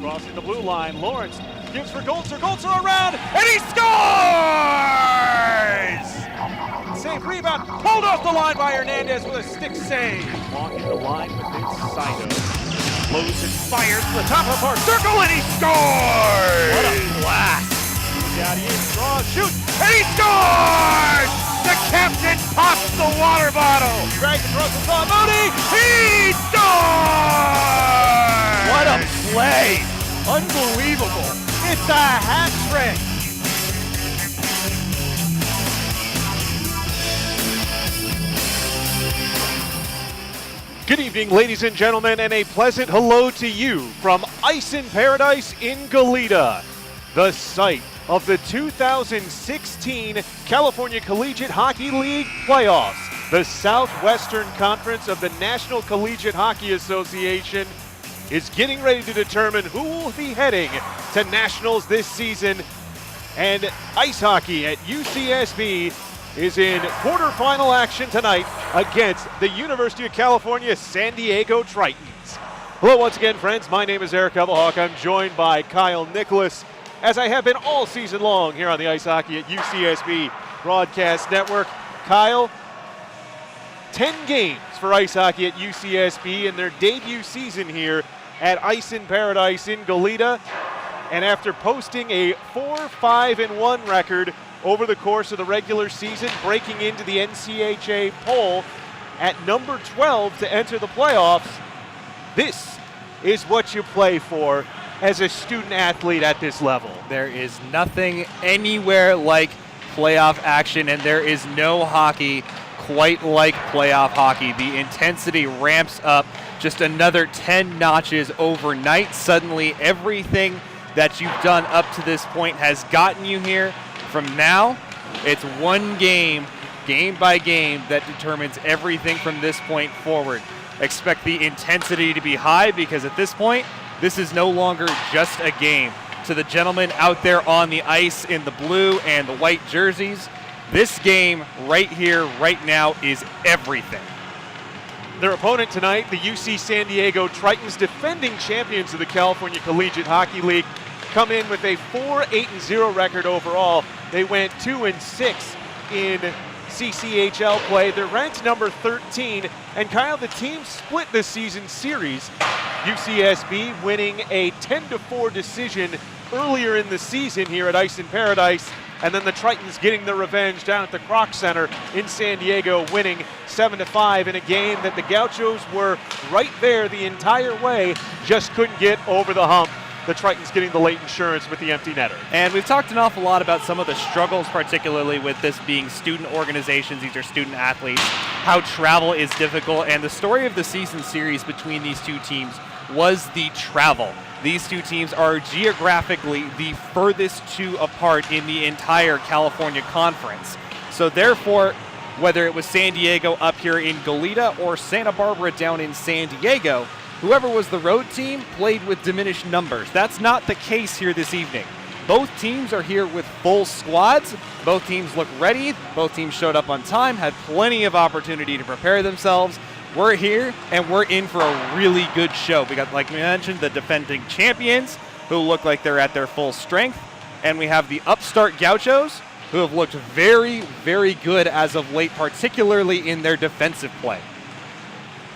Crossing the blue line, Lawrence gives for Goltzer. Goltzer around, and he scores! Save rebound, pulled off the line by Hernandez with a stick save. Launching the line within Saito. Blows and fires to the top of our circle, and he scores! What a blast! Down he is, draws, shoots, and he scores! The captain pops the water bottle. Drags across the saw, Mooney, he scores! What a play! Unbelievable! It's a hat trick! Good evening, ladies and gentlemen, and a pleasant hello to you from Ice in Paradise in Goleta, the site of the 2016 California Collegiate Hockey League playoffs. The Southwestern Conference of the National Collegiate Hockey Association is getting ready to determine who will be heading to nationals this season, and ice hockey at UCSB is in quarterfinal action tonight against the University of California San Diego Tritons. Hello once again, friends. My name is Eric Evelhawk. I'm joined by Kyle Nicholas, as I have been all season long here on the Ice Hockey at UCSB Broadcast Network. Kyle, 10 games for ice hockey at UCSB in their debut season here at Ice in Paradise in Goleta. And after posting a 4-5-1 record over the course of the regular season, breaking into the NCHA poll at number 12 to enter the playoffs, this is what you play for as a student athlete at this level. There is nothing anywhere like playoff action, and there is no hockey quite like playoff hockey. The intensity ramps up just another 10 notches overnight. Suddenly everything that you've done up to this point has gotten you here. From now, it's one game, game by game, that determines everything from this point forward. Expect the intensity to be high, because at this point, this is no longer just a game. To the gentlemen out there on the ice in the blue and the white jerseys, this game right here, right now, is everything. Their opponent tonight, the UC San Diego Tritons, defending champions of the California Collegiate Hockey League, come in with a 4-8-0 record overall. They went 2-6 in CCHL play. They're ranked number 13. And Kyle, the team split this season series. UCSB winning a 10-4 decision earlier in the season here at Ice in Paradise. And then the Tritons getting their revenge down at the Kroc Center in San Diego, winning 7-5 in a game that the Gauchos were right there the entire way, just couldn't get over the hump. The Tritons getting the late insurance with the empty netter. And we've talked an awful lot about some of the struggles, particularly with this being student organizations. These are student athletes, how travel is difficult, and the story of the season series between these two teams was the travel. These two teams are geographically the furthest two apart in the entire California Conference. So therefore, whether it was San Diego up here in Goleta or Santa Barbara down in San Diego, whoever was the road team played with diminished numbers. That's not the case here this evening. Both teams are here with full squads. Both teams look ready. Both teams showed up on time, had plenty of opportunity to prepare themselves. We're here, and we're in for a really good show. We got, like we mentioned, the defending champions, who look like they're at their full strength. And we have the upstart Gauchos, who have looked very, very good as of late, particularly in their defensive play.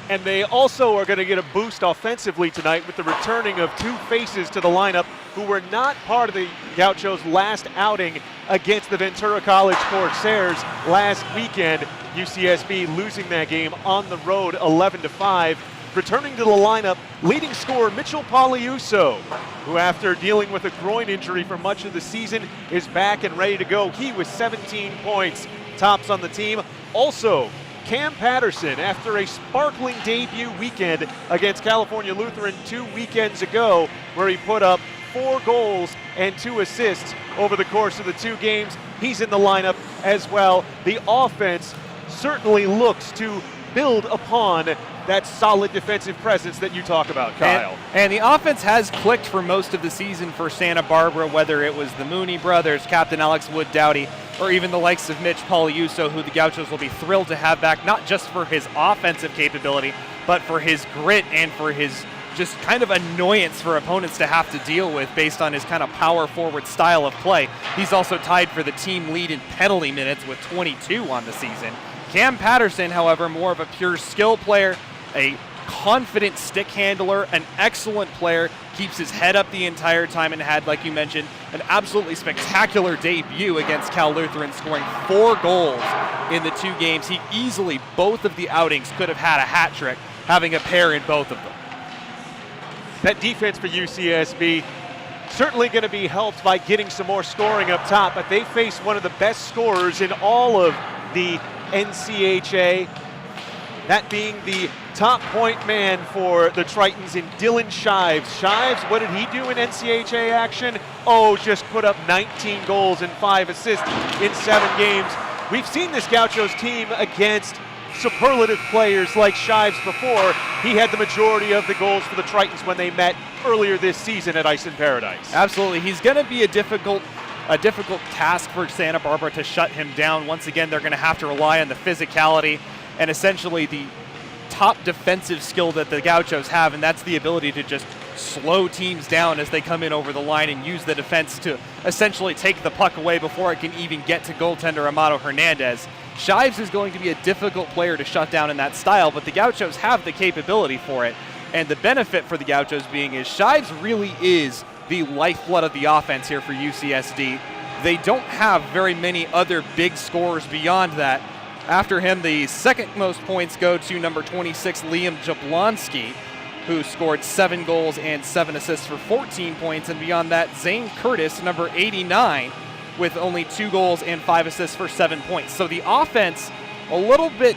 And they also are going to get a boost offensively tonight with the returning of two faces to the lineup who were not part of the Gauchos' last outing against the Ventura College Corsairs last weekend. UCSB losing that game on the road 11-5. Returning to the lineup, leading scorer Mitchell Poliuso, who after dealing with a groin injury for much of the season is back and ready to go. He was 17 points, tops on the team. Also, Cam Patterson, after a sparkling debut weekend against California Lutheran 2 weekends ago, where he put up 4 goals and 2 assists over the course of the 2 games, he's in the lineup as well. The offense certainly looks to build upon that solid defensive presence that you talk about, Kyle. And the offense has clicked for most of the season for Santa Barbara, whether it was the Mooney brothers, Captain Alex Wood-Dowdy, or even the likes of Mitch Poliuso, who the Gauchos will be thrilled to have back, not just for his offensive capability, but for his grit and for his just kind of annoyance for opponents to have to deal with based on his kind of power forward style of play. He's also tied for the team lead in penalty minutes with 22 on the season. Cam Patterson, however, more of a pure skill player, a confident stick handler, an excellent player, keeps his head up the entire time, and had, like you mentioned, an absolutely spectacular debut against Cal Lutheran, scoring 4 goals in the 2 games. He easily, both of the outings, could have had a hat trick, having a pair in both of them. That defense for UCSB certainly going to be helped by getting some more scoring up top, but they face one of the best scorers in all of the NCHA, that being the top point man for the Tritons in Dylan Shives. Shives, what did he do in NCHA action? Oh, just put up 19 goals and 5 assists in 7 games. We've seen this Gauchos team against superlative players like Shives before. He had the majority of the goals for the Tritons when they met earlier this season at Ice in Paradise. Absolutely. He's going to be a difficult task for Santa Barbara to shut him down. Once again, they're going to have to rely on the physicality and essentially the top defensive skill that the Gauchos have, and that's the ability to just slow teams down as they come in over the line and use the defense to essentially take the puck away before it can even get to goaltender Amado Hernandez. Shives is going to be a difficult player to shut down in that style, but the Gauchos have the capability for it. And the benefit for the Gauchos being is Shives really is the lifeblood of the offense here for UCSD. They don't have very many other big scorers beyond that. After him, the second most points go to number 26, Liam Jablonski, who scored 7 goals and 7 assists for 14 points. And beyond that, Zane Curtis, number 89, with only 2 goals and 5 assists for 7 points. So the offense, a little bit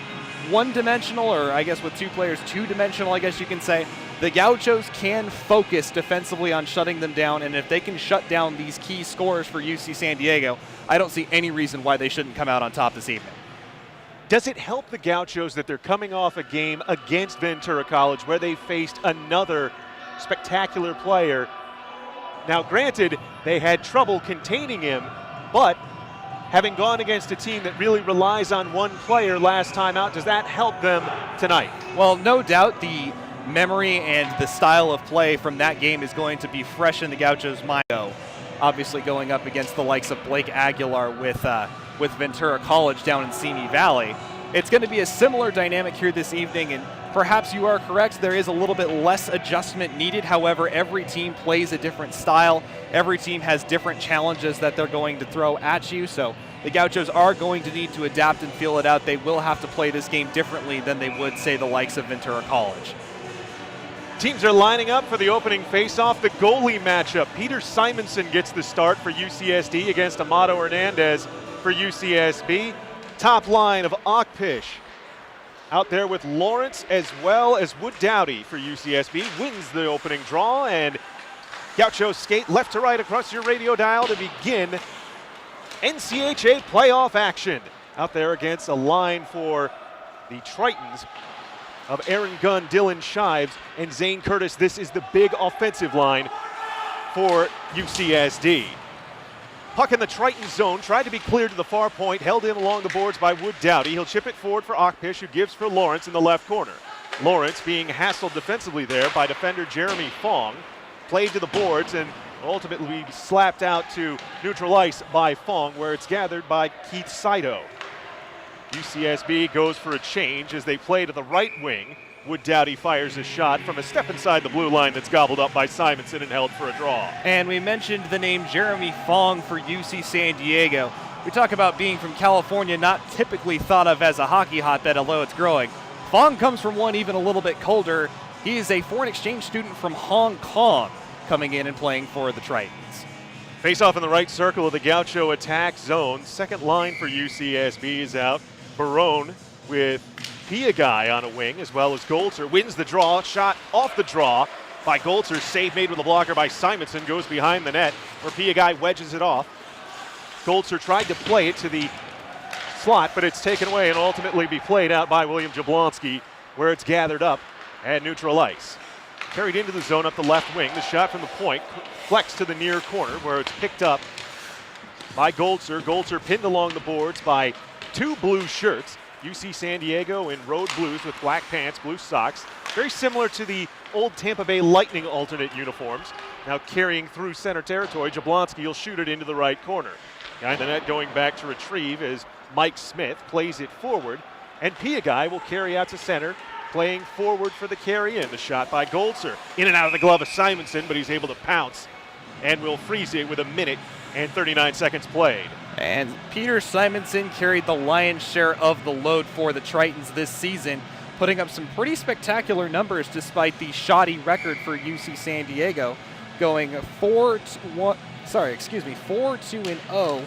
one-dimensional, or I guess with 2 players, two-dimensional, I guess you can say. The Gauchos can focus defensively on shutting them down, and if they can shut down these key scorers for UC San Diego, I don't see any reason why they shouldn't come out on top this evening. Does it help the Gauchos that they're coming off a game against Ventura College where they faced another spectacular player? Now, granted, they had trouble containing him, but having gone against a team that really relies on one player last time out, does that help them tonight? Well, no doubt the memory and the style of play from that game is going to be fresh in the Gauchos' mind. Obviously going up against the likes of Blake Aguilar with Ventura College down in Simi Valley. It's going to be a similar dynamic here this evening, and perhaps you are correct, there is a little bit less adjustment needed. However, every team plays a different style. Every team has different challenges that they're going to throw at you, so the Gauchos are going to need to adapt and feel it out. They will have to play this game differently than they would, say, the likes of Ventura College. Teams are lining up for the opening face-off, the goalie matchup. Peter Simonson gets the start for UCSD against Amado Hernandez for UCSB. Top line of Akpish out there with Lawrence as well as Wood Dowdy for UCSB. Wins the opening draw, and Gauchos skate left to right across your radio dial to begin NCHA playoff action. Out there against a line for the Tritons of Aaron Gunn, Dylan Shives, and Zane Curtis. This is the big offensive line for UCSD. Puck in the Triton zone, tried to be cleared to the far point, held in along the boards by Wood Dowdy. He'll chip it forward for Akpish, who gives for Lawrence in the left corner. Lawrence being hassled defensively there by defender Jeremy Fong. Played to the boards and ultimately slapped out to neutral ice by Fong, where it's gathered by Keith Saito. UCSB goes for a change as they play to the right wing. Wood Dowdy fires a shot from a step inside the blue line that's gobbled up by Simonson and held for a draw. And we mentioned the name Jeremy Fong for UC San Diego. We talk about being from California, not typically thought of as a hockey hotbed, although it's growing. Fong comes from one even a little bit colder. He is a foreign exchange student from Hong Kong, coming in and playing for the Tritons. Face off in the right circle of the Gaucho attack zone. Second line for UCSB is out. Barone with Piagai on a wing, as well as Goltzer. Wins the draw, shot off the draw by Goltzer. Save made with a blocker by Simonson, goes behind the net, where Piagai wedges it off. Goltzer tried to play it to the slot, but it's taken away and ultimately be played out by William Jablonski, where it's gathered up at neutral ice. Carried into the zone up the left wing. The shot from the point, flex to the near corner, where it's picked up by Goltzer. Goltzer pinned along the boards by 2 blue shirts. UC San Diego in road blues with black pants, blue socks. Very similar to the old Tampa Bay Lightning alternate uniforms. Now carrying through center territory, Jablonski will shoot it into the right corner. Behind the net going back to retrieve as Mike Smith plays it forward. And Piagai will carry out to center, playing forward for the carry in. The shot by Goldser. In and out of the glove of Simonson, but he's able to pounce and will freeze it with 1 minute and 39 seconds played. And Peter Simonson carried the lion's share of the load for the Tritons this season, putting up some pretty spectacular numbers despite the shoddy record for UC San Diego, going 4-2-0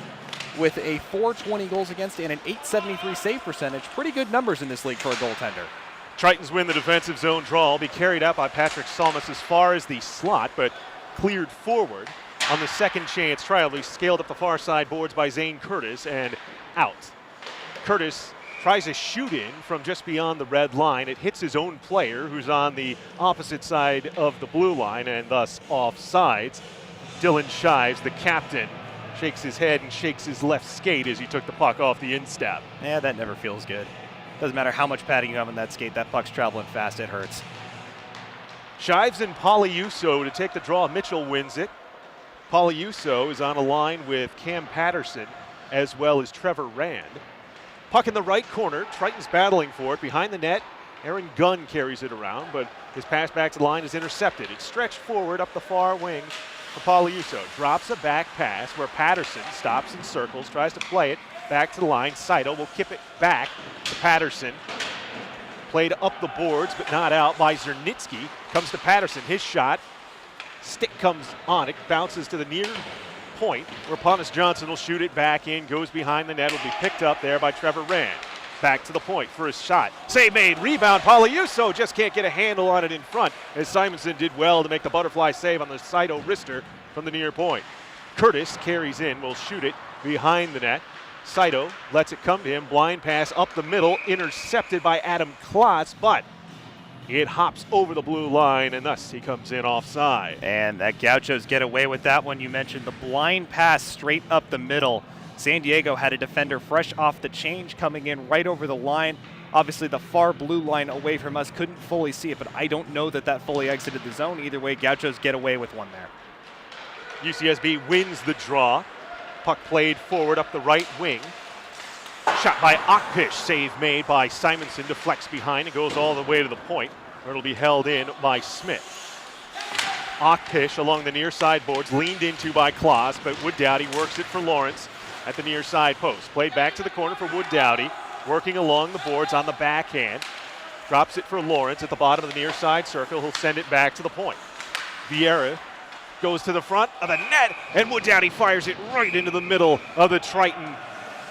with a 420 goals against and an 873 save percentage. Pretty good numbers in this league for a goaltender. Tritons win the defensive zone draw. Will be carried out by Patrick Salmas as far as the slot, but cleared forward. On the second chance trial, he scaled up the far side boards by Zane Curtis and out. Curtis tries a shoot in from just beyond the red line. It hits his own player, who's on the opposite side of the blue line and thus offsides. Dylan Shives, the captain, shakes his head and shakes his left skate as he took the puck off the instep. Yeah, that never feels good. Doesn't matter how much padding you have on that skate, that puck's traveling fast, it hurts. Shives and Poliuso to take the draw. Mitchell wins it. Poliuso is on a line with Cam Patterson as well as Trevor Rand. Puck in the right corner. Tritons battling for it. Behind the net, Aaron Gunn carries it around, but his pass back to the line is intercepted. It's stretched forward up the far wing for Poliuso. Drops a back pass where Patterson stops and circles, tries to play it back to the line. Saito will kip it back to Patterson. Played up the boards, but not out by Zernitsky. Comes to Patterson. His shot. Stick comes on it. Bounces to the near point, where Pontus Johnson will shoot it back in. Goes behind the net. Will be picked up there by Trevor Rand. Back to the point for his shot. Save made. Rebound. Poliuso just can't get a handle on it in front, as Simonson did well to make the butterfly save on the Saito wrister from the near point. Curtis carries in. Will shoot it behind the net. Saito lets it come to him. Blind pass up the middle, intercepted by Adam Klotz, but it hops over the blue line, and thus he comes in offside. And that Gauchos get away with that one. You mentioned the blind pass straight up the middle. San Diego had a defender fresh off the change coming in right over the line. Obviously, the far blue line away from us couldn't fully see it, but I don't know that that fully exited the zone. Either way, Gauchos get away with one there. UCSB wins the draw. Puck played forward up the right wing. Shot by Okpish, save made by Simonson, deflects behind and goes all the way to the point, where it'll be held in by Smith. Okpish along the near side boards, leaned into by Klaus, but Wood Dowdy works it for Lawrence at the near side post. Played back to the corner for Wood Dowdy, working along the boards on the backhand. Drops it for Lawrence at the bottom of the near side circle. He'll send it back to the point. Vieira goes to the front of the net, and Wood Dowdy fires it right into the middle of the Triton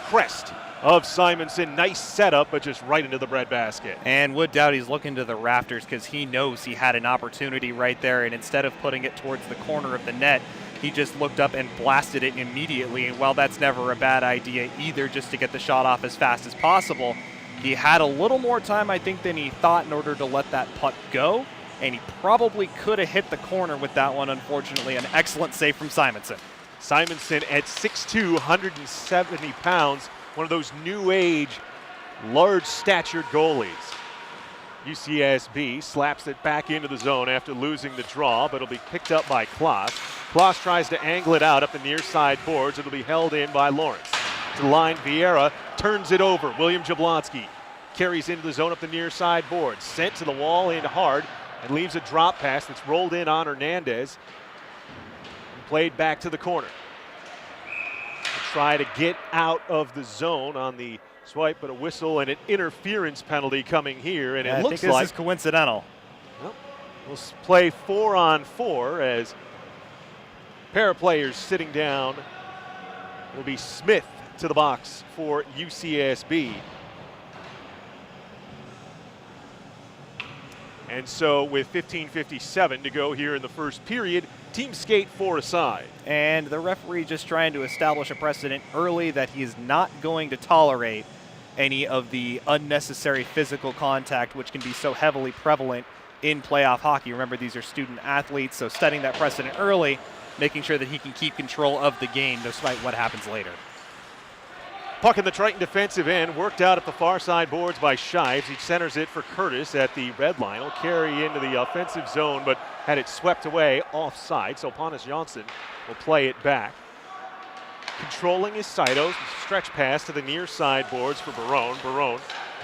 crest of Simonson. Nice setup, but just right into the breadbasket. And Wood Dowdy's looking to the rafters because he knows he had an opportunity right there, and instead of putting it towards the corner of the net, he just looked up and blasted it immediately. And while that's never a bad idea either, just to get the shot off as fast as possible, he had a little more time, I think, than he thought in order to let that puck go. And he probably could have hit the corner with that one, unfortunately. An excellent save from Simonson. Simonson at 6'2", 170 pounds, one of those new age, large statured goalies. UCSB slaps it back into the zone after losing the draw, but it'll be picked up by Klaus. Klaus tries to angle it out up the near side boards. It'll be held in by Lawrence. To the line, Vieira turns it over. William Jablonski carries into the zone up the near side boards. Sent to the wall in hard, and leaves a drop pass that's rolled in on Hernandez and played back to the corner. Try to get out of the zone on the swipe, but a whistle and an interference penalty coming here, and yeah, it looks think this like is coincidental. Well, we'll play 4-on-4 as pair of players sitting down. It'll be Smith to the box for UCSB. And so with 15:57 to go here in the first period, team skate 4 aside. And the referee just trying to establish a precedent early that he is not going to tolerate any of the unnecessary physical contact, which can be so heavily prevalent in playoff hockey. Remember, these are student athletes, so setting that precedent early, making sure that he can keep control of the game despite what happens later. Puck in the Triton defensive end, worked out at the far side boards by Shives. He centers it for Curtis at the red line. He'll carry into the offensive zone, but had it swept away offside, so Pontus Johnson will play it back. Controlling is Saito. Stretch pass to the near side boards for Barone. Barone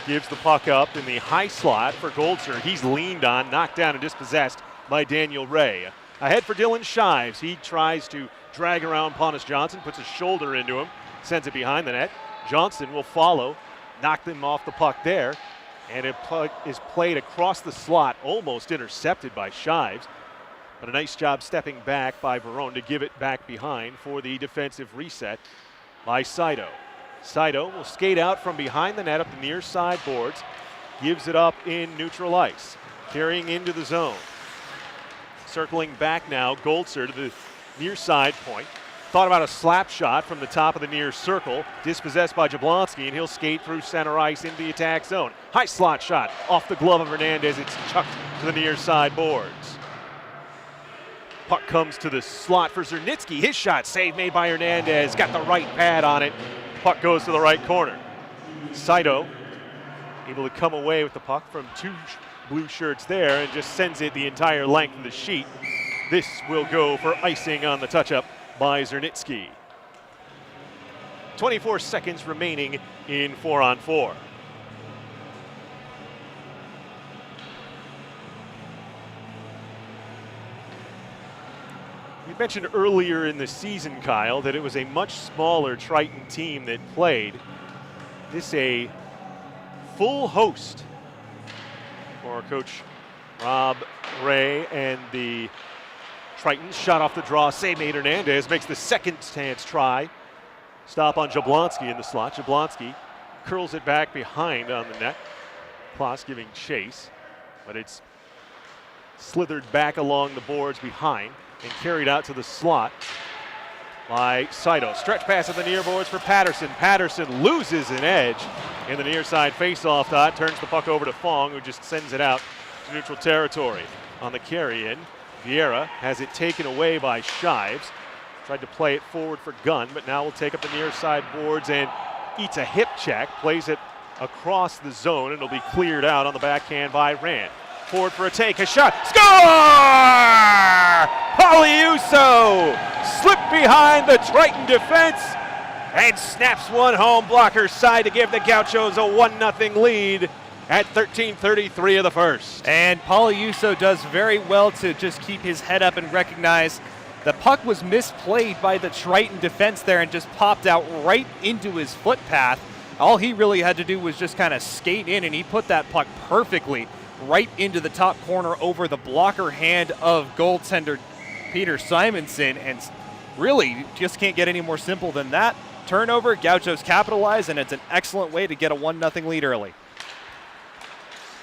gives the puck up in the high slot for Goldser. He's leaned on, knocked down, and dispossessed by Daniel Ray. Ahead for Dylan Shives. He tries to drag around Pontus Johnson, puts his shoulder into him, sends it behind the net. Johnson will follow, knock them off the puck there, and it is played across the slot, almost intercepted by Shives. But a nice job stepping back by Barone to give it back behind for the defensive reset by Saito. Saito will skate out from behind the net up the near side boards, gives it up in neutral ice, carrying into the zone. Circling back now, Goldser to the near side point. Thought about a slap shot from the top of the near circle, dispossessed by Jablonski, and he'll skate through center ice into the attack zone. High slot shot off the glove of Hernandez. It's chucked to the near side boards. Puck comes to the slot for Zernitsky. His shot, save made by Hernandez. Got the right pad on it. Puck goes to the right corner. Saito able to come away with the puck from two blue shirts there and just sends it the entire length of the sheet. This will go for icing on the touch-up by Zernitsky. 24 seconds remaining in 4-on-4. We mentioned earlier in the season, Kyle, that it was a much smaller Triton team that played. This a full host for Coach Rob Ray and the Triton. Shot off the draw, save made Hernandez, makes the second chance try. Stop on Jablonski in the slot. Jablonski curls it back behind on the net. Kloss giving chase, but it's slithered back along the boards behind and carried out to the slot by Saito. Stretch pass at the near boards for Patterson. Patterson loses an edge in the near side face-off dot, turns the puck over to Fong, who just sends it out to neutral territory. On the carry-in, Vieira has it taken away by Shives. Tried to play it forward for Gunn, but now will take up the near side boards and eats a hip check, plays it across the zone, and it'll be cleared out on the backhand by Rand. Forward for a take, a shot, score! Poliuso slipped behind the Triton defense and snaps one home blocker side to give the Gauchos a 1-0 lead at 13:33 of the first. And Poliuso does very well to just keep his head up and recognize the puck was misplayed by the Triton defense there and just popped out right into his footpath. All he really had to do was just kind of skate in, and he put that puck perfectly right into the top corner over the blocker hand of goaltender Peter Simonson, and really just can't get any more simple than that. Turnover, Gauchos capitalize, and it's an excellent way to get a 1-0 lead early.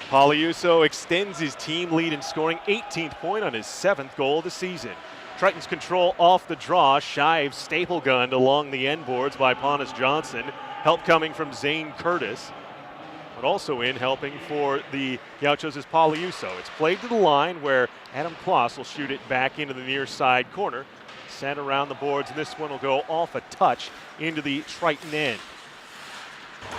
Poliuso extends his team lead in scoring, 18th point on his 7th goal of the season. Triton's control off the draw. Shives staple gunned along the end boards by Pontus Johnson. Help coming from Zane Curtis. But also in helping for the Gauchos is Poliuso. It's played to the line where Adam Kloss will shoot it back into the near side corner. Sent around the boards, and this one will go off a touch into the Triton end.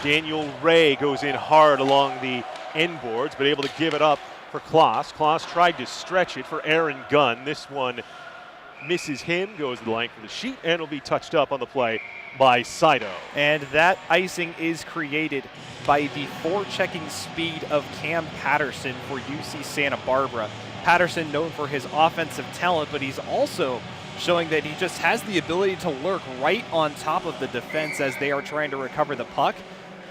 Daniel Ray goes in hard along the end boards, but able to give it up for Kloss. Kloss tried to stretch it for Aaron Gunn. This one misses him, goes the length of the sheet, and will be touched up on the play by Saito. And that icing is created by the forechecking speed of Cam Patterson for UC Santa Barbara. Patterson known for his offensive talent, but he's also showing that he just has the ability to lurk right on top of the defense as they are trying to recover the puck.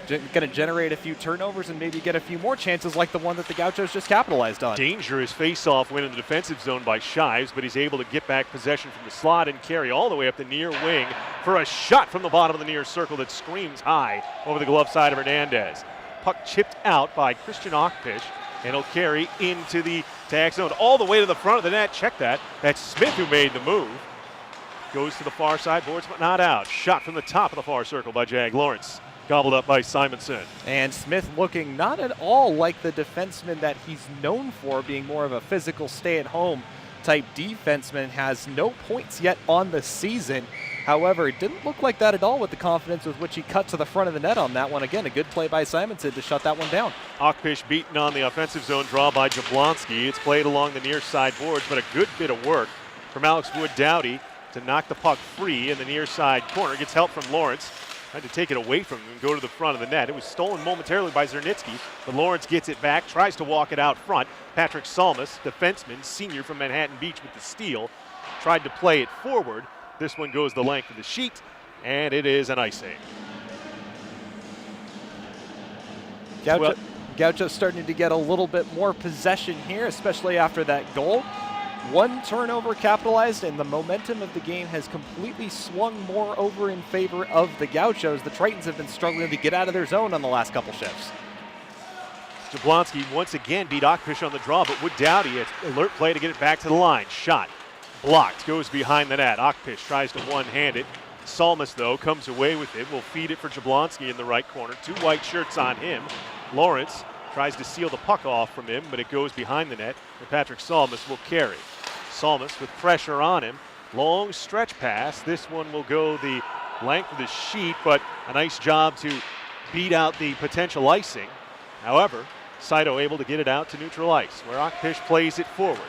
Going to generate a few turnovers and maybe get a few more chances like the one that the Gauchos just capitalized on. Dangerous face-off win in the defensive zone by Shives, but he's able to get back possession from the slot and carry all the way up the near wing for a shot from the bottom of the near circle that screams high over the glove side of Hernandez. Puck chipped out by Christian Ockpish, and he'll carry into the tag zone all the way to the front of the net. Check that. That's Smith who made the move. Goes to the far side boards, but not out. Shot from the top of the far circle by Jag Lawrence. Gobbled up by Simonson. And Smith looking not at all like the defenseman that he's known for, being more of a physical stay-at-home type defenseman. Has no points yet on the season. However, it didn't look like that at all with the confidence with which he cut to the front of the net on that one. Again, a good play by Simonson to shut that one down. Akpish beaten on the offensive zone draw by Jablonski. It's played along the near side boards, but a good bit of work from Alex Wood-Dowdy to knock the puck free in the near side corner. Gets help from Lawrence. Tried to take it away from him and go to the front of the net. It was stolen momentarily by Zernitsky, but Lawrence gets it back, tries to walk it out front. Patrick Salmas, defenseman, senior from Manhattan Beach with the steal, tried to play it forward. This one goes the length of the sheet, and it is an icing. Gaucho's starting to get a little bit more possession here, especially after that goal. One turnover capitalized, and the momentum of the game has completely swung more over in favor of the Gauchos. The Tritons have been struggling to get out of their zone on the last couple shifts. Jablonski once again beat Akpish on the draw, but Wood-Dowdy, alert play to get it back to the line. Shot. Blocked, goes behind the net. Akpish tries to one-hand it. Salmas, though, comes away with it. Will feed it for Jablonski in the right corner. 2 white shirts on him. Lawrence tries to seal the puck off from him, but it goes behind the net, and Patrick Salmas will carry. Salmas with pressure on him. Long stretch pass. This one will go the length of the sheet, but a nice job to beat out the potential icing. However, Saito able to get it out to neutral ice, where Akpish plays it forward.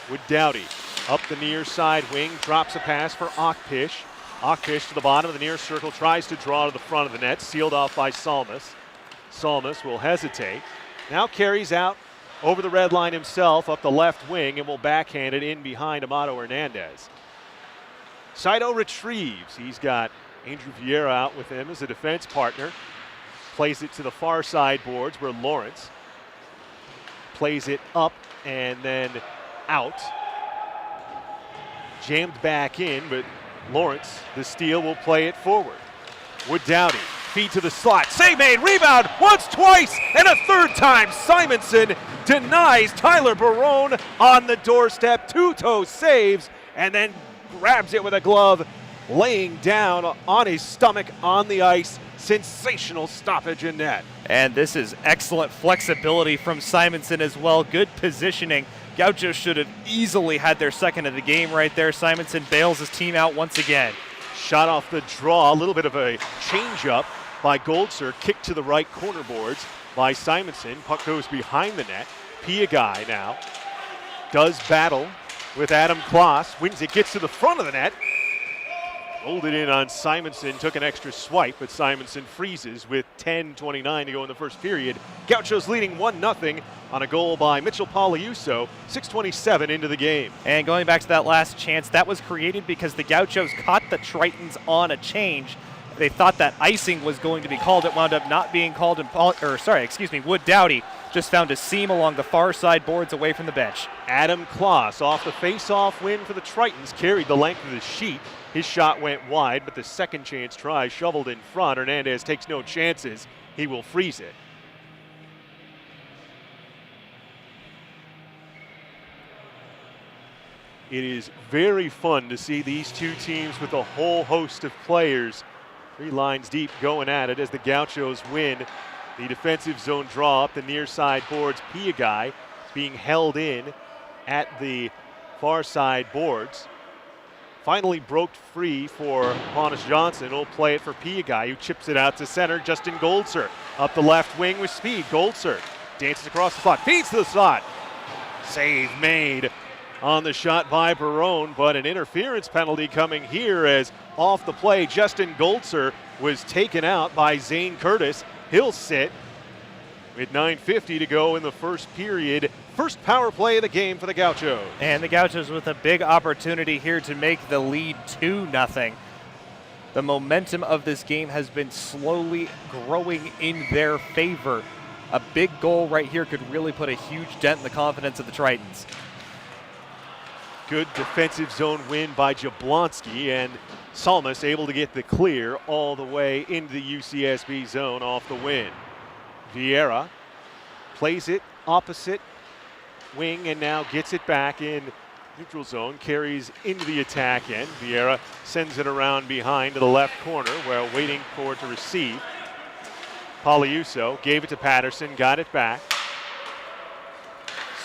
Wood-Dowdy up the near side wing, drops a pass for Akpish. Akpish to the bottom of the near circle, tries to draw to the front of the net, sealed off by Salmas. Salmas will hesitate. Now carries out over the red line himself up the left wing and will backhand it in behind Amato Hernandez. Saito retrieves. He's got Andrew Vieira out with him as a defense partner. Plays it to the far side boards where Lawrence plays it up and then out. Jammed back in, but Lawrence, the steal, will play it forward. Wood-Dowdy, feed to the slot, save made, rebound, once, twice, and a third time. Simonson denies Tyler Barone on the doorstep, two-toe saves, and then grabs it with a glove, laying down on his stomach on the ice. Sensational stoppage in net. And this is excellent flexibility from Simonson as well. Good positioning. Gauchos should have easily had their second of the game right there. Simonson bails his team out once again. Shot off the draw, a little bit of a change-up by Goldser. Kick to the right corner boards by Simonson. Puck goes behind the net. Piagai now does battle with Adam Kloss. Wins it, gets to the front of the net. Rolled it in on Simonson, took an extra swipe, but Simonson freezes with 10:29 to go in the first period. Gauchos leading 1-0 on a goal by Mitchell Poliuso, 6:27 into the game. And going back to that last chance, that was created because the Gauchos caught the Tritons on a change. They thought that icing was going to be called. It wound up not being called, and Wood-Dowdy just found a seam along the far side boards away from the bench. Adam Kloss off the face-off win for the Tritons, carried the length of the sheet. His shot went wide, but the second chance try shoveled in front. Hernandez takes no chances. He will freeze it. It is very fun to see these two teams with a whole host of players, 3 lines deep, going at it as the Gauchos win the defensive zone draw up the near side boards. Piagai being held in at the far side boards. Finally broke free for Pontus Johnson. He'll play it for Piagai, who chips it out to center. Justin Goldser up the left wing with speed. Goldser dances across the slot, feeds to the slot. Save made on the shot by Barone, but an interference penalty coming here as off the play, Justin Goldser was taken out by Zane Curtis. He'll sit with 9:50 to go in the first period. First power play of the game for the Gauchos. And the Gauchos with a big opportunity here to make the lead 2-0. The momentum of this game has been slowly growing in their favor. A big goal right here could really put a huge dent in the confidence of the Tritons. Good defensive zone win by Jablonski, and Salmas able to get the clear all the way into the UCSB zone off the win. Vieira plays it opposite wing and now gets it back in neutral zone, carries into the attack end. Vieira sends it around behind to the left corner while waiting for it to receive. Poliuso gave it to Patterson, got it back.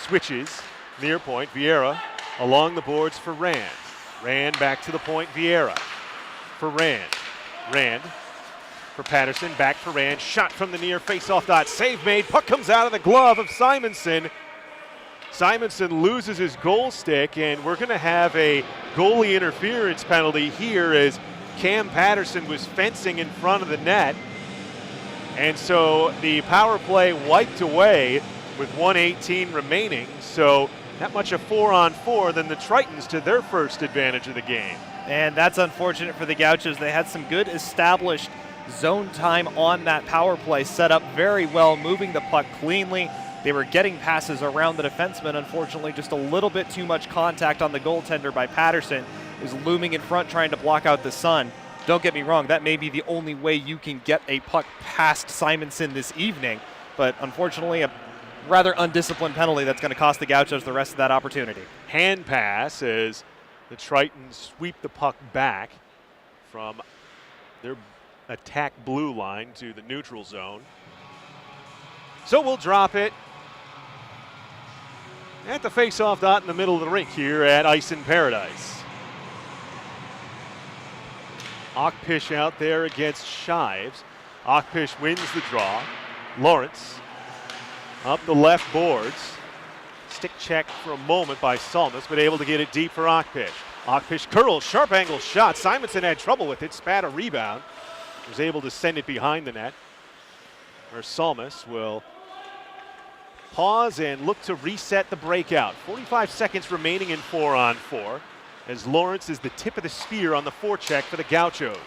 Switches, near point, Vieira along the boards for Rand. Rand back to the point, Vieira. for Rand. Rand for Patterson, back for Rand. Shot from the near face-off dot. Save made. Puck comes out of the glove of Simonson. Simonson loses his goal stick, and we're going to have a goalie interference penalty here as Cam Patterson was fencing in front of the net. And so the power play wiped away with 1:18 remaining. So that much a 4-on-4, then the Tritons to their first advantage of the game. And that's unfortunate for the Gauchos. They had some good established zone time on that power play, set up very well, moving the puck cleanly. They were getting passes around the defenseman. Unfortunately, just a little bit too much contact on the goaltender by Patterson, who's looming in front trying to block out the sun. Don't get me wrong, that may be the only way you can get a puck past Simonson this evening, but unfortunately a rather undisciplined penalty that's going to cost the Gauchos the rest of that opportunity. Hand pass as the Tritons sweep the puck back from their attack blue line to the neutral zone. So we'll drop it at the face-off dot in the middle of the rink here at Ice in Paradise. Ockpish out there against Shives. Ockpish wins the draw. Lawrence up the left boards. Stick check for a moment by Salmas, but able to get it deep for Ockpish. Ockpish curls, sharp angle shot. Simonson had trouble with it, spat a rebound. Was able to send it behind the net. Or Salmas will pause and look to reset the breakout. 45 seconds remaining in 4-on-4 as Lawrence is the tip of the spear on the forecheck for the Gauchos.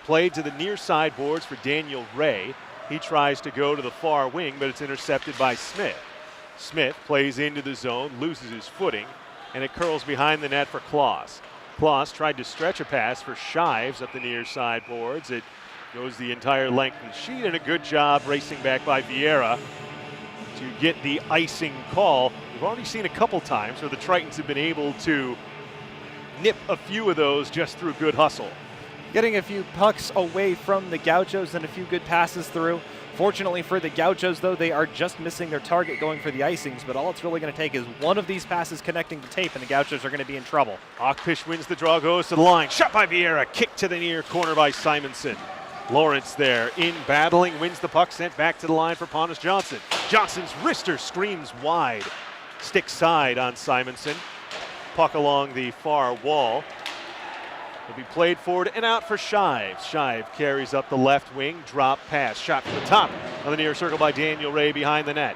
Played to the near side boards for Daniel Ray. He tries to go to the far wing, but it's intercepted by Smith. Smith plays into the zone, loses his footing, and it curls behind the net for Kloss. Kloss tried to stretch a pass for Shives up the near side boards. It goes the entire length of the sheet, and a good job racing back by Vieira to get the icing call. We've already seen a couple times where the Tritons have been able to nip a few of those just through good hustle. Getting a few pucks away from the Gauchos and a few good passes through. Fortunately for the Gauchos, though, they are just missing their target going for the icings, but all it's really going to take is one of these passes connecting to tape, and the Gauchos are going to be in trouble. Ockpish wins the draw, goes to the line. Shot by Vieira, kick to the near corner by Simonson. Lawrence there in battling, wins the puck, sent back to the line for Pontus Johnson. Johnson's wrister screams wide. Stick side on Simonson. Puck along the far wall. Will be played forward and out for Shives. Shive carries up the left wing, drop pass, shot from the top on the near circle by Daniel Ray behind the net.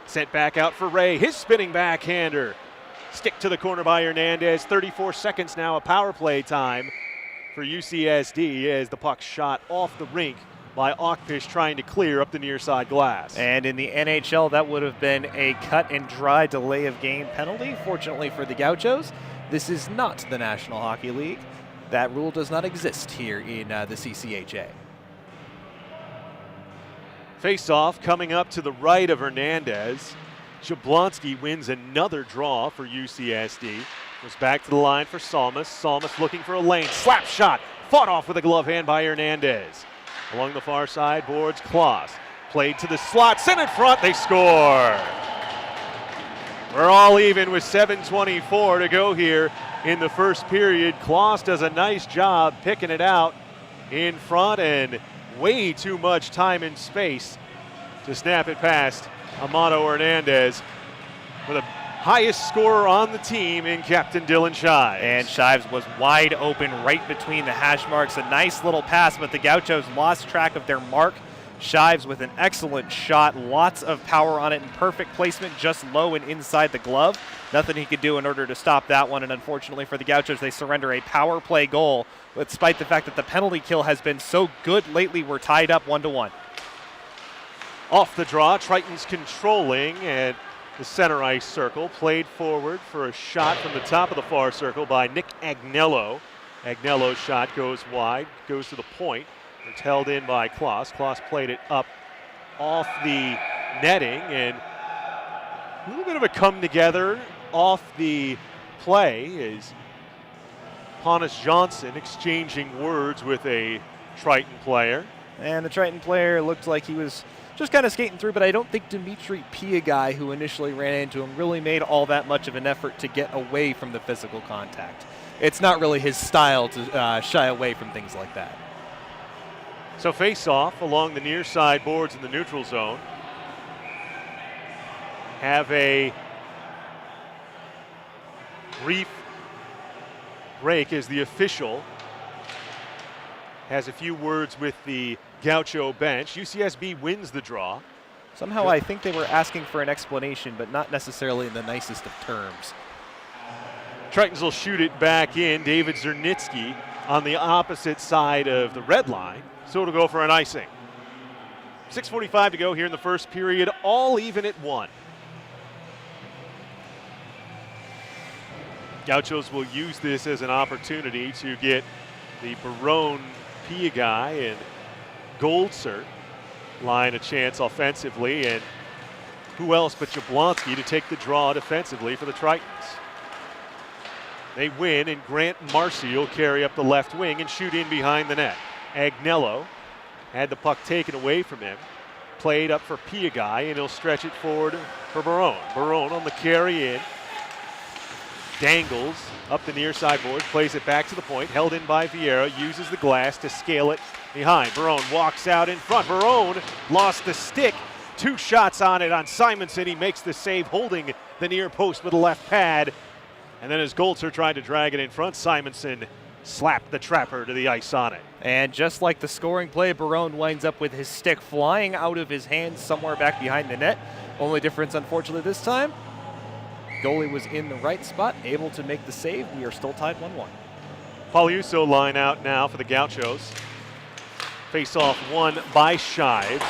Sent back out for Ray, his spinning backhander. Stick to the corner by Hernandez. 34 seconds now, a power play time for UCSD as the puck shot off the rink by Ockpish trying to clear up the near side glass. And in the NHL, that would have been a cut and dry delay of game penalty. Fortunately for the Gauchos, this is not the National Hockey League. That rule does not exist here in the CCHA. Face-off coming up to the right of Hernandez. Jablonski wins another draw for UCSD. Goes back to the line for Salmas. Salmas looking for a lane. Slap shot. Fought off with a glove hand by Hernandez. Along the far side boards, Kloss. Played to the slot. Sent in front. They score. We're all even with 7:24 to go here in the first period. Kloss does a nice job picking it out in front, and way too much time and space to snap it past Amado Hernandez for the highest scorer on the team in Captain Dylan Shives. And Shives was wide open right between the hash marks. A nice little pass, but the Gauchos lost track of their mark. Shives with an excellent shot, lots of power on it, and perfect placement, just low and inside the glove. Nothing he could do in order to stop that one, and unfortunately for the Gauchos, they surrender a power play goal, despite the fact that the penalty kill has been so good lately. We're tied up 1-1. Off the draw, Tritons controlling at the center ice circle, played forward for a shot from the top of the far circle by Nick Agnello. Agnello's shot goes wide, goes to the point. It's held in by Kloss. Kloss played it up off the netting, and a little bit of a come together off the play is Pontus Johnson exchanging words with a Triton player. And the Triton player looked like he was just kind of skating through, but I don't think Dimitri Piagai, who initially ran into him, really made all that much of an effort to get away from the physical contact. It's not really his style to shy away from things like that. So face-off along the near side boards in the neutral zone. Have a brief break as the official has a few words with the Gaucho bench. UCSB wins the draw. Somehow I think they were asking for an explanation, but not necessarily in the nicest of terms. Tritons will shoot it back in. David Zernitsky on the opposite side of the red line. So it'll go for an icing. 6:45 to go here in the first period, all even at 1. Gauchos will use this as an opportunity to get the Barone, Piagai, and Goldsert line a chance offensively, and who else but Jablonski to take the draw defensively for the Tritons. They win, and Grant Marcy will carry up the left wing and shoot in behind the net. Agnello had the puck taken away from him, played up for Piagai, and he'll stretch it forward for Barone. Barone on the carry in, dangles up the near side board, plays it back to the point, held in by Vieira, uses the glass to scale it behind. Barone walks out in front. Barone lost the stick. 2 shots on it on Simonson. He makes the save, holding the near post with a left pad. And then as Goltzer tried to drag it in front, Simonson slapped the trapper to the ice on it. And just like the scoring play, Barone winds up with his stick flying out of his hands somewhere back behind the net. Only difference, unfortunately, this time, goalie was in the right spot, able to make the save. We are still tied 1-1. Pagliuso line out now for the Gauchos. Face off won by Shives.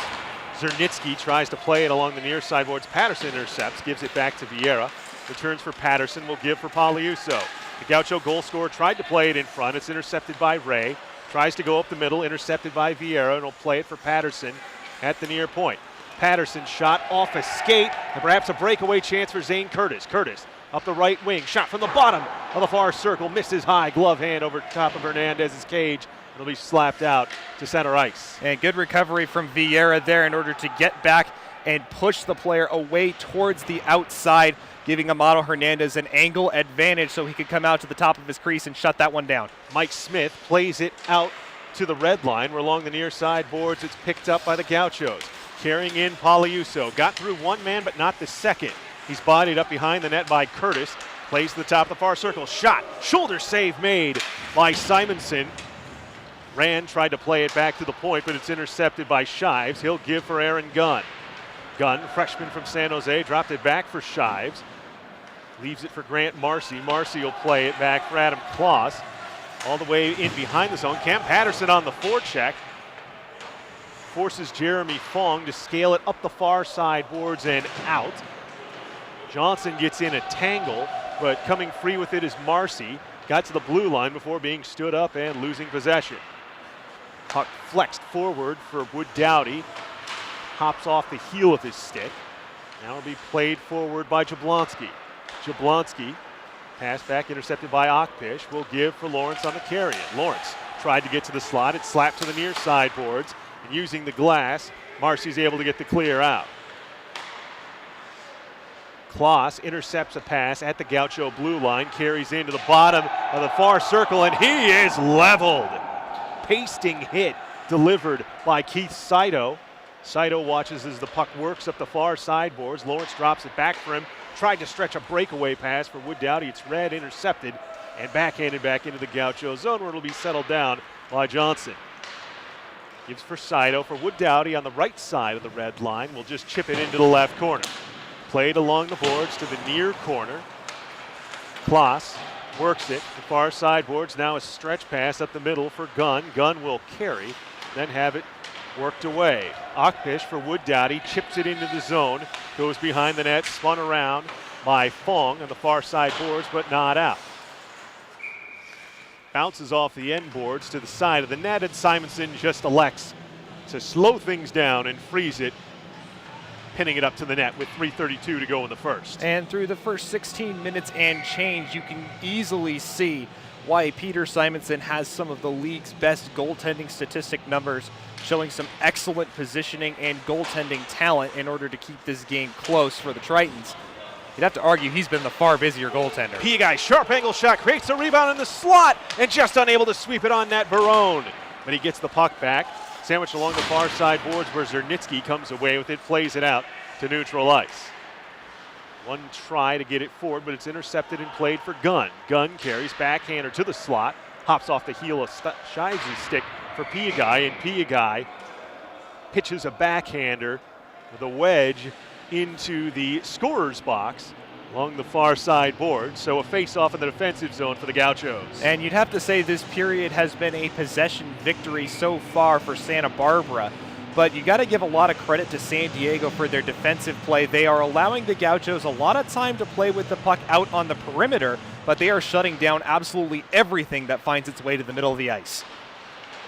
Zernitsky tries to play it along the near side boards. Patterson intercepts, gives it back to Vieira. Returns for Patterson, will give for Pagliuso. The Gaucho goal scorer tried to play it in front. It's intercepted by Ray. Tries to go up the middle, intercepted by Vieira, and will play it for Patterson at the near point. Patterson shot off a skate, and perhaps a breakaway chance for Zane Curtis. Curtis up the right wing, shot from the bottom of the far circle, misses high, glove hand over top of Hernandez's cage. It'll be slapped out to center ice. And good recovery from Vieira there in order to get back and push the player away towards the outside, giving Amado Hernandez an angle advantage so he could come out to the top of his crease and shut that one down. Mike Smith plays it out to the red line, where along the near side boards it's picked up by the Gauchos. Carrying in Pagliuso. Got through one man, but not the second. He's bodied up behind the net by Curtis. Plays to the top of the far circle. Shot. Shoulder save made by Simonson. Rand tried to play it back to the point, but it's intercepted by Shives. He'll give for Aaron Gunn. Gunn, freshman from San Jose, dropped it back for Shives. Leaves it for Grant Marcy. Marcy will play it back for Adam Kloss. All the way in behind the zone. Cam Patterson on the forecheck. Forces Jeremy Fong to scale it up the far side boards and out. Johnson gets in a tangle, but coming free with it is Marcy. Got to the blue line before being stood up and losing possession. Puck flexed forward for Wood Dowdy. Hops off the heel of his stick. Now will be played forward by Jablonski. Jablonski, pass back, intercepted by Okpish, will give for Lawrence on the carry. Lawrence tried to get to the slot. It slapped to the near side boards. And using the glass, Marcy's able to get the clear out. Kloss intercepts a pass at the Gaucho blue line, carries into the bottom of the far circle, and he is leveled. Pasting hit delivered by Keith Saito. Saito watches as the puck works up the far sideboards. Lawrence drops it back for him. Tried to stretch a breakaway pass for Wood Dowdy. It's read, intercepted, and backhanded back into the Gaucho zone, where it'll be settled down by Johnson. Gives for Saito for Wood Dowdy on the right side of the red line. Will just chip it into the left corner. Played along the boards to the near corner. Kloss works it. The far sideboards. Now a stretch pass up the middle for Gunn. Gunn will carry, then have it worked away. Okpish for Wood Dowdy. Chips it into the zone. Goes behind the net. Spun around by Fong on the far side boards, but not out. Bounces off the end boards to the side of the net, and Simonson just elects to slow things down and freeze it pinning it up to the net with 3:32 to go in the first. And through the first 16 minutes and change, you can easily see why Peter Simonson has some of the league's best goaltending statistic numbers, showing some excellent positioning and goaltending talent in order to keep this game close for the Tritons. You'd have to argue he's been the far busier goaltender. Piagai, sharp angle shot, creates a rebound in the slot, and just unable to sweep it on net, Barone. But he gets the puck back, sandwiched along the far side boards where Zernitsky comes away with it, plays it out to neutral ice. One try to get it forward, but it's intercepted and played for Gunn. Gunn carries backhander to the slot, hops off the heel of Shives' stick for Piagai, and Piagai pitches a backhander with a wedge into the scorer's box along the far side board. So a face-off in the defensive zone for the Gauchos. And you'd have to say this period has been a possession victory so far for Santa Barbara. But you got to give a lot of credit to San Diego for their defensive play. They are allowing the Gauchos a lot of time to play with the puck out on the perimeter, but they are shutting down absolutely everything that finds its way to the middle of the ice.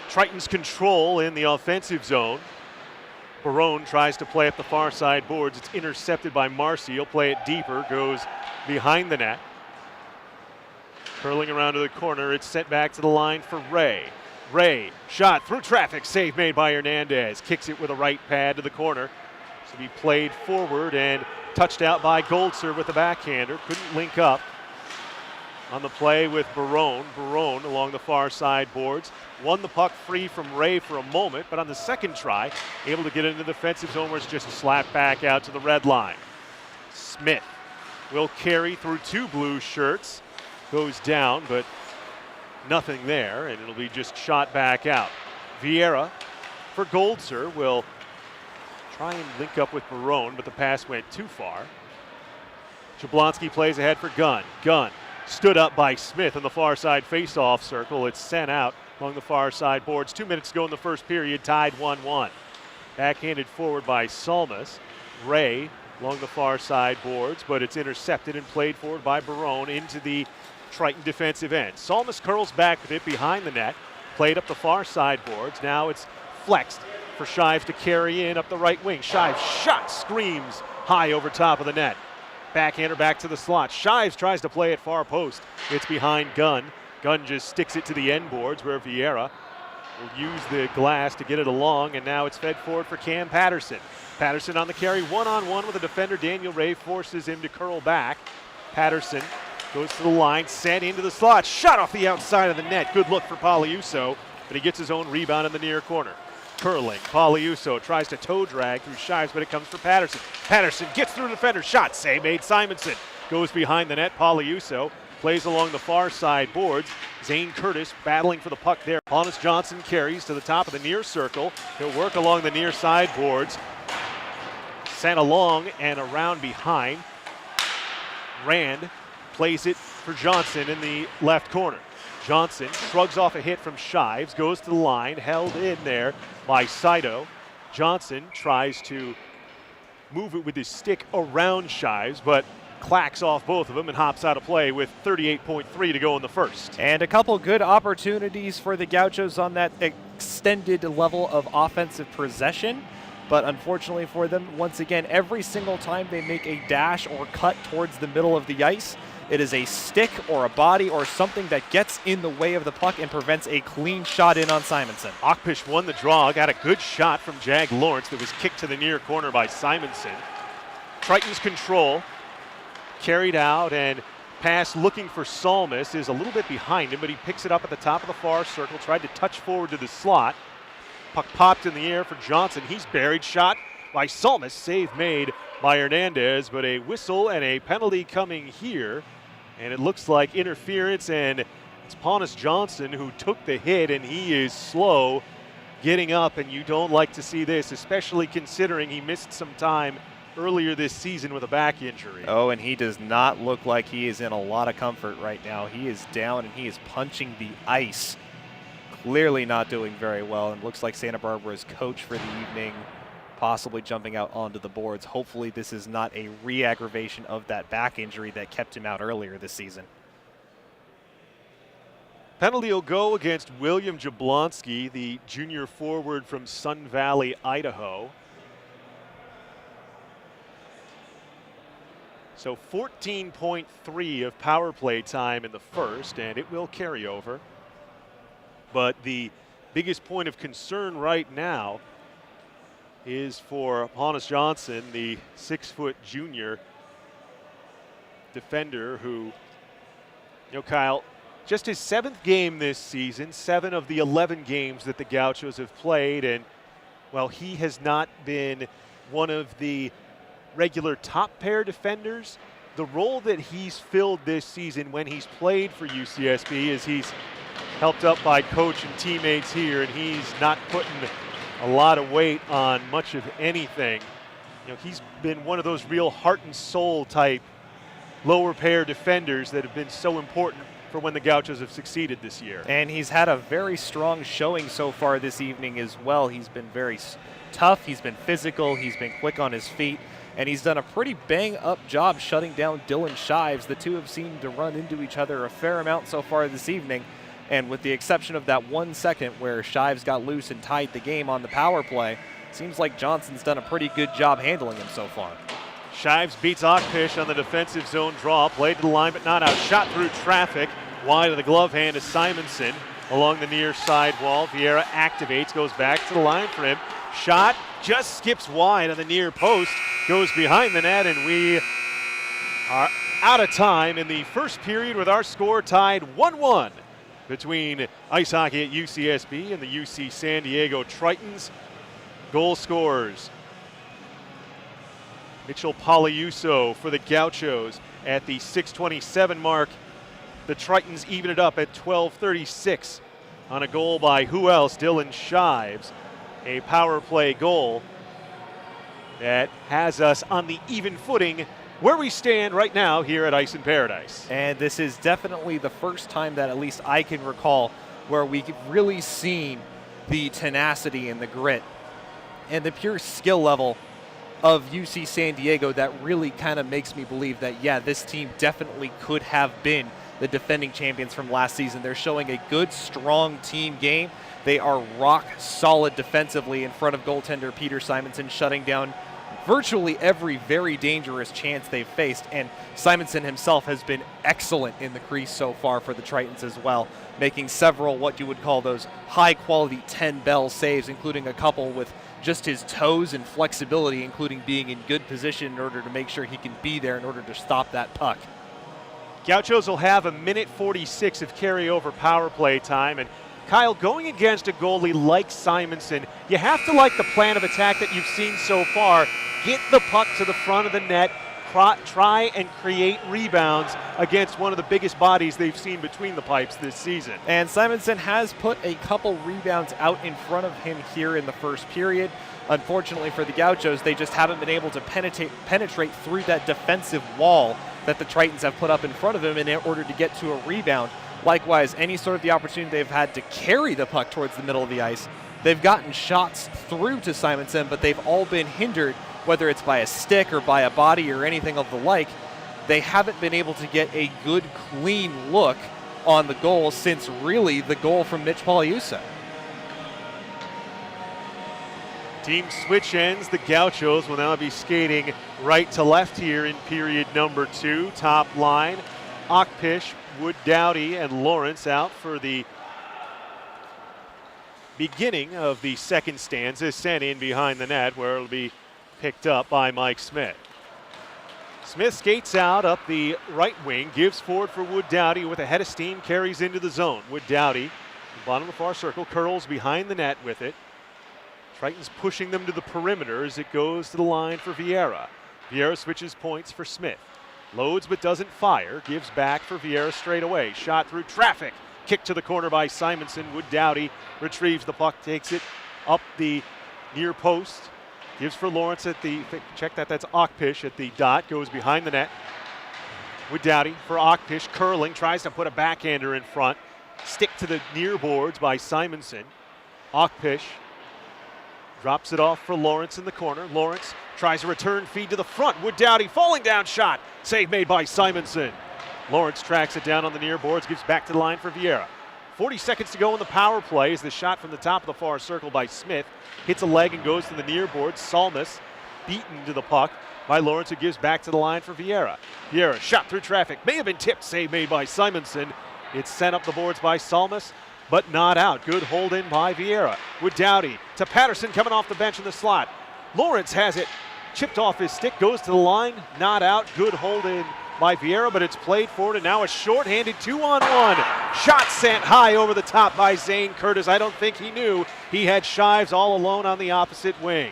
Tritons control in the offensive zone. Barone tries to play up the far side boards. It's intercepted by Marcy. He'll play it deeper, goes behind the net. Curling around to the corner, it's sent back to the line for Ray. Ray, shot through traffic, save made by Hernandez. Kicks it with a right pad to the corner. So he played forward and touched out by Goldser with the backhander. Couldn't link up on the play with Barone. Barone along the far side boards. Won the puck free from Ray for a moment, but on the second try, able to get into the defensive zone where it's just slapped back out to the red line. Smith will carry through two blue shirts. Goes down, but nothing there, and it'll be just shot back out. Vieira for Goldser will try and link up with Barone, but the pass went too far. Jablonski plays ahead for Gunn. Gunn stood up by Smith in the far side face-off circle. It's sent out along the far side boards. 2 minutes to go in the first period, tied 1-1. Backhanded forward by Salmas. Ray along the far side boards, but it's intercepted and played forward by Barone into the Triton defensive end. Salmas curls back with it behind the net, played up the far side boards. Now it's flexed for Shives to carry in up the right wing. Shives shot screams high over top of the net. Backhander back to the slot. Shives tries to play it far post. It's behind Gunn. Gunn just sticks it to the end boards where Vieira will use the glass to get it along, and now it's fed forward for Cam Patterson. Patterson on the carry, one-on-one with the defender. Daniel Ray forces him to curl back. Patterson goes to the line, sent into the slot, shot off the outside of the net. Good look for Pauliuso, but he gets his own rebound in the near corner. Curling, Pauliuso tries to toe drag through Shives, but it comes for Patterson. Patterson gets through the defender, shot, save made Simonson. Goes behind the net, Pauliuso plays along the far side boards. Zane Curtis battling for the puck there. Honest Johnson carries to the top of the near circle. He'll work along the near side boards. Sent along and around behind. Rand plays it for Johnson in the left corner. Johnson shrugs off a hit from Shives, goes to the line, held in there by Saito. Johnson tries to move it with his stick around Shives, but clacks off both of them and hops out of play with 38.3 to go in the first. And a couple good opportunities for the Gauchos on that extended level of offensive possession. But unfortunately for them, once again, every single time they make a dash or cut towards the middle of the ice, it is a stick or a body or something that gets in the way of the puck and prevents a clean shot in on Simonson. Akpish won the draw, got a good shot from Jag Lawrence that was kicked to the near corner by Simonson. Tritons control, carried out, and pass looking for Salmas is a little bit behind him, but he picks it up at the top of the far circle, tried to touch forward to the slot. Puck popped in the air for Johnson. He's buried, shot by Salmas, save made by Hernandez, but a whistle and a penalty coming here. And it looks like interference, and it's Pontus Johnson who took the hit, and he is slow getting up, and you don't like to see this, especially considering he missed some time earlier this season with a back injury. Oh, and he does not look like he is in a lot of comfort right now. He is down, and he is punching the ice. Clearly not doing very well, and looks like Santa Barbara's coach for the evening possibly jumping out onto the boards. Hopefully this is not a re-aggravation of that back injury that kept him out earlier this season. Penalty will go against William Jablonski, the junior forward from Sun Valley, Idaho. So 14.3 of power play time in the first, and it will carry over. But the biggest point of concern right now is for Hannes Johnson, the 6-foot junior defender who, Kyle, just his 7th game this season, 7 of the 11 games that the Gauchos have played, and while he has not been one of the regular top pair defenders, the role that he's filled this season when he's played for UCSB is he's helped up by coach and teammates here, and he's not putting a lot of weight on much of anything. He's been one of those real heart and soul type lower pair defenders that have been so important for when the Gauchos have succeeded this year. And he's had a very strong showing so far this evening as well. He's been very tough, he's been physical, he's been quick on his feet, and he's done a pretty bang-up job shutting down Dylan Shives. The two have seemed to run into each other a fair amount so far this evening, and with the exception of that 1 second where Shives got loose and tied the game on the power play, seems like Johnson's done a pretty good job handling him so far. Shives beats Ockpish on the defensive zone draw, played to the line but not out, shot through traffic, wide of the glove hand to Simonson along the near side wall. Vieira activates, goes back to the line for him. Shot just skips wide on the near post, goes behind the net, and we are out of time in the first period with our score tied 1-1 between ice hockey at UCSB and the UC San Diego Tritons. Goal scorers: Mitchell Poliuso for the Gauchos at the 6:27 mark. The Tritons even it up at 12:36 on a goal by who else? Dylan Shives. A power play goal that has us on the even footing where we stand right now here at Ice in Paradise. And this is definitely the first time that at least I can recall where we've really seen the tenacity and the grit and the pure skill level of UC San Diego that really kind of makes me believe that, yeah, this team definitely could have been the defending champions from last season. They're showing a good, strong team game. They are rock solid defensively in front of goaltender Peter Simonson, shutting down virtually every very dangerous chance they've faced. And Simonson himself has been excellent in the crease so far for the Tritons as well, making several what you would call those high-quality 10-bell saves, including a couple with just his toes and flexibility, including being in good position in order to make sure he can be there in order to stop that puck. Gauchos will have 1:46 of carryover power play time, and Kyle, going against a goalie like Simonson, you have to like the plan of attack that you've seen so far. Get the puck to the front of the net, try and create rebounds against one of the biggest bodies they've seen between the pipes this season. And Simonson has put a couple rebounds out in front of him here in the first period. Unfortunately for the Gauchos, they just haven't been able to penetrate through that defensive wall that the Tritons have put up in front of him in order to get to a rebound. Likewise, any sort of the opportunity they've had to carry the puck towards the middle of the ice, they've gotten shots through to Simonson, but they've all been hindered, whether it's by a stick or by a body or anything of the like. They haven't been able to get a good, clean look on the goal since really the goal from Mitch Poliuso. Team switch ends. The Gauchos will now be skating right to left here in period number 2. Top line, Ockpish, Wood Dowdy, and Lawrence out for the beginning of the second stanza, sent in behind the net where it'll be picked up by Mike Smith. Smith skates out up the right wing, gives forward for Wood Dowdy with a head of steam, carries into the zone. Wood Dowdy, bottom of the far circle, curls behind the net with it. Tritons pushing them to the perimeter as it goes to the line for Vieira. Vieira switches points for Smith. Loads but doesn't fire. Gives back for Vieira straight away. Shot through traffic. Kick to the corner by Simonson. Wood Dowdy retrieves the puck, takes it up the near post. Gives for Lawrence at the, check that, that's Ockpish at the dot. Goes behind the net. Wood Dowdy for Ockpish. Curling, tries to put a backhander in front. Stick to the near boards by Simonson. Ockpish drops it off for Lawrence in the corner. Lawrence tries a return feed to the front. Wood Dowdy falling down shot. Save made by Simonson. Lawrence tracks it down on the near boards, gives back to the line for Vieira. 40 seconds to go in the power play as the shot from the top of the far circle by Smith hits a leg and goes to the near boards. Salmas beaten to the puck. by Lawrence, who gives back to the line for Vieira. Vieira shot through traffic. May have been tipped. Save made by Simonson. It's sent up the boards by Salmas, but not out. Good hold in by Vieira. With Dowdy to Patterson coming off the bench in the slot. Lawrence has it. Chipped off his stick. Goes to the line. Not out. Good hold in by Vieira, but it's played forward, and now a short-handed 2-on-1. Shot sent high over the top by Zane Curtis. I don't think he knew he had Shives all alone on the opposite wing.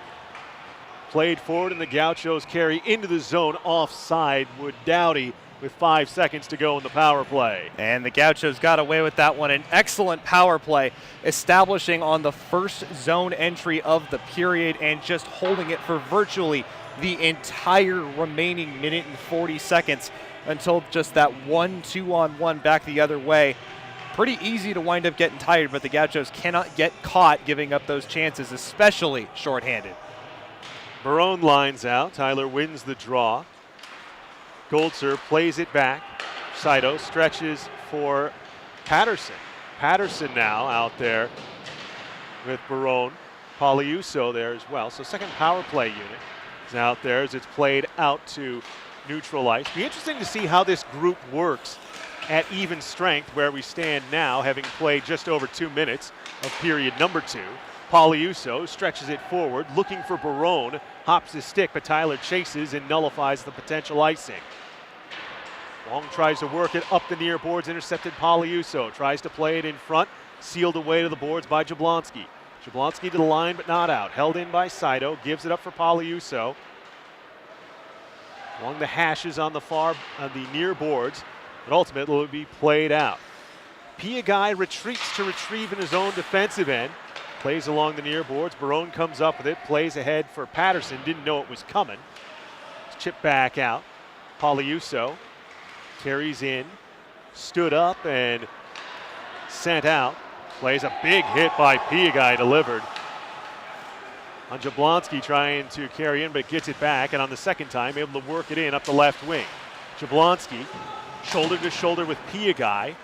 Played forward, and the Gauchos carry into the zone offside with Dowdy with 5 seconds to go in the power play. And the Gauchos got away with that one. An excellent power play, establishing on the first zone entry of the period and just holding it for virtually the entire remaining minute and 40 seconds until just that 1-2-on-1 back the other way. Pretty easy to wind up getting tired, but the Gauchos cannot get caught giving up those chances, especially shorthanded. Barone lines out. Tyler wins the draw. Goldser plays it back. Saito stretches for Patterson. Patterson now out there with Barone. Poliuso there as well. So second power play unit is out there as it's played out to neutral ice. Be interesting to see how this group works at even strength where we stand now, having played just over 2 minutes of period number 2. Poliuso stretches it forward, looking for Barone, hops his stick, but Tyler chases and nullifies the potential icing. Long tries to work it up the near boards, intercepted Poliuso, tries to play it in front, sealed away to the boards by Jablonski. Jablonski to the line, but not out. Held in by Saito, gives it up for Poliuso. Along the hashes on the near boards, but ultimately will be played out. Piagai retreats to retrieve in his own defensive end. Plays along the near boards. Barone comes up with it, plays ahead for Patterson. Didn't know it was coming. Chip back out. Poliuso carries in, stood up and sent out. Plays a big hit by Piagai, delivered. On Jablonski trying to carry in, but gets it back, and on the second time able to work it in up the left wing. Jablonski shoulder to shoulder with Piagai,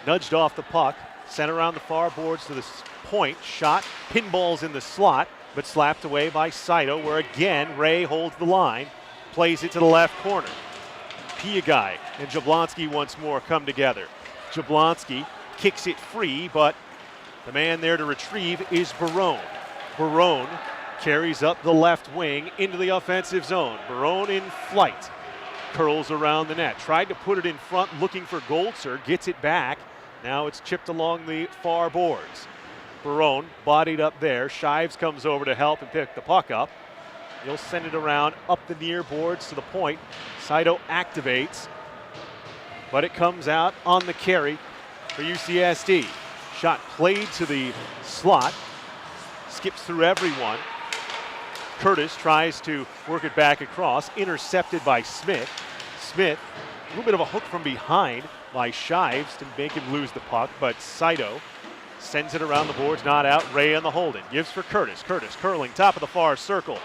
nudged off the puck, sent around the far boards to the point, shot, pinballs in the slot, but slapped away by Saito, where again Ray holds the line, plays it to the left corner. Piagai and Jablonski once more come together. Jablonski kicks it free, but the man there to retrieve is Barone. Barone carries up the left wing into the offensive zone. Barone in flight, curls around the net, tried to put it in front, looking for Goldser, gets it back. Now it's chipped along the far boards. Barone bodied up there. Shives comes over to help and pick the puck up. He'll send it around up the near boards to the point. Saito activates, but it comes out on the carry for UCSD. Shot played to the slot, skips through everyone. Curtis tries to work it back across, intercepted by Smith. Smith, a little bit of a hook from behind by Shives to make him lose the puck, but Saito sends it around the boards, not out. Ray on the hold-in, gives for Curtis. Curtis curling, top of the far circle.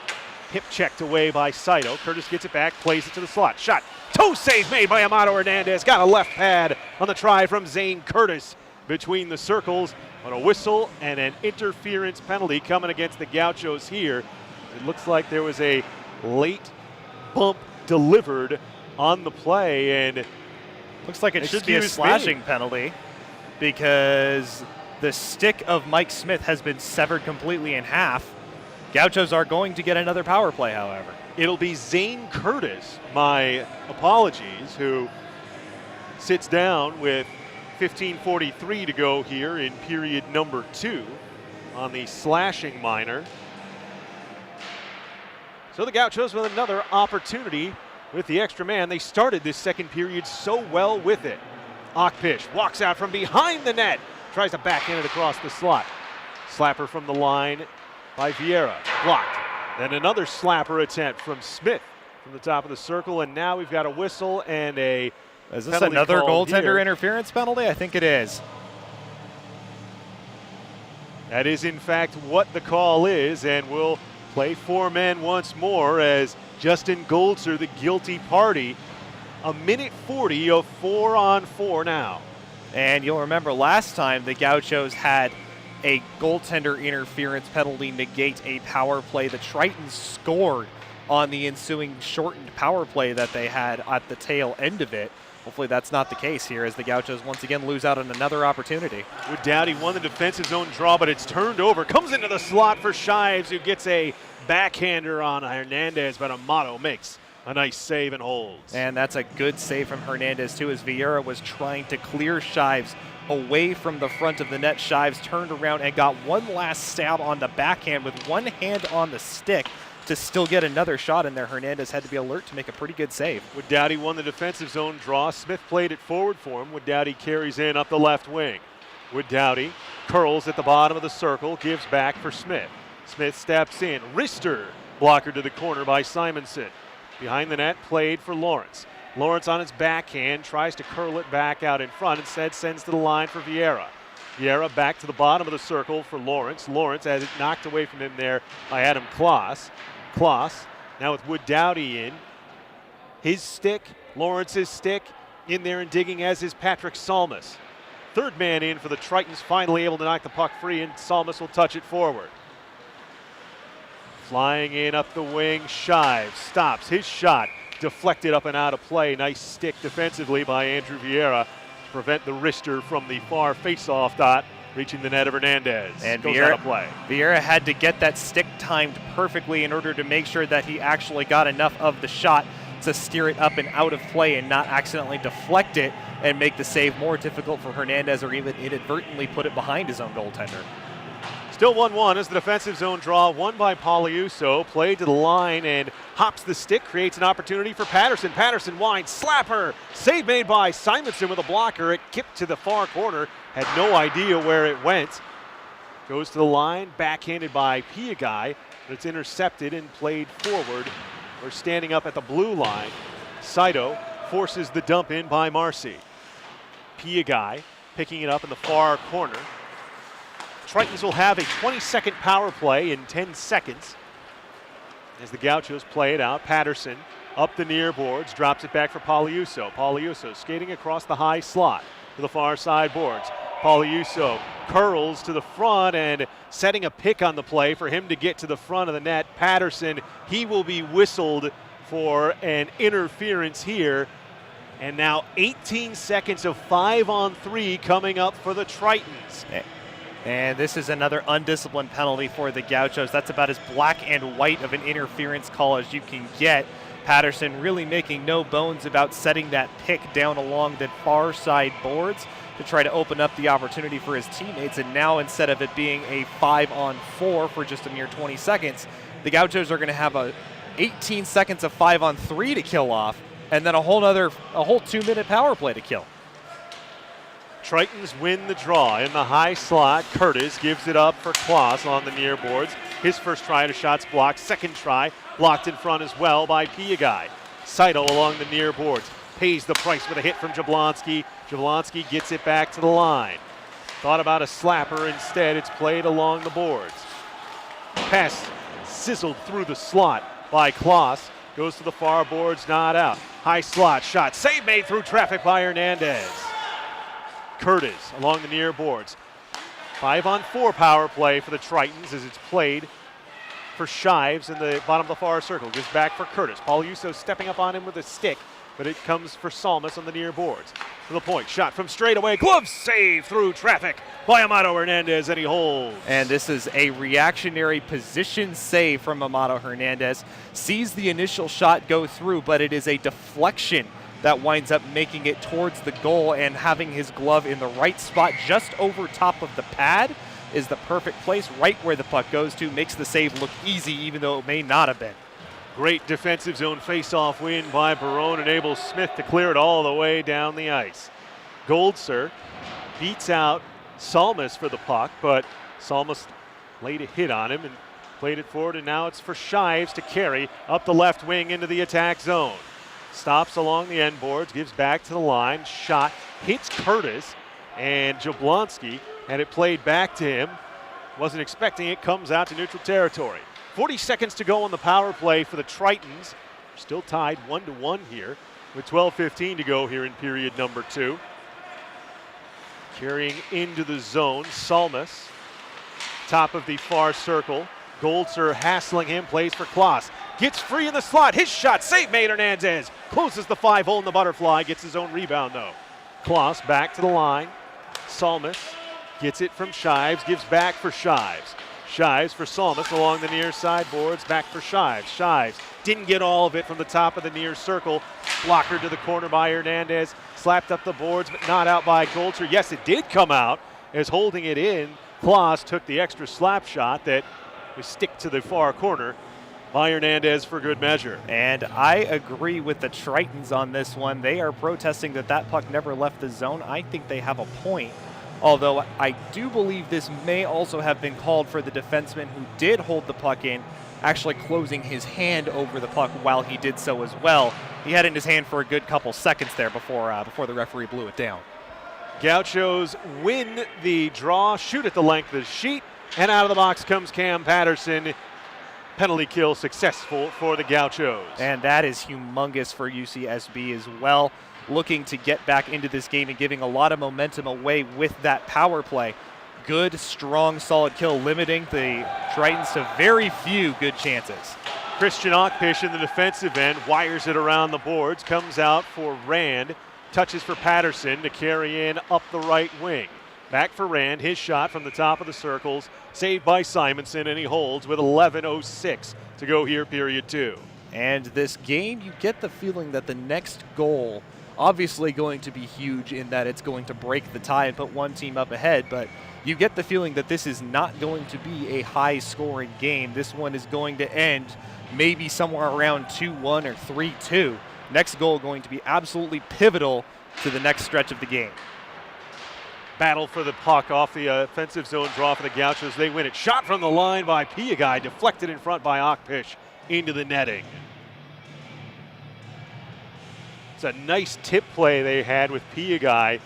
Hip checked away by Saito. Curtis gets it back, plays it to the slot. Shot, toe save made by Amato Hernandez. Got a left pad on the try from Zane Curtis between the circles. On a whistle and an interference penalty coming against the Gauchos here. It looks like there was a late bump delivered on the play, and looks like it should be a slashing penalty because the stick of Mike Smith has been severed completely in half. Gauchos are going to get another power play, however. It'll be Zane Curtis, my apologies, who sits down with 15:43 to go here in period number 2 on the slashing minor. So the Gauchos with another opportunity with the extra man. They started this second period so well with it. Okpish walks out from behind the net, tries to backhand it across the slot. Slapper from the line by Vieira, blocked. Then another slapper attempt from Smith from the top of the circle, and now we've got a whistle and a Is this another goaltender interference penalty? I think it is. That is in fact what the call is, and we'll play 4 men once more as Justin Goldser, the guilty party. A minute 40 of 4-on-4 now. And you'll remember last time the Gauchos had a goaltender interference penalty negate a power play. The Tritons scored on the ensuing shortened power play that they had at the tail end of it. Hopefully that's not the case here as the Gauchos once again lose out on another opportunity. Wood Dowdy won the defensive zone draw, but it's turned over. Comes into the slot for Shives, who gets a backhander on Hernandez, but Amato makes a nice save and holds. And that's a good save from Hernandez too, as Vieira was trying to clear Shives away from the front of the net. Shives turned around and got one last stab on the backhand with one hand on the stick to still get another shot in there. Hernandez had to be alert to make a pretty good save. Wood Dowdy won the defensive zone draw. Smith played it forward for him. Wood Dowdy carries in up the left wing. Wood Dowdy curls at the bottom of the circle, gives back for Smith. Smith steps in. Wrister blocker to the corner by Simonson. Behind the net, played for Lawrence. Lawrence on his backhand tries to curl it back out in front. Instead sends to the line for Vieira. Vieira back to the bottom of the circle for Lawrence. Lawrence has it knocked away from him there by Adam Kloss. Kloss now with Wood Dowdy in. His stick, Lawrence's stick, in there and digging, as is Patrick Salmus. Third man in for the Tritons, finally able to knock the puck free, and Salmus will touch it forward. Flying in up the wing, Shives stops his shot, deflected up and out of play. Nice stick defensively by Andrew Vieira to prevent the wrister from the far face-off dot, reaching the net of Hernandez. And goes out of play. Vieira had to get that stick timed perfectly in order to make sure that he actually got enough of the shot to steer it up and out of play and not accidentally deflect it and make the save more difficult for Hernandez, or even inadvertently put it behind his own goaltender. Still 1-1 as the defensive zone draw, won by Pauliuso, played to the line and hops the stick, creates an opportunity for Patterson. Patterson winds, slapper, save made by Simonson with a blocker. It kipped to the far corner, had no idea where it went. Goes to the line, backhanded by Piagai, but it's intercepted and played forward. We're standing up at the blue line. Saito forces the dump in by Marcy. Piagai picking it up in the far corner. Tritons will have a 20-second power play in 10 seconds as the Gauchos play it out. Patterson up the near boards, drops it back for Pauliuso. Pauliuso skating across the high slot to the far side boards. Pauliuso curls to the front and setting a pick on the play for him to get to the front of the net. Patterson, he will be whistled for an interference here. And now 18 seconds of 5-on-3 coming up for the Tritons. And this is another undisciplined penalty for the Gauchos. That's about as black and white of an interference call as you can get. Patterson really making no bones about setting that pick down along the far side boards to try to open up the opportunity for his teammates. And now, instead of it being a 5-on-4 for just a mere 20 seconds, the Gauchos are going to have 18 seconds of 5-on-3 to kill off, and then a whole 2-minute power play to kill. Tritons win the draw in the high slot. Curtis gives it up for Kloss on the near boards. His first try to shot's blocked. Second try blocked in front as well by Piagai. Saito along the near boards pays the price with a hit from Jablonski. Jablonski gets it back to the line. Thought about a slapper. Instead, it's played along the boards. Pass sizzled through the slot by Kloss. Goes to the far boards, not out. High slot shot. Save made through traffic by Hernandez. Curtis along the near boards. 5-on-4 power play for the Tritons as it's played for Shives in the bottom of the far circle. Gives back for Curtis. Pauliuso stepping up on him with a stick, but it comes for Salmus on the near boards. To the point, shot from straight away. Glove save through traffic by Amato Hernandez, and he holds. And this is a reactionary position save from Amato Hernandez. Sees the initial shot go through, but it is a deflection that winds up making it towards the goal, and having his glove in the right spot just over top of the pad is the perfect place, right where the puck goes to. Makes the save look easy, even though it may not have been. Great defensive zone face-off win by Barone, enables Smith to clear it all the way down the ice. Goldser beats out Salmus for the puck, but Salmus laid a hit on him and played it forward, and now it's for Shives to carry up the left wing into the attack zone. Stops along the end boards, gives back to the line, shot, hits Curtis, and Jablonski had it played back to him. Wasn't expecting it, comes out to neutral territory. 40 seconds to go on the power play for the Tritons. Still tied 1-1 here with 12:15 to go here in period number 2. Carrying into the zone, Salmus, top of the far circle. Goldser hassling him, plays for Kloss. gets free in the slot. His shot, save made. Hernandez closes the 5-hole in the butterfly, gets his own rebound though. Kloss back to the line. Salmus gets it from Shives, gives back for Shives. Shives for Salmus along the near side boards, back for Shives. Shives didn't get all of it from the top of the near circle. Blocker to the corner by Hernandez. Slapped up the boards, but not out by Golcher. Yes, it did come out as holding it in. Kloss took the extra slap shot that was stick to the far corner by Hernandez for good measure. And I agree with the Tritons on this one. They are protesting that puck never left the zone. I think they have a point. Although I do believe this may also have been called for the defenseman who did hold the puck in, actually closing his hand over the puck while he did so as well. He had it in his hand for a good couple seconds there before the referee blew it down. Gauchos win the draw, shoot at the length of the sheet, and out of the box comes Cam Patterson. Penalty kill successful for the Gauchos. And that is humongous for UCSB as well, looking to get back into this game and giving a lot of momentum away with that power play. Good, strong, solid kill, limiting the Tritons to very few good chances. Christian Ockpish in the defensive end, wires it around the boards, comes out for Rand, touches for Patterson to carry in up the right wing. Back for Rand, his shot from the top of the circles, saved by Simonson, and he holds with 11:06 to go here, period 2. And this game, you get the feeling that the next goal, obviously going to be huge in that it's going to break the tie and put one team up ahead, but you get the feeling that this is not going to be a high-scoring game. This one is going to end maybe somewhere around 2-1 or 3-2. Next goal going to be absolutely pivotal to the next stretch of the game. Battle for the puck off the offensive zone draw for the Gauchos. They win it. Shot from the line by Piagai, deflected in front by Ockpish into the netting. It's a nice tip play they had with Piagai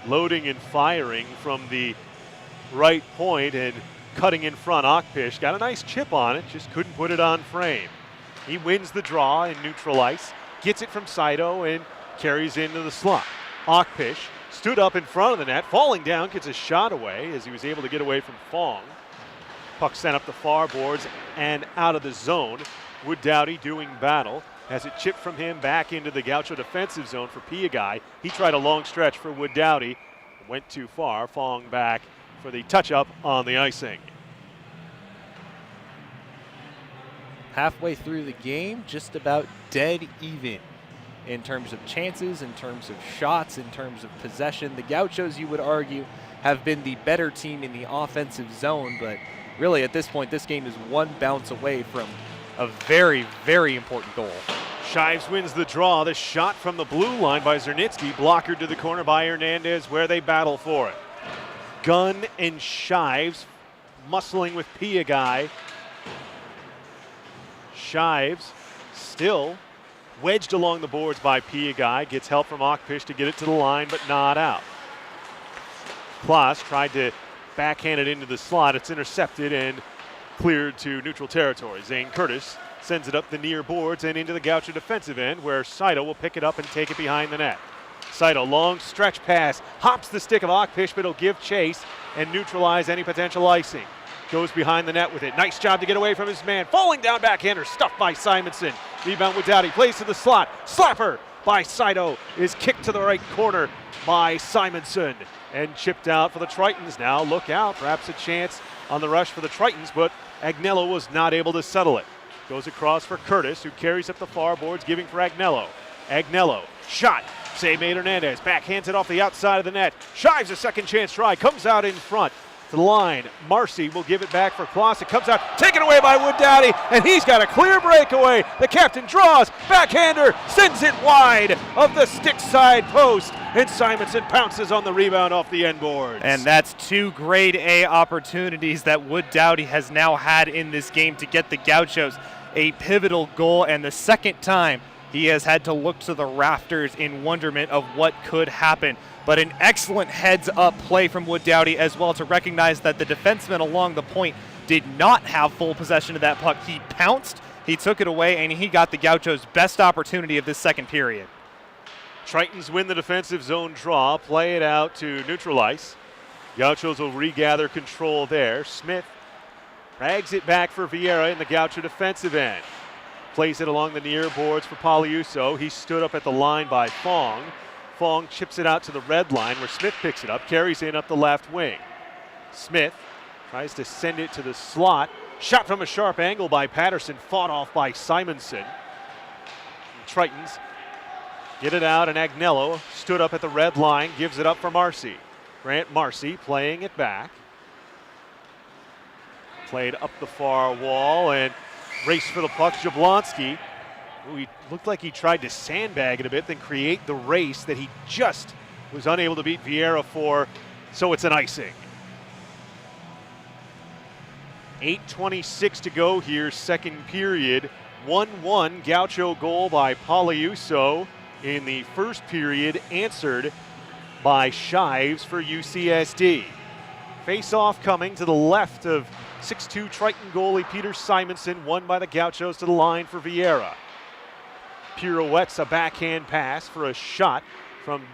loading and firing from the right point and cutting in front. Ockpish got a nice chip on it, just couldn't put it on frame. He wins the draw in neutral ice, gets it from Saito and carries into the slot. Ockpish stood up in front of the net, falling down, gets a shot away as he was able to get away from Fong. Puck sent up the far boards and out of the zone. Wood Dowdy doing battle. Has it chipped from him back into the Gaucho defensive zone for Piagai. He tried a long stretch for Wood Dowdy. Went too far. Fong back for the touch-up on the icing. Halfway through the game, just about dead even in terms of chances, in terms of shots, in terms of possession. The Gauchos, you would argue, have been the better team in the offensive zone, but really at this point, this game is one bounce away from a very, very important goal. Shives wins the draw. The shot from the blue line by Zernitsky, blockered to the corner by Hernandez, where they battle for it. Gunn and Shives muscling with Piagai. Shives still wedged along the boards by Piagai. Gets help from Ockpish to get it to the line, but not out. Kloss tried to backhand it into the slot. It's intercepted and cleared to neutral territory. Zane Curtis sends it up the near boards and into the Gaucho defensive end, where Saito will pick it up and take it behind the net. Saito, long stretch pass, hops the stick of Ockpish, but he'll give chase and neutralize any potential icing. Goes behind the net with it. Nice job to get away from his man. Falling down backhander, stuffed by Simonson. Rebound with Dowdy, plays to the slot. Slapper by Saito is kicked to the right corner by Simonson. And chipped out for the Tritons. Now look out, perhaps a chance on the rush for the Tritons, but Agnello was not able to settle it. Goes across for Curtis, who carries up the far boards, giving for Agnello. Agnello, shot. Save made Hernandez. Backhands it off the outside of the net. Shives a second chance try. Comes out in front to the line. Marcy will give it back for Kloss. It comes out, taken away by Wood Dowdy, and he's got a clear breakaway. The captain draws. Backhander sends it wide of the stick side post, and Simonson pounces on the rebound off the end boards. And that's two grade A opportunities that Wood Dowdy has now had in this game to get the Gauchos a pivotal goal, and the second time he has had to look to the rafters in wonderment of what could happen. But an excellent heads-up play from Wood Dowdy as well to recognize that the defenseman along the point did not have full possession of that puck. He pounced, he took it away, and he got the Gauchos' best opportunity of this second period. Tritons win the defensive zone draw, play it out to neutral ice. Gauchos will regather control there. Smith drags it back for Vieira in the Gaucho defensive end. Plays it along the near boards for Poliuso. He stood up at the line by Fong. Fong chips it out to the red line where Smith picks it up, carries in up the left wing. Smith tries to send it to the slot. Shot from a sharp angle by Patterson, fought off by Simonson. Tritons get it out, and Agnello stood up at the red line, gives it up for Marcy. Grant Marcy playing it back. Played up the far wall and raced for the puck. Jablonski, he looked like he tried to sandbag it a bit, then create the race that he just was unable to beat Vieira for, so it's an icing. 8:26 to go here, second period. 1-1 Gaucho goal by Poliuso in the first period, answered by Shives for UCSD. Face-off coming to the left of 6'2" Triton goalie Peter Simonson, won by the Gauchos to the line for Vieira. Pirouettes a backhand pass for a shot from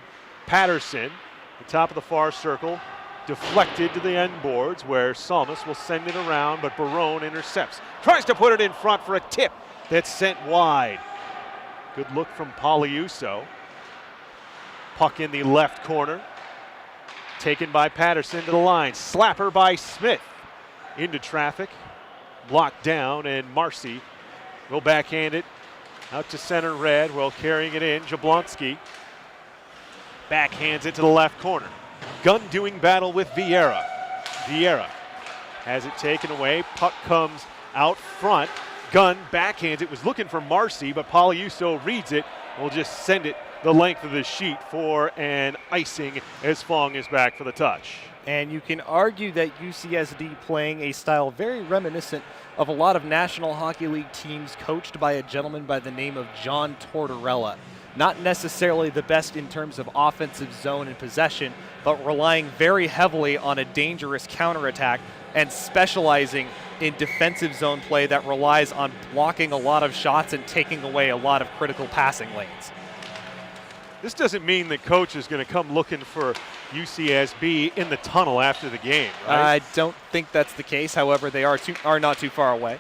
Patterson. The top of the far circle, deflected to the end boards where Salmus will send it around, but Barone intercepts. Tries to put it in front for a tip that's sent wide. Good look from Poliuso. Puck in the left corner. Taken by Patterson to the line. Slapper by Smith. Into traffic. Blocked down, and Marcy will backhand it out to center red while carrying it in. Jablonski backhands it to the left corner. Gunn doing battle with Vieira. Vieira has it taken away. Puck comes out front. Gunn backhands it. Was looking for Marcy, but Poliuso reads it. Will just send it the length of the sheet for an icing as Fong is back for the touch. And you can argue that UCSD playing a style very reminiscent of a lot of National Hockey League teams coached by a gentleman by the name of John Tortorella. Not necessarily the best in terms of offensive zone and possession, but relying very heavily on a dangerous counterattack and specializing in defensive zone play that relies on blocking a lot of shots and taking away a lot of critical passing lanes. This doesn't mean that coach is going to come looking for UCSB in the tunnel after the game, right? I don't think that's the case. However, they are not too far away.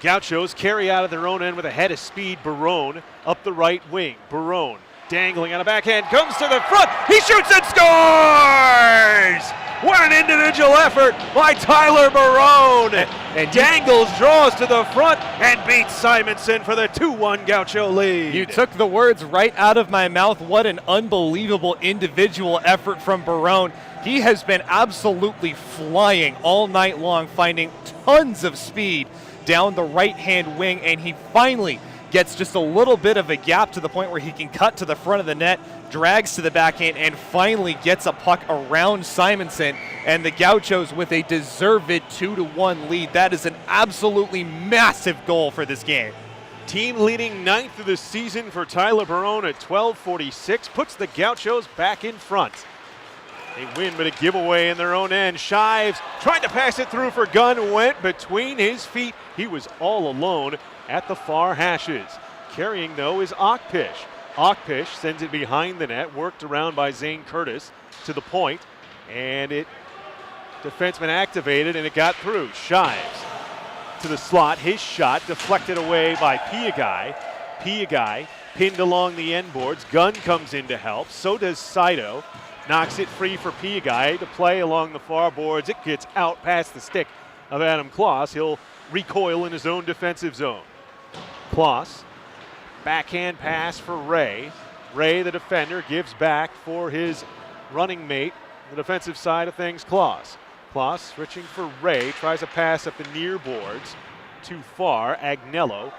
Gauchos carry out of their own end with a head of speed. Barone up the right wing. Barone dangling on a backhand, comes to the front. He shoots and scores! What an individual effort by Tyler Barone. And Dangles draws to the front and beats Simonson for the 2-1 Gaucho lead. You took the words right out of my mouth. What an unbelievable individual effort from Barone. He has been absolutely flying all night long, finding tons of speed down the right-hand wing, and he finally gets just a little bit of a gap to the point where he can cut to the front of the net, drags to the backhand, and finally gets a puck around Simonson, and the Gauchos with a deserved 2-1 lead. That is an absolutely massive goal for this game. Team leading 9th of the season for Tyler Barone at 12:46 puts the Gauchos back in front. They win, but a giveaway in their own end. Shives tried to pass it through for Gunn, went between his feet. He was all alone at the far hashes. Carrying, though, is Okpish. Okpish sends it behind the net, worked around by Zane Curtis to the point, and defenseman activated, and it got through. Shives to the slot. His shot deflected away by Piagai. Piagai pinned along the end boards. Gunn comes in to help. So does Saito. Knocks it free for Piagai to play along the far boards. It gets out past the stick of Adam Kloss. He'll recoil in his own defensive zone. Kloss, backhand pass for Ray. Ray, the defender, gives back for his running mate, the defensive side of things, Kloss. Kloss switching for Ray, tries a pass up the near boards. Too far, Agnello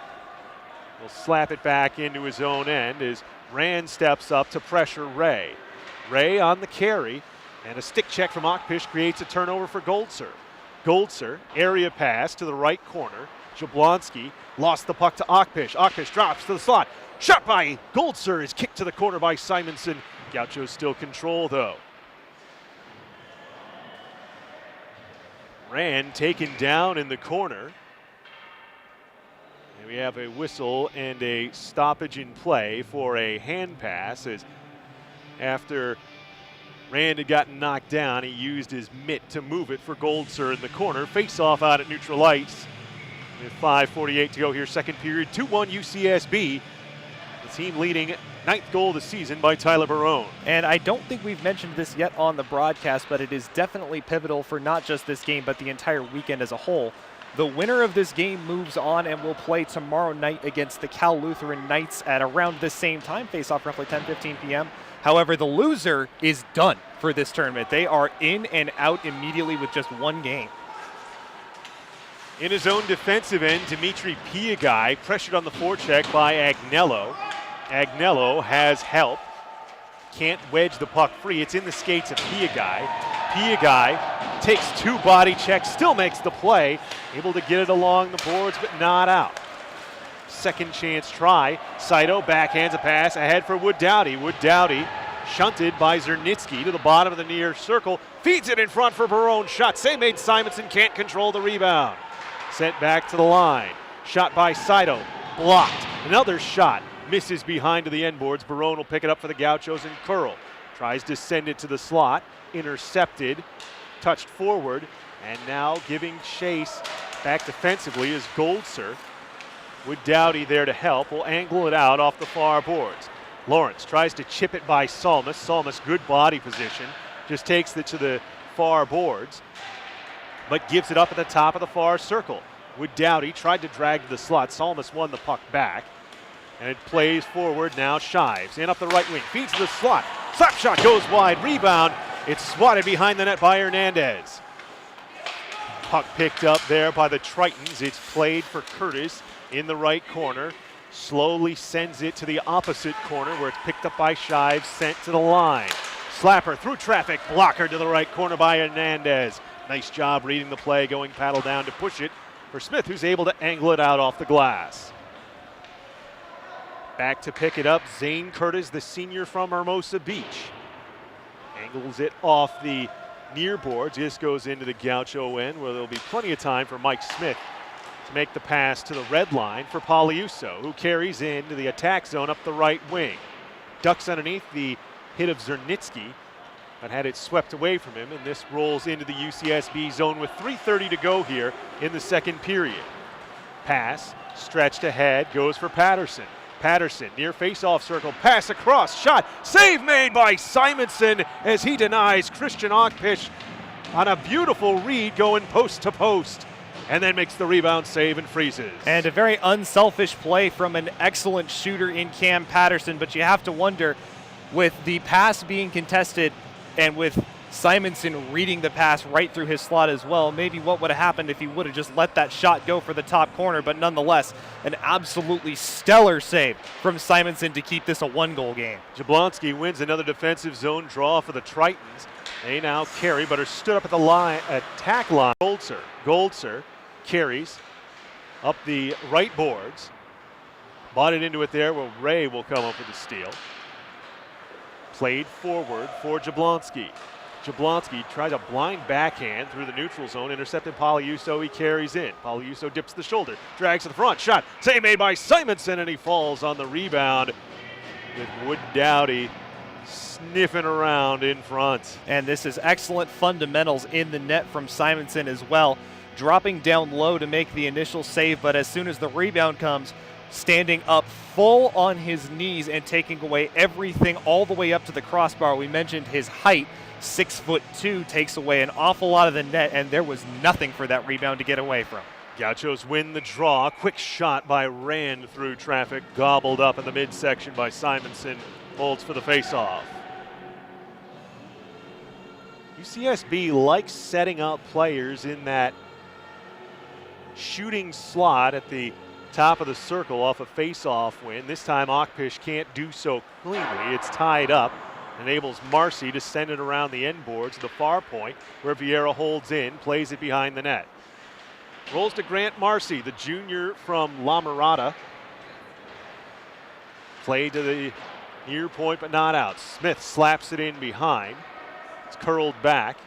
will slap it back into his own end as Rand steps up to pressure Ray. Ray on the carry, and a stick check from Okpish creates a turnover for Goldser. Goldser, area pass to the right corner. Jablonski lost the puck to Okpish. Okpish drops to the slot. Shot by Goldser is kicked to the corner by Simonson. Gauchos still control, though. Rand taken down in the corner. And we have a whistle and a stoppage in play for a hand pass as after Rand had gotten knocked down, he used his mitt to move it for Goldser in the corner. Face-off out at neutral ice. With 5:48 to go here, second period, 2-1 UCSB. The team leading ninth goal of the season by Tyler Barone. And I don't think we've mentioned this yet on the broadcast, but it is definitely pivotal for not just this game, but the entire weekend as a whole. The winner of this game moves on and will play tomorrow night against the Cal Lutheran Knights at around the same time, face off roughly 10:15 p.m. However, the loser is done for this tournament. They are in and out immediately with just one game. In his own defensive end, Dimitri Piagai pressured on the forecheck by Agnello. Agnello has help. Can't wedge the puck free. It's in the skates of Piagai. Piagai takes two body checks, still makes the play. Able to get it along the boards, but not out. Second chance try. Saito backhands a pass ahead for Wood Dowdy. Wood Dowdy shunted by Zernitsky to the bottom of the near circle. Feeds it in front for Barone. Shot save made. Simonson can't control the rebound. Sent back to the line. Shot by Saito. Blocked. Another shot. Misses behind to the end boards. Barone will pick it up for the Gauchos and curl. Tries to send it to the slot. Intercepted. Touched forward. And now giving chase back defensively is Goldser. Wood Dowdy there to help. Will angle it out off the far boards. Lawrence tries to chip it by Salmus. Salmus, good body position. Just takes it to the far boards, but gives it up at the top of the far circle. Wood Dowdy tried to drag to the slot. Salmus won the puck back. And it plays forward now. Shives in up the right wing. Feeds to the slot. Slap shot goes wide. Rebound. It's swatted behind the net by Hernandez. Puck picked up there by the Tritons. It's played for Curtis in the right corner. Slowly sends it to the opposite corner where it's picked up by Shives. Sent to the line. Slapper through traffic. Blocker to the right corner by Hernandez. Nice job reading the play. Going paddle down to push it for Smith, who's able to angle it out off the glass. Back to pick it up, Zane Curtis, the senior from Hermosa Beach. Angles it off the near boards. This goes into the Gaucho end, where there'll be plenty of time for Mike Smith to make the pass to the red line for Poliuso, who carries into the attack zone up the right wing. Ducks underneath the hit of Zernitsky, but had it swept away from him, and this rolls into the UCSB zone with 3:30 to go here in the second period. Pass, stretched ahead, goes for Patterson. Patterson near face-off circle, pass across, shot, save made by Simonson as he denies Christian Ockpish on a beautiful read going post to post, and then makes the rebound save and freezes. And a very unselfish play from an excellent shooter in Cam Patterson, but you have to wonder, with the pass being contested and with Simonson reading the pass right through his slot as well, maybe what would have happened if he would have just let that shot go for the top corner. But nonetheless, an absolutely stellar save from Simonson to keep this a one-goal game. Jablonski wins another defensive zone draw for the Tritons. They now carry, but are stood up at the line, attack line. Goldser carries up the right boards. Bought it into it there, where Ray will come up with the steal. Played forward for Jablonski. Jablonski tries a blind backhand through the neutral zone, intercepted Poliuso, he carries in. Poliuso dips the shoulder, drags to the front, shot, save made by Simonson, and he falls on the rebound with Wood Dowdy sniffing around in front. And this is excellent fundamentals in the net from Simonson as well. Dropping down low to make the initial save, but as soon as the rebound comes, standing up full on his knees and taking away everything all the way up to the crossbar. We mentioned his height. 6'2", takes away an awful lot of the net, and there was nothing for that rebound to get away from. Gauchos win the draw. Quick shot by Rand through traffic, gobbled up in the midsection by Simonson. Holds for the faceoff. UCSB likes setting up players in that shooting slot at the top of the circle off a faceoff win. This time Ockpish can't do so cleanly. It's tied up. Enables Marcy to send it around the end board to the far point, where Vieira holds in, plays it behind the net. Rolls to Grant Marcy, the junior from La Mirada. Played to the near point, but not out. Smith slaps it in behind. It's curled back,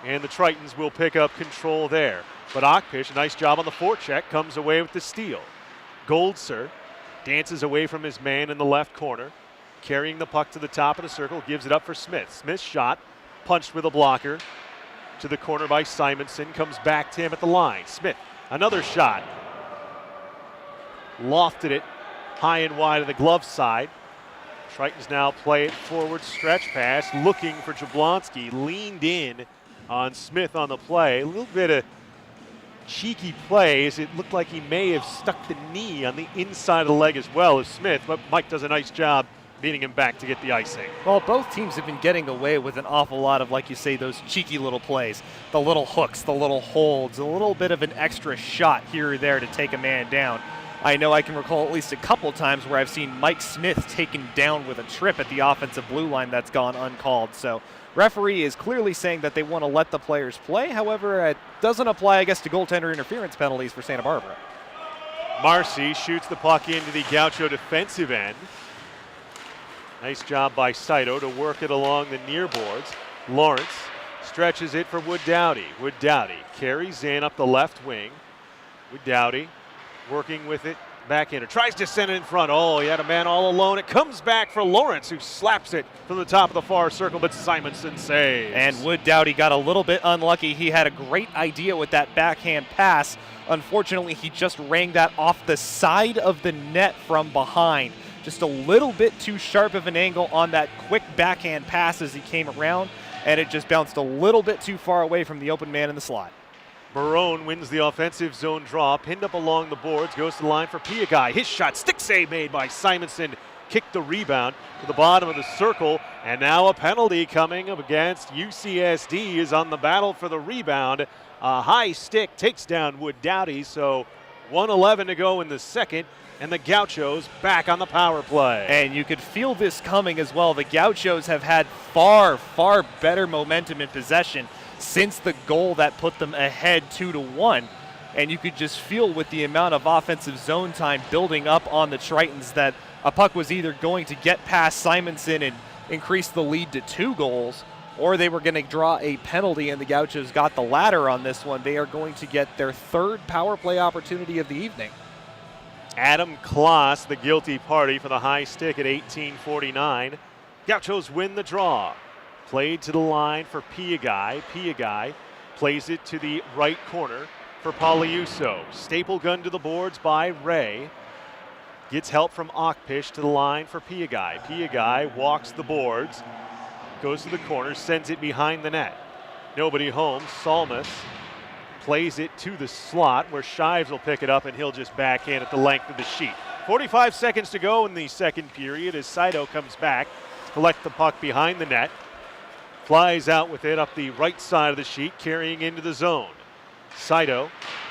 and the Tritons will pick up control there. But Ockpish, a nice job on the forecheck, comes away with the steal. Goldser dances away from his man in the left corner. Carrying the puck to the top of the circle, gives it up for Smith. Smith's shot, punched with a blocker to the corner by Simonson, comes back to him at the line. Smith Another shot. Lofted it high and wide of the glove side. Tritons now play it forward stretch pass, looking for Jablonski. Leaned in on Smith on the play. A little bit of cheeky play as it looked like he may have stuck the knee on the inside of the leg as well as Smith, but Mike does a nice job beating him back to get the icing. Well, both teams have been getting away with an awful lot of, like you say, those cheeky little plays, the little hooks, the little holds, a little bit of an extra shot here or there to take a man down. I know I can recall at least a couple times where I've seen Mike Smith taken down with a trip at the offensive blue line that's gone uncalled. So referee is clearly saying that they want to let the players play. However, it doesn't apply, I guess, to goaltender interference penalties for Santa Barbara. Marcy shoots the puck into the Gaucho defensive end. Nice job by Saito to work it along the near boards. Lawrence stretches it for Wood Dowdy. Wood Dowdy carries in up the left wing. Wood Dowdy working with it, backhander, tries to send it in front. Oh, he had a man all alone. It comes back for Lawrence, who slaps it from the top of the far circle, but Simonson saves. And Wood Dowdy got a little bit unlucky. He had a great idea with that backhand pass. Unfortunately, he just rang that off the side of the net from behind. Just a little bit too sharp of an angle on that quick backhand pass as he came around, and it just bounced a little bit too far away from the open man in the slot. Barone wins the offensive zone draw, pinned up along the boards, goes to the line for Piagai. His shot, stick save made by Simonson, kicked the rebound to the bottom of the circle, and now a penalty coming up against UCSD is on the battle for the rebound. A high stick takes down Wood Dowdy, so 1:11 to go in the second, and the Gauchos back on the power play. And you could feel this coming as well. The Gauchos have had far, far better momentum in possession since the goal that put them ahead 2-1. And you could just feel with the amount of offensive zone time building up on the Tritons that a puck was either going to get past Simonson and increase the lead to 2 goals, or they were going to draw a penalty, and the Gauchos got the latter on this one. They are going to get their 3rd power play opportunity of the evening. Adam Kloss, the guilty party for the high stick at 18:49. Gauchos win the draw. Played to the line for Piagai. Piagai plays it to the right corner for Pauliuso. Staple gun to the boards by Ray. Gets help from Okpish to the line for Piagai. Piagai walks the boards, goes to the corner, sends it behind the net. Nobody home. Salmas plays it to the slot where Shives will pick it up, and he'll just backhand at the length of the sheet. 45 seconds to go in the second period as Saito comes back, collect the puck behind the net. Flies out with it up the right side of the sheet, carrying into the zone. Saito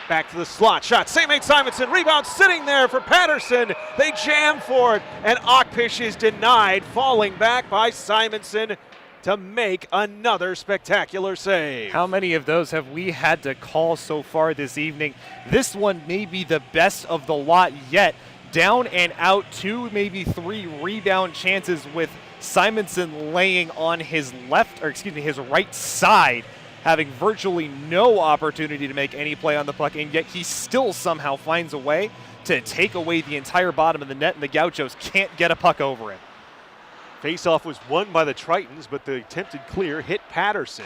back to the slot. Shot, save made Simonson. Rebound sitting there for Patterson. They jam for it, and Okpish is denied, falling back by Simonson to make another spectacular save. How many of those have we had to call so far this evening? This one may be the best of the lot yet. Down and out, 2, maybe 3 rebound chances with Simonson laying on his his right side, having virtually no opportunity to make any play on the puck, and yet he still somehow finds a way to take away the entire bottom of the net, and the Gauchos can't get a puck over it. Faceoff was won by the Tritons, but the attempted clear hit Patterson.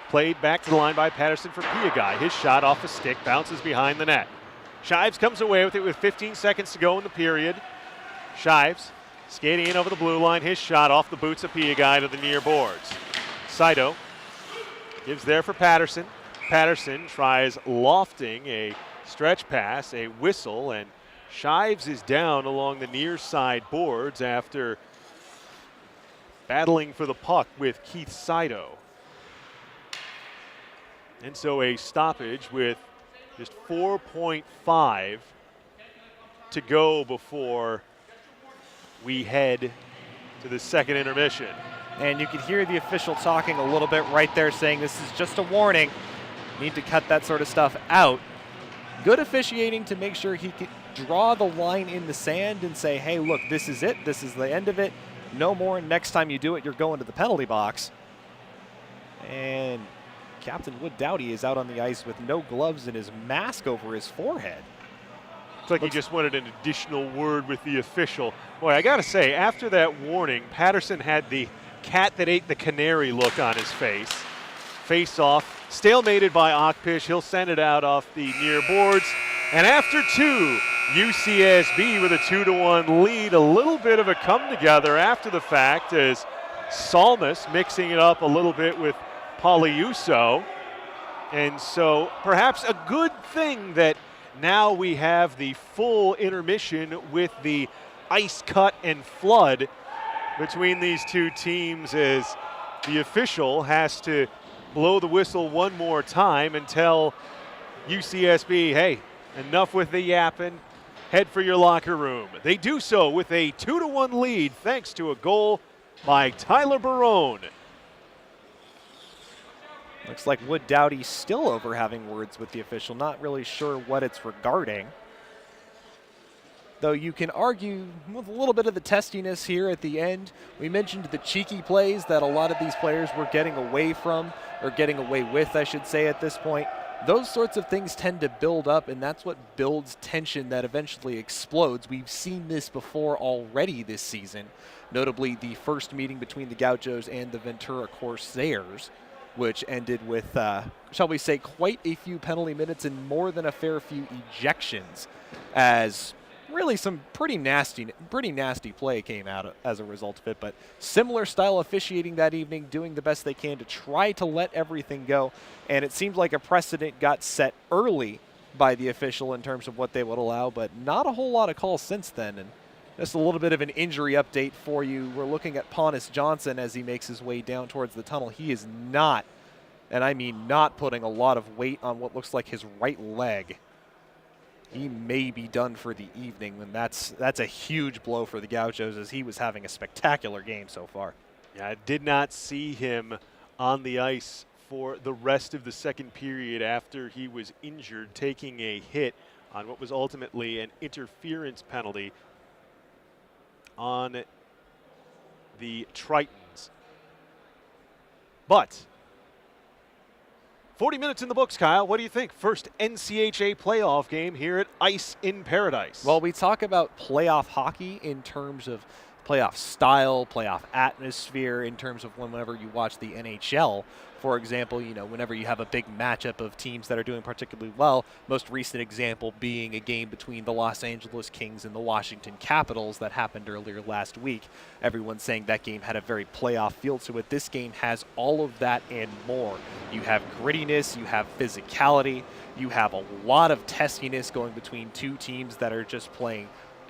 Played back to the line by Patterson for Piagai. His shot off a stick, bounces behind the net. Shives comes away with it with 15 seconds to go in the period. Shives skating in over the blue line. His shot off the boots of Piagai to the near boards. Saito gives there for Patterson. Patterson tries lofting a stretch pass, a whistle, and Shives is down along the near side boards after battling for the puck with Keith Saito. And so a stoppage with just 4.5 to go before we head to the second intermission. And you could hear the official talking a little bit right there, saying this is just a warning. Need to cut that sort of stuff out. Good officiating to make sure he could draw the line in the sand and say, hey, look, this is it. This is the end of it. No more. Next time you do it, you're going to the penalty box. And Captain Wood Dowdy is out on the ice with no gloves and his mask over his forehead. Looks like he just wanted an additional word with the official. Boy, I got to say, after that warning, Patterson had the cat that ate the canary look on his face. face-off, stalemated by Akpish. He'll send it out off the near boards. And after two, UCSB with a 2-1 lead. A little bit of a come-together after the fact as Salmus mixing it up a little bit with Poliuso. And so perhaps a good thing that now we have the full intermission with the ice cut and flood between these two teams, as the official has to blow the whistle one more time and tell UCSB, hey, enough with the yapping, head for your locker room. They do so with a 2-1 lead thanks to a goal by Tyler Barone. Looks like Wood Dowdy's still over having words with the official, not really sure what it's regarding. Though you can argue with a little bit of the testiness here at the end. We mentioned the cheeky plays that a lot of these players were getting away from, or getting away with, I should say, at this point. Those sorts of things tend to build up, and that's what builds tension that eventually explodes. We've seen this before already this season, notably the first meeting between the Gauchos and the Ventura Corsairs, which ended with, shall we say, quite a few penalty minutes and more than a fair few ejections, as really some pretty nasty play came out as a result of it. But similar style officiating that evening, doing the best they can to try to let everything go. And it seems like a precedent got set early by the official in terms of what they would allow, but not a whole lot of calls since then. And just a little bit of an injury update for you. We're looking at Pontus Johnson as he makes his way down towards the tunnel. He is not, and I mean not, putting a lot of weight on what looks like his right leg. He may be done for the evening, and that's a huge blow for the Gauchos, as he was having a spectacular game so far. Yeah, I did not see him on the ice for the rest of the second period after he was injured, taking a hit on what was ultimately an interference penalty on the Tritons. But 40 minutes in the books, Kyle. What do you think? First NCHA playoff game here at Ice in Paradise. Well, we talk about playoff hockey in terms of playoff style, playoff atmosphere, in terms of whenever you watch the NHL. For example, you know, whenever you have a big matchup of teams that are doing particularly well, most recent example being a game between the Los Angeles Kings and the Washington Capitals that happened earlier last week. Everyone's saying that game had a very playoff feel to it. This game has all of that and more. You have grittiness, you have physicality, you have a lot of testiness going between two teams that are just playing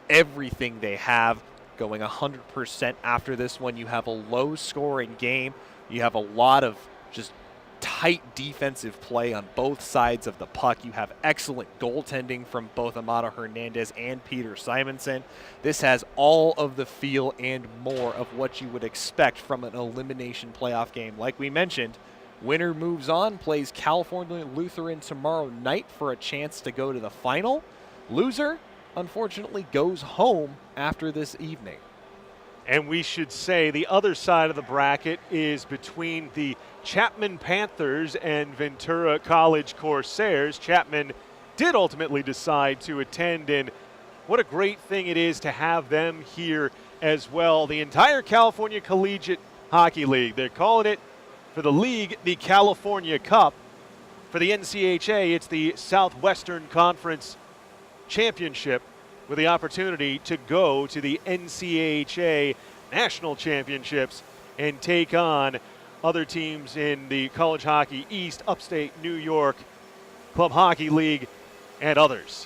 everything they have, going 100% after this one. You have a low-scoring game. You have a lot of just tight defensive play on both sides of the puck. You have excellent goaltending from both Amado Hernandez and Peter Simonson. This has all of the feel and more of what you would expect from an elimination playoff game. Like we mentioned, winner moves on, plays California Lutheran tomorrow night for a chance to go to the final. Loser, unfortunately, goes home after this evening. And we should say the other side of the bracket is between the Chapman Panthers and Ventura College Corsairs. Chapman did ultimately decide to attend, and what a great thing it is to have them here as well. The entire California Collegiate Hockey League, they're calling it for the league the California Cup. For the NCHA, it's the Southwestern Conference Championship, with the opportunity to go to the NCHA National Championships and take on other teams in the College Hockey East, Upstate New York, Club Hockey League, and others.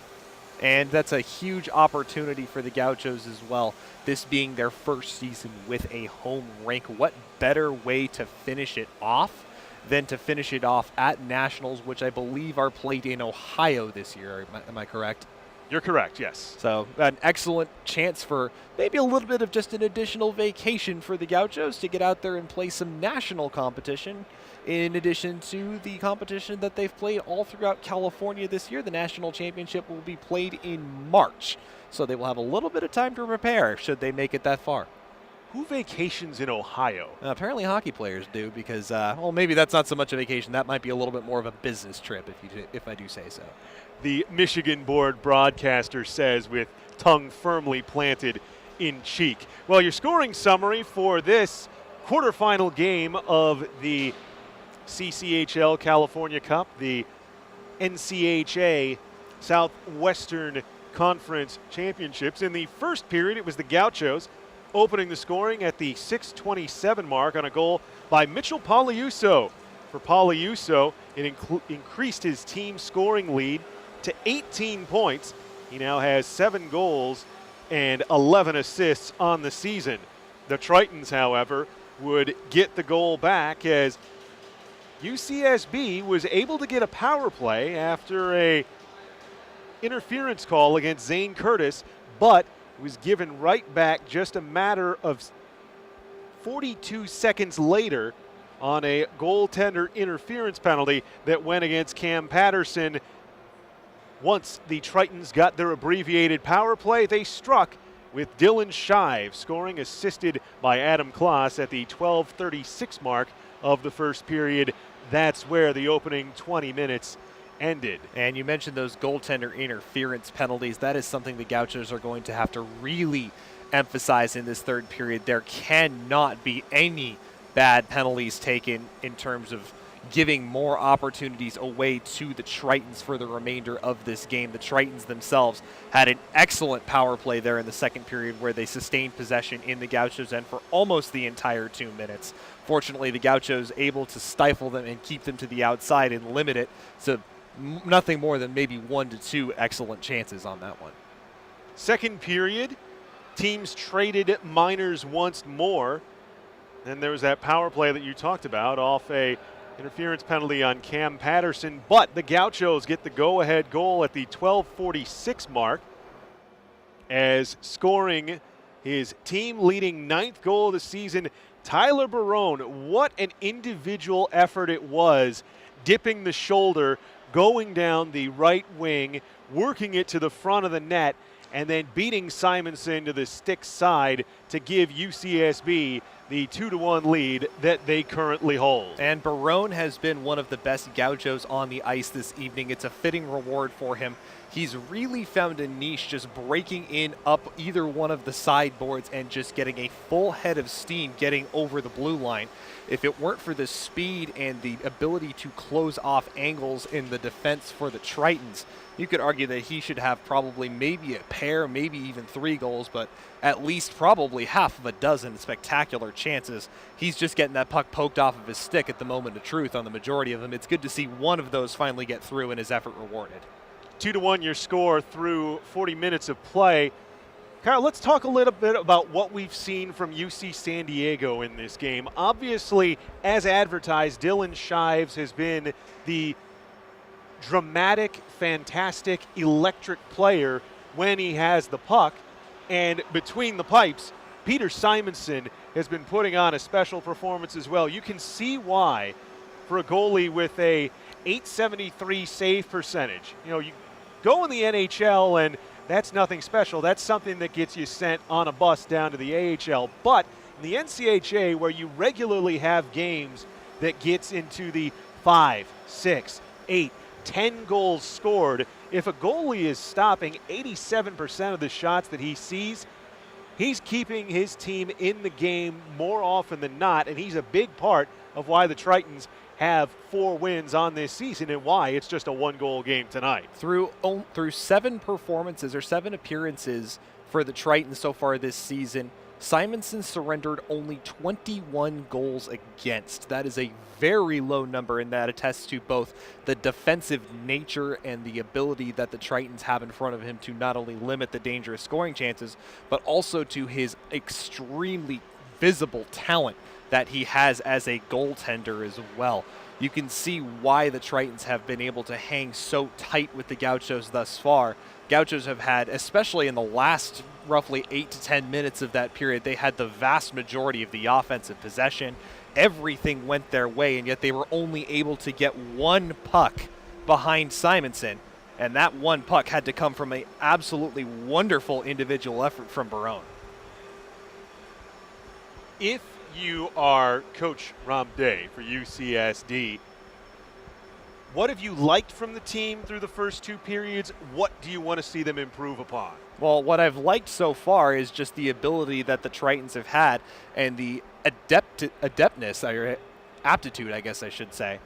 And that's a huge opportunity for the Gauchos as well, this being their first season with a home rink. What better way to finish it off than to finish it off at Nationals, which I believe are played in Ohio this year. Am I correct? You're correct, yes. So an excellent chance for maybe a little bit of just an additional vacation for the Gauchos to get out there and play some national competition, in addition to the competition that they've played all throughout California this year. The national championship will be played in March, so they will have a little bit of time to prepare should they make it that far. Who vacations in Ohio? Apparently hockey players do, because, well, maybe that's not so much a vacation. That might be a little bit more of a business trip, if I do say so. The Michigan board broadcaster says, with tongue firmly planted in cheek. Well, your scoring summary for this quarterfinal game of the CCHL California Cup, the NCHA Southwestern Conference Championships. In the first period, it was the Gauchos opening the scoring at the 6:27 mark on a goal by Mitchell Poliuso. For Poliuso, it increased his team scoring lead to 18 points. He now has 7 goals and 11 assists on the season. The Tritons, however, would get the goal back as UCSB was able to get a power play after a interference call against Zane Curtis, but was given right back just a matter of 42 seconds later on a goaltender interference penalty that went against Cam Patterson. Once the Tritons got their abbreviated power play, they struck with Dylan Shive scoring, assisted by Adam Kloss at the 12:36 mark of the first period. That's where the opening 20 minutes ended. And you mentioned those goaltender interference penalties. That is something the Gauchos are going to have to really emphasize in this third period. There cannot be any bad penalties taken in terms of giving more opportunities away to the Tritons for the remainder of this game. The Tritons themselves had an excellent power play there in the second period where they sustained possession in the Gauchos' end for almost the entire 2 minutes. Fortunately, the Gauchos able to stifle them and keep them to the outside and limit it to nothing more than maybe 1 to 2 excellent chances on that one. Second period, teams traded minors once more. Then there was that power play that you talked about off a interference penalty on Cam Patterson, but the Gauchos get the go-ahead goal at the 12:46 mark as scoring his team-leading 9th goal of the season, Tyler Barone. What an individual effort it was, dipping the shoulder, going down the right wing, working it to the front of the net, and then beating Simonson to the stick side to give UCSB the 2-1 lead that they currently hold. And Barone has been one of the best Gauchos on the ice this evening. It's a fitting reward for him. He's really found a niche just breaking in up either one of the sideboards and just getting a full head of steam getting over the blue line. If it weren't for the speed and the ability to close off angles in the defense for the Tritons, you could argue that he should have probably maybe a pair, maybe even 3 goals, but at least probably half of a dozen spectacular chances. He's just getting that puck poked off of his stick at the moment of truth on the majority of them. It's good to see one of those finally get through and his effort rewarded. 2-1 your score through 40 minutes of play. Kyle, let's talk a little bit about what we've seen from UC San Diego in this game. Obviously, as advertised, Dylan Shives has been the dramatic, fantastic, electric player when he has the puck. And between the pipes, Peter Simonson has been putting on a special performance as well. You can see why for a goalie with a .873 save percentage. You know, you go in the NHL and that's nothing special. That's something that gets you sent on a bus down to the AHL. But in the NCHA, where you regularly have games that gets into the 5, 6, 8, 10 goals scored, if a goalie is stopping 87% of the shots that he sees, he's keeping his team in the game more often than not, and he's a big part of why the Tritons have 4 wins on this season and why it's just a 1-goal game tonight. Through 7 performances or 7 appearances for the Tritons so far this season, Simonson surrendered only 21 goals against. That is a very low number, and that attests to both the defensive nature and the ability that the Tritons have in front of him to not only limit the dangerous scoring chances, but also to his extremely visible talent that he has as a goaltender as well. You can see why the Tritons have been able to hang so tight with the Gauchos thus far. Gauchos have had, especially in the last roughly 8 to 10 minutes of that period, they had the vast majority of the offensive possession. Everything went their way, and yet they were only able to get 1 puck behind Simonson, and that 1 puck had to come from an absolutely wonderful individual effort from Barone. If you are Coach Ramday for UCSD, what have you liked from the team through the first 2 periods? What do you want to see them improve upon? Well, what I've liked so far is just the ability that the Tritons have had and the adeptness, aptitude, I guess I should say,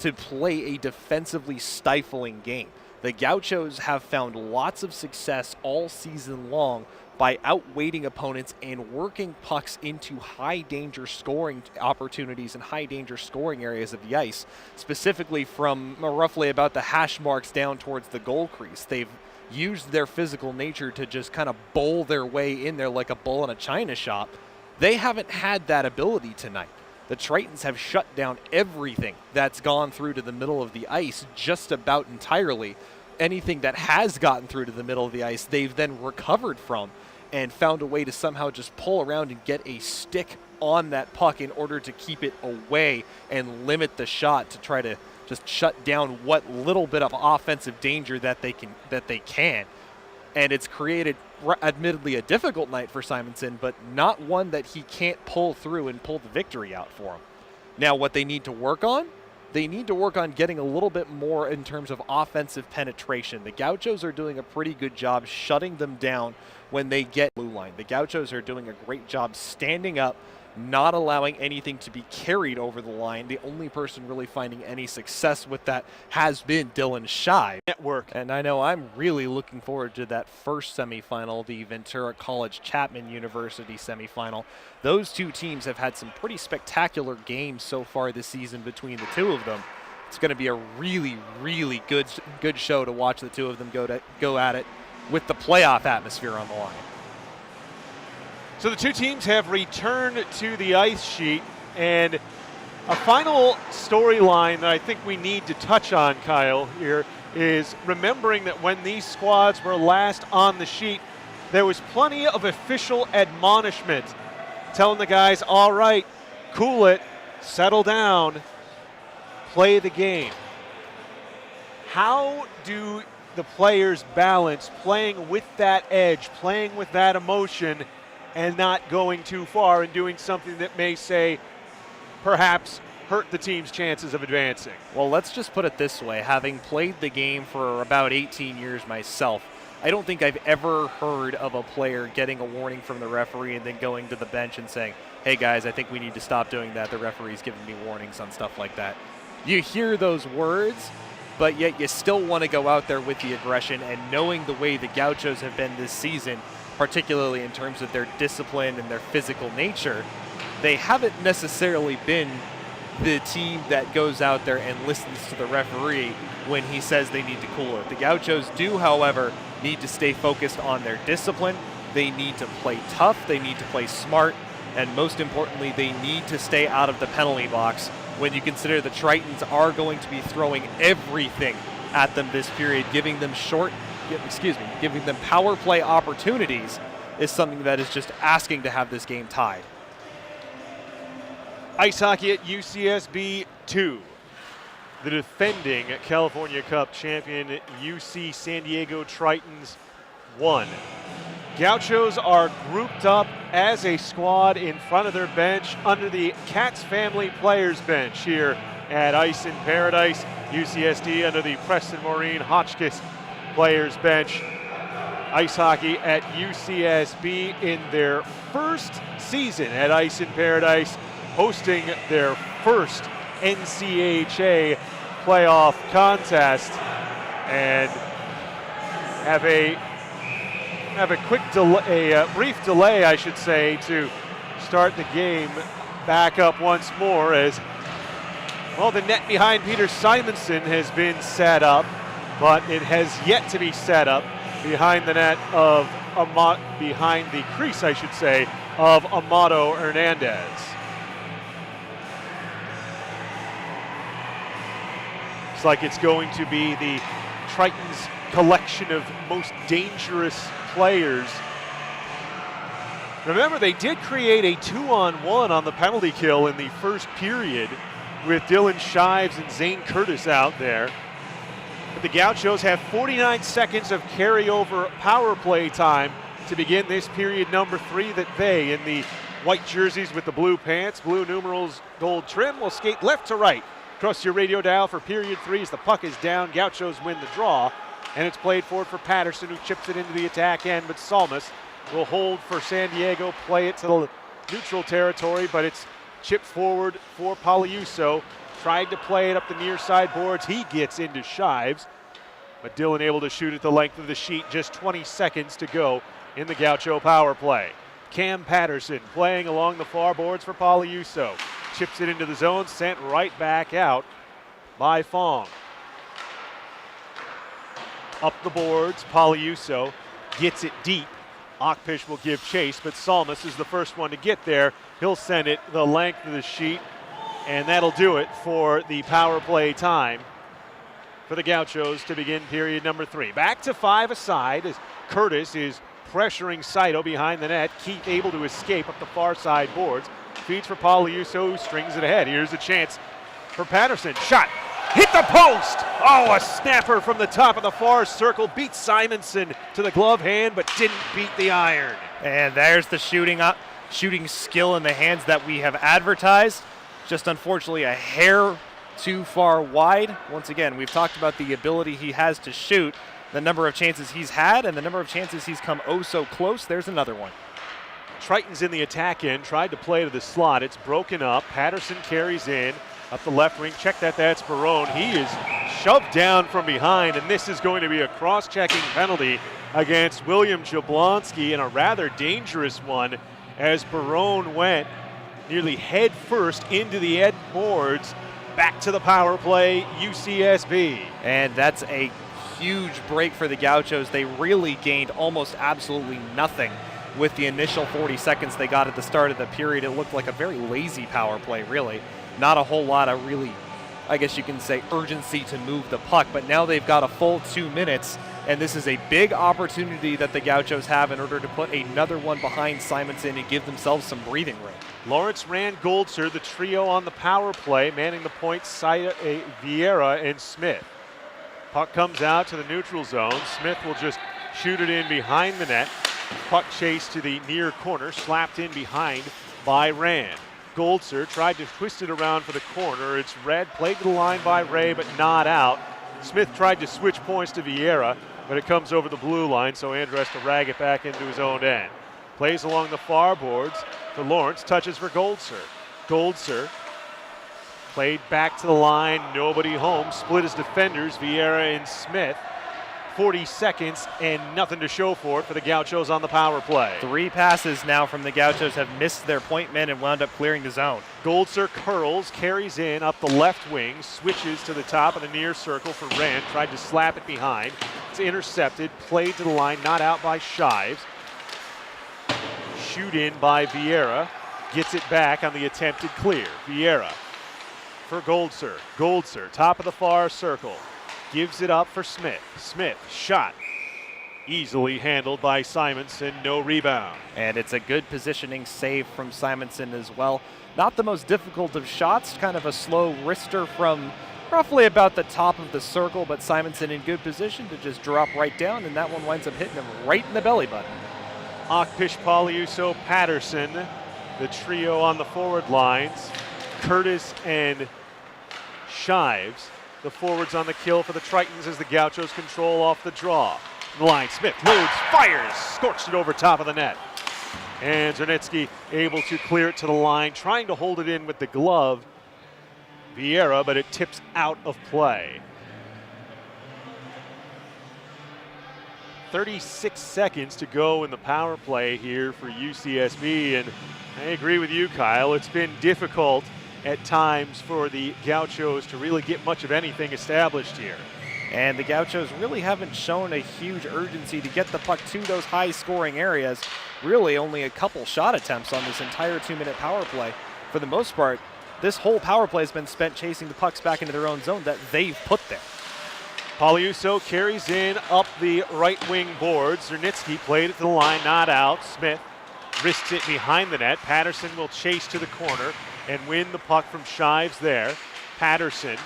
to play a defensively stifling game. The Gauchos have found lots of success all season long by outweighting opponents and working pucks into high danger scoring opportunities and high danger scoring areas of the ice, specifically from roughly about the hash marks down towards the goal crease. They've used their physical nature to just kind of bowl their way in there like a bull in a china shop. They haven't had that ability tonight. The Tritons have shut down everything that's gone through to the middle of the ice just about entirely. Anything that has gotten through to the middle of the ice, they've then recovered from and found a way to somehow just pull around and get a stick on that puck in order to keep it away and limit the shot to try to just shut down what little bit of offensive danger that they can. And it's created, admittedly, a difficult night for Simonson, but not one that he can't pull through and pull the victory out for him. Now, what they need to work on? They need to work on getting a little bit more in terms of offensive penetration. The Gauchos are doing a pretty good job shutting them down when they get blue line. The Gauchos are doing a great job standing up, not allowing anything to be carried over the line. The only person really finding any success with that has been Dylan Shive. Network. And I know I'm really looking forward to that first semifinal, the Ventura College Chapman University semifinal. Those two teams have had some pretty spectacular games so far this season between the two of them. It's going to be a really, really good show to watch the two of them go at it with the playoff atmosphere on the line. So the two teams have returned to the ice sheet, and a final storyline that I think we need to touch on, Kyle, here is remembering that when these squads were last on the sheet, there was plenty of official admonishment telling the guys, all right, cool it, settle down, play the game. How do the players balance playing with that edge, playing with that emotion, and not going too far and doing something that may, say, perhaps hurt the team's chances of advancing? Well, let's just put it this way. Having played the game for about 18 years myself, I don't think I've ever heard of a player getting a warning from the referee and then going to the bench and saying, hey guys, I think we need to stop doing that. The referee's giving me warnings on stuff like that. You hear those words, but yet you still want to go out there with the aggression, and knowing the way the Gauchos have been this season, particularly in terms of their discipline and their physical nature, they haven't necessarily been the team that goes out there and listens to the referee when he says they need to cool it. The Gauchos do, however, need to stay focused on their discipline. They need to play tough, they need to play smart, and most importantly, they need to stay out of the penalty box when you consider the Tritons are going to be throwing everything at them this period. Giving them power play opportunities is something that is just asking to have this game tied. Ice hockey at UCSB 2. The defending California Cup champion UC San Diego Tritons 1. Gauchos are grouped up as a squad in front of their bench under the Katz family players bench here at Ice in Paradise. UCSD under the Preston Maureen Hotchkiss players bench. Ice hockey at UCSB in their first season at Ice in Paradise, hosting their first NCHA playoff contest, and have a quick delay, a brief delay, I should say, to start the game back up once more, as well, the net behind Peter Simonson has been set up, but it has yet to be set up behind the net of behind the crease, I should say, of Amado Hernandez. Looks like it's going to be the Tritons' collection of most dangerous players. Remember, they did create a 2-on-1 on the penalty kill in the first period with Dylan Shives and Zane Curtis out there. But the Gauchos have 49 seconds of carryover power play time to begin this period number 3, that they, in the white jerseys with the blue pants, blue numerals, gold trim, will skate left to right across your radio dial for period 3 as the puck is down. Gauchos win the draw, and it's played forward for Patterson, who chips it into the attack end, but Salmas will hold for San Diego, play it to the neutral territory, but it's Chip forward for Poliuso. Tried to play it up the near side boards. He gets into Shives, but Dillon able to shoot at the length of the sheet. Just 20 seconds to go in the Gaucho power play. Cam Patterson playing along the far boards for Poliuso. Chips it into the zone, sent right back out by Fong. Up the boards, Poliuso gets it deep. Akpish will give chase, but Salmas is the first one to get there. He'll send it the length of the sheet, and that'll do it for the power play time for the Gauchos to begin period number 3. Back to 5 aside as Curtis is pressuring Saito behind the net. Keith able to escape up the far side boards. Feeds for Poliuso, who strings it ahead. Here's a chance for Patterson. Shot. Hit the post! Oh, a snapper from the top of the far circle. Beat Simonson to the glove hand, but didn't beat the iron. And there's the shooting skill in the hands that we have advertised. Just unfortunately a hair too far wide. Once again, we've talked about the ability he has to shoot, the number of chances he's had, and the number of chances he's come oh so close. There's another one. Triton's in the attack end, tried to play to the slot. It's broken up. Patterson carries in. Up the left wing, check that, that's Barone. He is shoved down from behind, and this is going to be a cross-checking penalty against William Jablonski, and a rather dangerous one as Barone went nearly head first into the end boards. Back to the power play, UCSB. And that's a huge break for the Gauchos. They really gained almost absolutely nothing with the initial 40 seconds they got at the start of the period. It looked like a very lazy power play, really. Not a whole lot of really, I guess you can say, urgency to move the puck, but now they've got a full 2 minutes, and this is a big opportunity that the Gauchos have in order to put another one behind Simonson and give themselves some breathing room. Lawrence Rand Goldser, the trio on the power play, manning the points, Saida, Vieira, and Smith. Puck comes out to the neutral zone. Smith will just shoot it in behind the net. Puck chased to the near corner, slapped in behind by Rand. Goldser tried to twist it around for the corner. It's Red, played to the line by Ray, but not out. Smith tried to switch points to Vieira, but it comes over the blue line, so Andrew has to rag it back into his own end. Plays along the far boards for Lawrence, touches for Goldser. Goldser played back to the line, nobody home. Split his defenders, Vieira and Smith. 40 seconds and nothing to show for it for the Gauchos on the power play. 3 passes now from the Gauchos have missed their point men and wound up clearing the zone. Goldser curls, carries in up the left wing, switches to the top of the near circle for Rand, tried to slap it behind. It's intercepted, played to the line, not out by Shives. Shoot in by Vieira, gets it back on the attempted clear. Vieira for Goldser. Goldser, top of the far circle. Gives it up for Smith. Smith, shot. Easily handled by Simonson, no rebound. And it's a good positioning save from Simonson as well. Not the most difficult of shots, kind of a slow wrister from roughly about the top of the circle, but Simonson in good position to just drop right down, and that one winds up hitting him right in the belly button. Akpish, Poliuso, Patterson, the trio on the forward lines. Curtis and Shives. The forwards on the kill for the Tritons as the Gauchos control off the draw. The line, Smith loads, fires, scorched it over top of the net. And Zernitsky able to clear it to the line, trying to hold it in with the glove. Vieira, but it tips out of play. 36 seconds to go in the power play here for UCSB, and I agree with you, Kyle. It's been difficult at times for the Gauchos to really get much of anything established here. And the Gauchos really haven't shown a huge urgency to get the puck to those high-scoring areas. Really only a couple shot attempts on this entire 2-minute power play. For the most part, this whole power play has been spent chasing the pucks back into their own zone that they've put there. Poliuso carries in up the right wing boards. Zernitsky played it to the line, not out. Smith wrists it behind the net. Patterson will chase to the corner and win the puck from Shives there. Patterson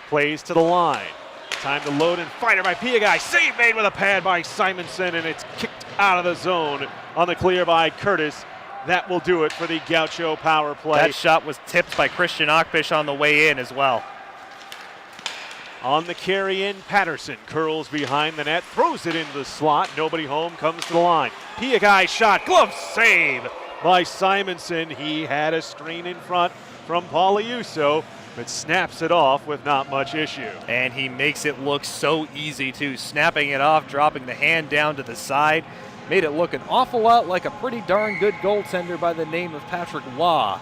plays to the line. Time to load and fire by Piagai. Save made with a pad by Simonson, and it's kicked out of the zone on the clear by Curtis. That will do it for the Gaucho power play. That shot was tipped by Christian Akpish on the way in as well. On the carry in, Patterson curls behind the net, throws it into the slot. Nobody home, comes to the line. Piagai shot, glove save by Simonson. He had a screen in front from Pauliuso, but snaps it off with not much issue. And he makes it look so easy too, snapping it off, dropping the hand down to the side. Made it look an awful lot like a pretty darn good goaltender by the name of Patrick Waugh.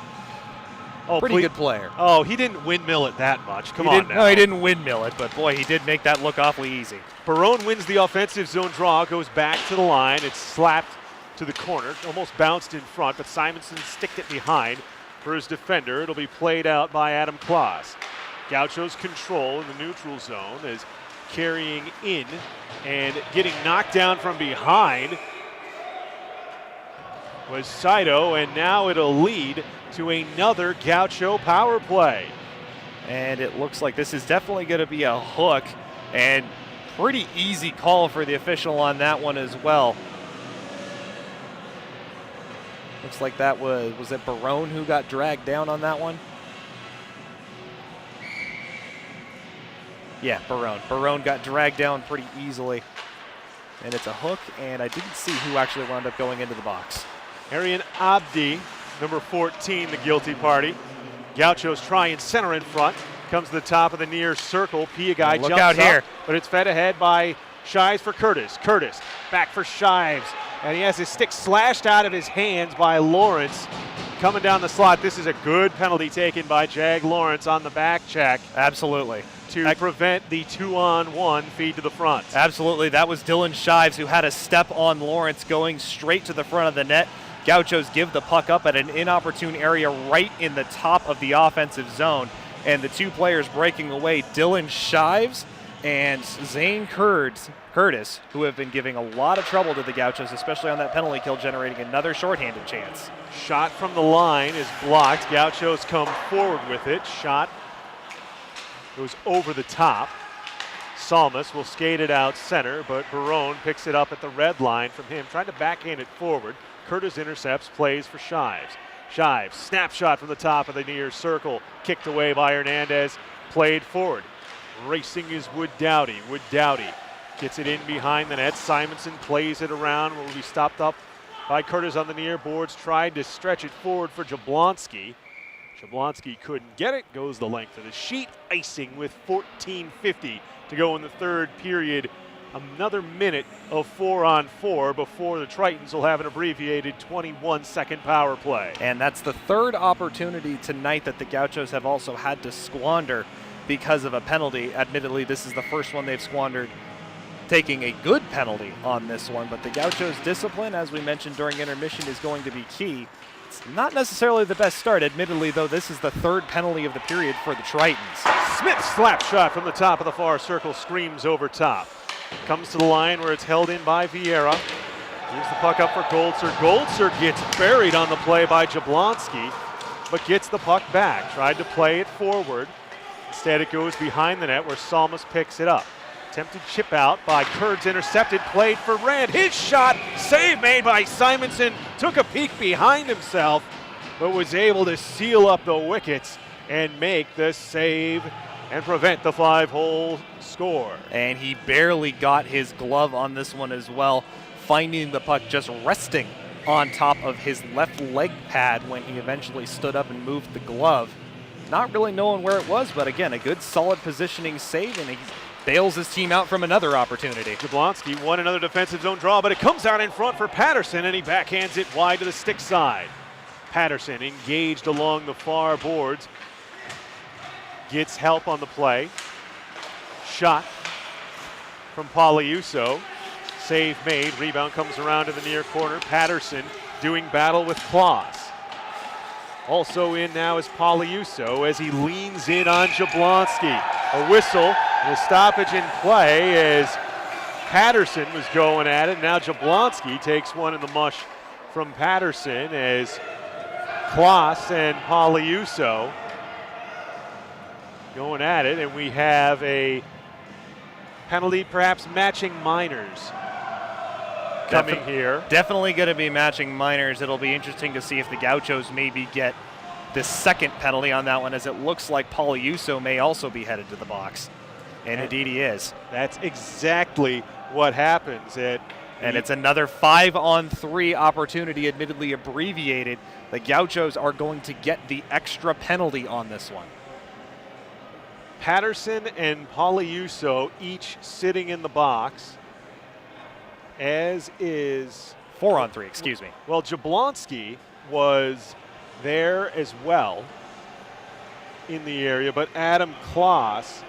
Pretty good player. Oh, he didn't windmill it that much. Come on now. No, he didn't windmill it, but boy, he did make that look awfully easy. Barone wins the offensive zone draw, goes back to the line. It's slapped to the corner, almost bounced in front, but Simonson sticked it behind for his defender. It'll be played out by Adam Klaas. Gaucho's control in the neutral zone is carrying in and getting knocked down from behind was Saito, and now it'll lead to another Gaucho power play. And it looks like this is definitely going to be a hook, and pretty easy call for the official on that one as well. Looks like that was it Barone who got dragged down on that one? Yeah, Barone. Barone got dragged down pretty easily. And it's a hook, and I didn't see who actually wound up going into the box. Arian Abdi, number 14, the guilty party. Gauchos try and center in front. Comes to the top of the near circle. Pia guy jumps out up, here. But it's fed ahead by Shives for Curtis. Curtis back for Shives. And he has his stick slashed out of his hands by Lawrence. Coming down the slot. This is a good penalty taken by Jag Lawrence on the back check. Absolutely. To prevent the 2-on-1 feed to the front. Absolutely. That was Dylan Shives who had a step on Lawrence going straight to the front of the net. Gauchos give the puck up at an inopportune area right in the top of the offensive zone. And the two players breaking away, Dylan Shives and Zane Curtis, who have been giving a lot of trouble to the Gauchos, especially on that penalty kill, generating another shorthanded chance. Shot from the line is blocked. Gauchos come forward with it. Shot goes over the top. Salmus will skate it out center, but Barone picks it up at the red line from him, trying to backhand it forward. Curtis intercepts, plays for Shives. Shives, snapshot from the top of the near circle, kicked away by Hernandez, played forward. Racing is Wood Dowdy. Wood Dowdy gets it in behind the net. Simonson plays it around, will be stopped up by Curtis on the near boards, tried to stretch it forward for Jablonski. Jablonski couldn't get it, goes the length of the sheet, icing with 14:50 to go in the third period. Another minute of 4-on-4 before the Tritons will have an abbreviated 21-second power play. And that's the third opportunity tonight that the Gauchos have also had to squander because of a penalty. Admittedly, this is the first one they've squandered taking a good penalty on this one, but the Gauchos' discipline, as we mentioned during intermission, is going to be key. It's not necessarily the best start. Admittedly, though, this is the third penalty of the period for the Tritons. Smith slap shot from the top of the far circle, screams over top. Comes to the line where it's held in by Vieira. Gives the puck up for Goldser. Goldser gets buried on the play by Jablonski, but gets the puck back. Tried to play it forward. Instead, it goes behind the net where Salmus picks it up. Attempted chip out by Kurds, intercepted, played for Rand. His shot, save made by Simonson. Took a peek behind himself, but was able to seal up the wickets and make the save and prevent the 5-hole score. And he barely got his glove on this one as well, finding the puck just resting on top of his left leg pad when he eventually stood up and moved the glove. Not really knowing where it was, but again, a good solid positioning save, and he bails his team out from another opportunity. Jablonski won another defensive zone draw, but it comes out in front for Patterson, and he backhands it wide to the stick side. Patterson engaged along the far boards. Gets help on the play. Shot from Pauliuso. Save made. Rebound comes around to the near corner. Patterson doing battle with Klaas. Also in now is Pauliuso as he leans in on Jablonski. A whistle and a stoppage in play as Patterson was going at it. Now Jablonski takes one in the mush from Patterson as Klaas and Pauliuso going at it, and we have a penalty perhaps matching Miners coming here. Definitely going to be matching Miners. It'll be interesting to see if the Gauchos maybe get the second penalty on that one, as it looks like Pauliuso may also be headed to the box. And indeed he is. That's exactly what happens. It And it's another 5-on-3 opportunity, admittedly abbreviated. The Gauchos are going to get the extra penalty on this one. Patterson and Poliuso each sitting in the box, as is 4-on-3, excuse me. Well, Jablonski was there as well in the area, but Adam Kloss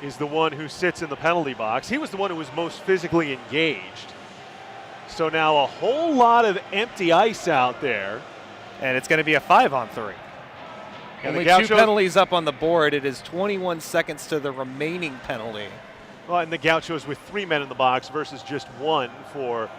is the one who sits in the penalty box. He was the one who was most physically engaged. So now a whole lot of empty ice out there. And it's going to be a 5-on-3. And only 2 penalties up on the board. It is 21 seconds to the remaining penalty. Well, and the Gauchos with 3 men in the box versus just 1 for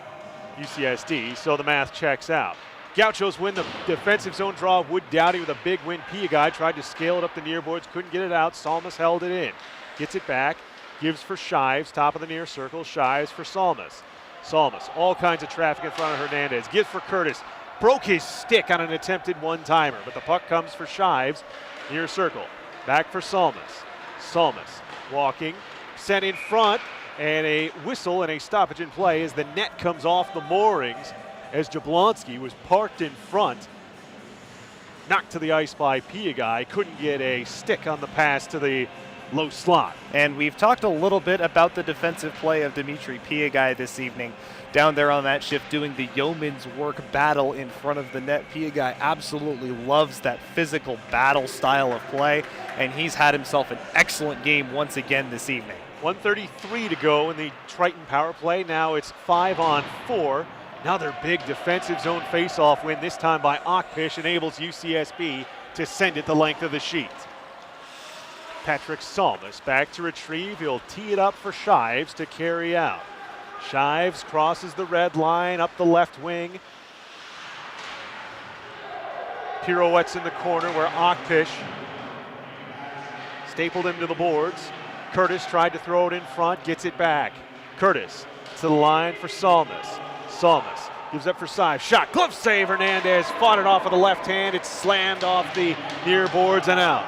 UCSD, so the math checks out. Gauchos win the defensive zone draw. Wood Dowdy with a big win. Guy tried to scale it up the near boards, couldn't get it out. Salmas held it in. Gets it back, gives for Shives, top of the near circle. Shives for Salmas. Salmas, all kinds of traffic in front of Hernandez. Gives for Curtis. Broke his stick on an attempted one-timer, but the puck comes for Shives, near circle. Back for Salmas. Salmas walking, sent in front, and a whistle and a stoppage in play as the net comes off the moorings as Jablonski was parked in front. Knocked to the ice by Guy. Couldn't get a stick on the pass to the low slot. And we've talked a little bit about the defensive play of Dimitri Piagai this evening. Down there on that shift doing the yeoman's work battle in front of the net. Piagai absolutely loves that physical battle style of play, and he's had himself an excellent game once again this evening. 1:33 to go in the Triton power play. Now it's 5-on-4. Another big defensive zone faceoff win, this time by Akpish, enables UCSB to send it the length of the sheet. Patrick Salmas back to retrieve. He'll tee it up for Shives to carry out. Shives crosses the red line up the left wing. Pirouettes in the corner where Akpish stapled him to the boards. Curtis tried to throw it in front, gets it back. Curtis to the line for Salmas. Salmas gives up for Shives. Shot, glove save. Hernandez fought it off with the left hand. It's slammed off the near boards and out.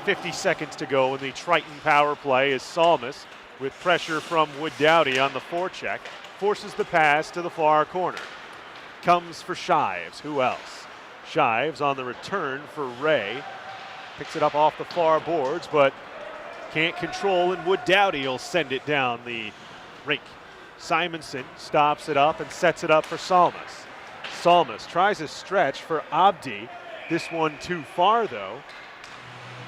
50 seconds to go in the Triton power play as Salmas, with pressure from Wood Dowdy on the forecheck, forces the pass to the far corner. Comes for Shives. Who else? Shives on the return for Ray. Picks it up off the far boards, but can't control, and Wood Dowdy will send it down the rink. Simonson stops it up and sets it up for Salmas. Salmas tries a stretch for Abdi. This one too far, though.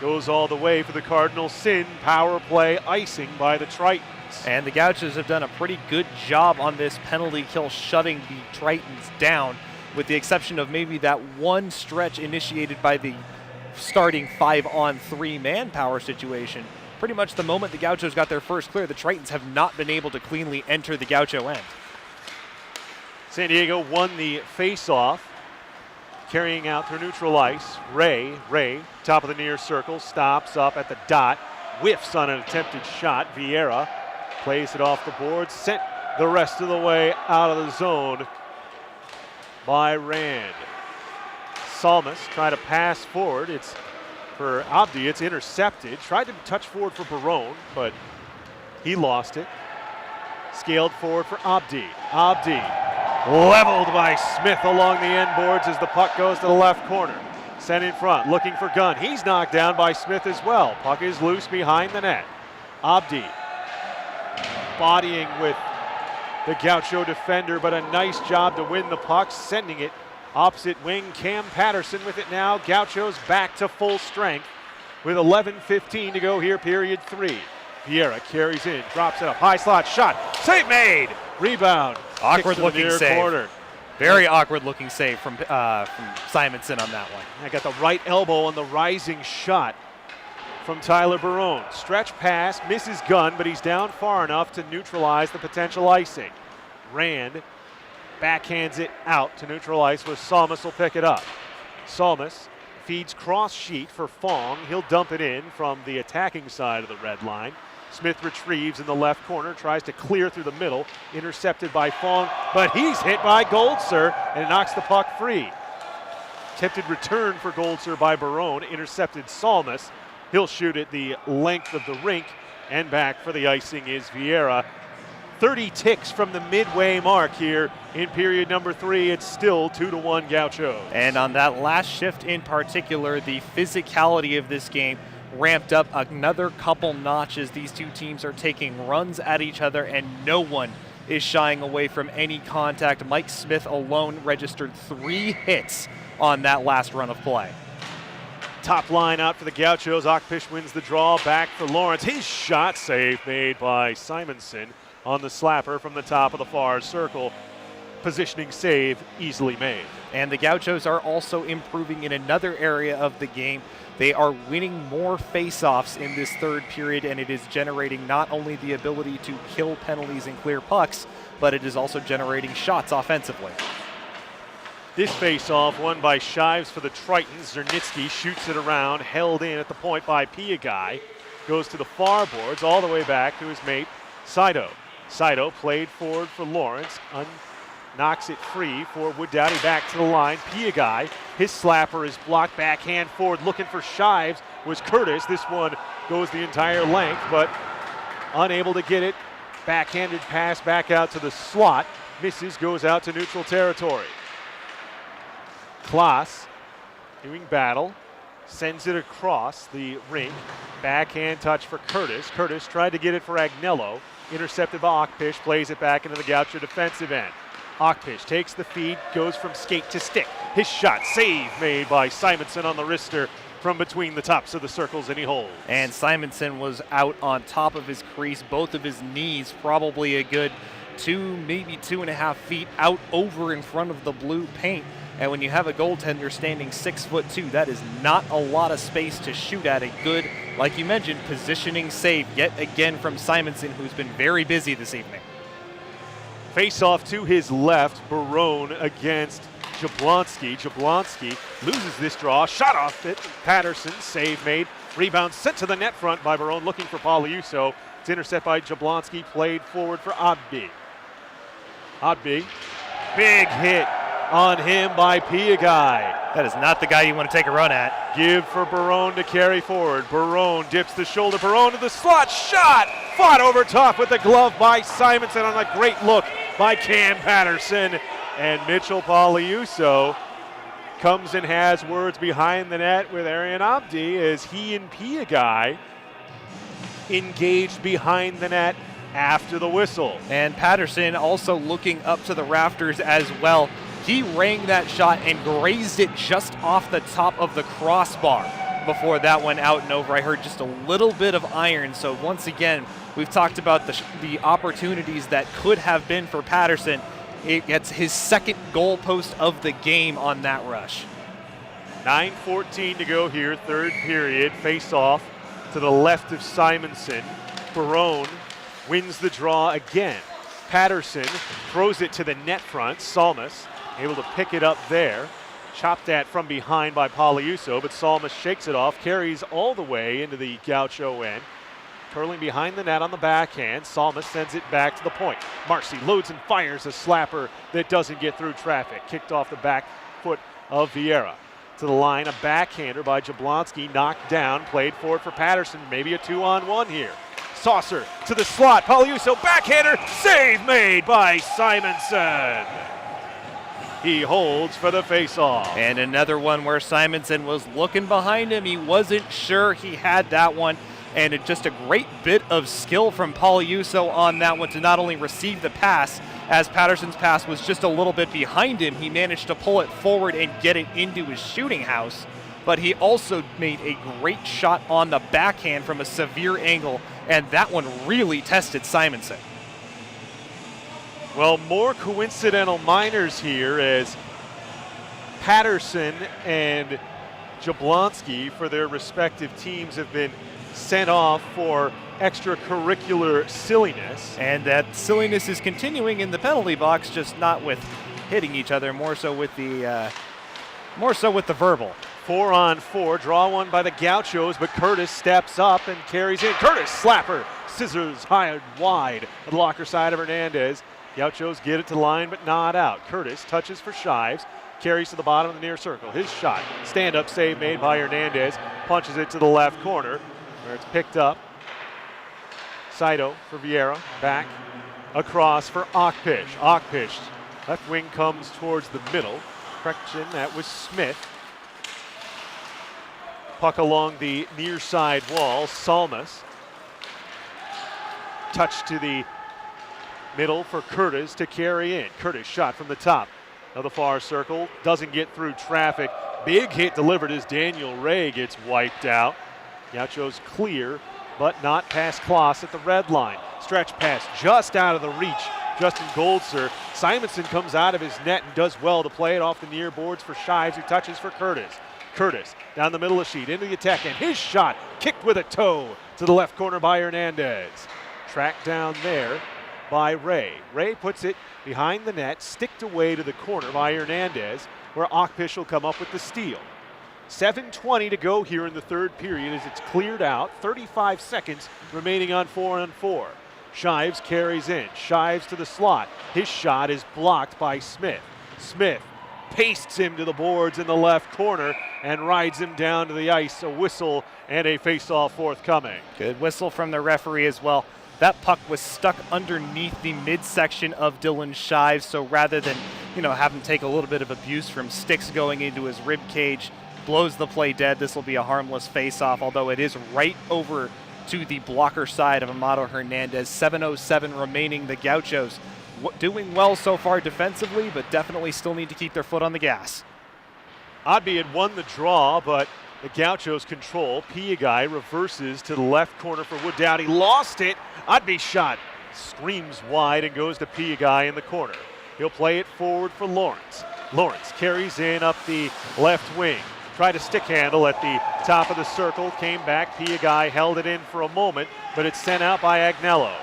Goes all the way for the Cardinal sin. Power play icing by the Tritons. And the Gauchos have done a pretty good job on this penalty kill, shutting the Tritons down, with the exception of maybe that one stretch initiated by the starting 5-on-3 manpower situation. Pretty much the moment the Gauchos got their first clear, the Tritons have not been able to cleanly enter the Gaucho end. San Diego won the face-off. Carrying out through neutral ice. Ray, top of the near circle, stops up at the dot, whiffs on an attempted shot. Vieira plays it off the board, sent the rest of the way out of the zone by Rand. Salmas try to pass forward. It's for Abdi, it's intercepted. Tried to touch forward for Barone, but he lost it. Scaled forward for Abdi. Abdi leveled by Smith along the end boards as the puck goes to the left corner. Sent in front, looking for Gunn. He's knocked down by Smith as well. Puck is loose behind the net. Abdi bodying with the Gaucho defender, but a nice job to win the puck, sending it opposite wing. Cam Patterson with it now. Gauchos back to full strength with 11:15 to go here, period 3. Vieira carries in, drops it up, high slot, shot, save made, rebound. Awkward looking save. Corner. Very awkward looking save from Simonson on that one. I got the right elbow on the rising shot from Tyler Barone. Stretch pass, misses Gunn, but he's down far enough to neutralize the potential icing. Rand backhands it out to neutral ice where Salmas will pick it up. Salmas feeds cross sheet for Fong. He'll dump it in from the attacking side of the red line. Smith retrieves in the left corner, tries to clear through the middle, intercepted by Fong, but he's hit by Goldser and it knocks the puck free. Attempted return for Goldser by Barone, intercepted Salmas. He'll shoot it the length of the rink And back for the icing is Vieira. 30 ticks from the midway mark here in period number 3. It's still 2-1 Gauchos. And on that last shift in particular, the physicality of this game ramped up another couple notches. These two teams are taking runs at each other, and no one is shying away from any contact. Mike Smith alone registered 3 hits on that last run of play. Top line out for the Gauchos. Akpish wins the draw. Back for Lawrence. His shot save made by Simonson on the slapper from the top of the far circle. Positioning save easily made. And the Gauchos are also improving in another area of the game. They are winning more face-offs in this third period, and it is generating not only the ability to kill penalties and clear pucks, but it is also generating shots offensively. This face-off won by Shives for the Tritons. Zernitsky shoots it around, held in at the point by Piagai. Goes to the far boards, all the way back to his mate, Saito. Saito played forward for Lawrence, knocks it free for Wood Dowdy back to the line. Piagai, his slapper is blocked, backhand forward, looking for Shives was Curtis. This one goes the entire length, but unable to get it. Backhanded pass back out to the slot. Misses, goes out to neutral territory. Klaas doing battle, sends it across the rink. Backhand touch for Curtis. Curtis tried to get it for Agnello. Intercepted by Akpish, plays it back into the Gaucho defensive end. Akpish takes the feed, goes from skate to stick. His shot, save made by Simonson on the wrister from between the tops of the circles, and he holds. And Simonson was out on top of his crease, both of his knees probably a good 2, maybe 2.5 feet out over in front of the blue paint. And when you have a goaltender standing 6'2", that is not a lot of space to shoot at. A good, like you mentioned, positioning save yet again from Simonson, who's been very busy this evening. Face off to his left, Barone against Jablonski. Jablonski loses this draw, shot off it. Patterson, save made. Rebound sent to the net front by Barone, looking for Pauliuso. It's intercepted by Jablonski, played forward for Odby. Odby, big hit on him by Piagai. That is not the guy you want to take a run at. Give for Barone to carry forward. Barone dips the shoulder. Barone to the slot. Shot! Fought over top with the glove by Simonson on a great look by Cam Patterson. And Mitchell Pauliuso comes and has words behind the net with Arian Abdi as he and Piagai engaged behind the net after the whistle. And Patterson also looking up to the rafters as well. He rang that shot and grazed it just off the top of the crossbar before that went out and over. I heard just a little bit of iron. So once again, we've talked about the opportunities that could have been for Patterson. It gets his second goal post of the game on that rush. 9:14 to go here, third period. Face off to the left of Simonson. Barone wins the draw again. Patterson throws it to the net front. Salmas able to pick it up there. Chopped at from behind by Pauliuso, but Salmas shakes it off, carries all the way into the Gaucho end. Curling behind the net on the backhand. Salmas sends it back to the point. Marcy loads and fires a slapper that doesn't get through traffic. Kicked off the back foot of Vieira. To the line, a backhander by Jablonski, knocked down, played forward for Patterson. Maybe a 2-on-1 here. Saucer to the slot. Pauliuso backhander, save made by Simonson. He holds for the faceoff. And another one where Simonson was looking behind him. He wasn't sure he had that one. And just a great bit of skill from Pauliuso on that one to not only receive the pass, as Patterson's pass was just a little bit behind him, he managed to pull it forward and get it into his shooting house. But he also made a great shot on the backhand from a severe angle, and that one really tested Simonson. Well, more coincidental minors here as Patterson and Jablonski for their respective teams have been sent off for extracurricular silliness. And that silliness is continuing in the penalty box, just not with hitting each other, more so with the verbal. 4-on-4, draw one by the Gauchos, but Curtis steps up and carries in. Curtis, slapper, scissors high and wide at the locker side of Hernandez. Gauchos get it to line, but not out. Curtis touches for Shives, carries to the bottom of the near circle. His shot, stand-up save made by Hernandez, punches it to the left corner, where it's picked up Saito for Vieira, back across for Okpish. Okpish, left wing comes towards the middle. Correction, that was Smith. Puck along the near side wall, Salmas. Touch to the middle for Curtis to carry in. Curtis shot from the top of the far circle, doesn't get through traffic. Big hit delivered as Daniel Ray gets wiped out. Gauchos clear, but not past Kloss at the red line. Stretch pass just out of the reach. Justin Goldser. Simonson comes out of his net and does well to play it off the near boards for Shives, who touches for Curtis. Curtis down the middle of the sheet into the attack, and his shot kicked with a toe to the left corner by Hernandez. Tracked down there by Ray. Ray puts it behind the net, sticked away to the corner by Hernandez, where Okpish will come up with the steal. 7:20 to go here in the third period as it's cleared out. 35 seconds remaining on 4-on-4. Shives carries in. Shives to the slot. His shot is blocked by Smith. Smith pastes him to the boards in the left corner and rides him down to the ice. A whistle and a face-off forthcoming. Good whistle from the referee as well. That puck was stuck underneath the midsection of Dylan Shives, so rather than, have him take a little bit of abuse from sticks going into his rib cage, blows the play dead. This will be a harmless face-off, although it is right over to the blocker side of Amado Hernandez. 7:07 remaining. The Gauchos doing well so far defensively, but definitely still need to keep their foot on the gas. Oddby had won the draw, but the Gauchos control. Piagai reverses to the left corner for Wood Dowdy. Lost it. Oddby shot screams wide and goes to Piagai in the corner. He'll play it forward for Lawrence. Lawrence carries in up the left wing. Tried to stick handle at the top of the circle. Came back. Piagai held it in for a moment, but it's sent out by Agnello.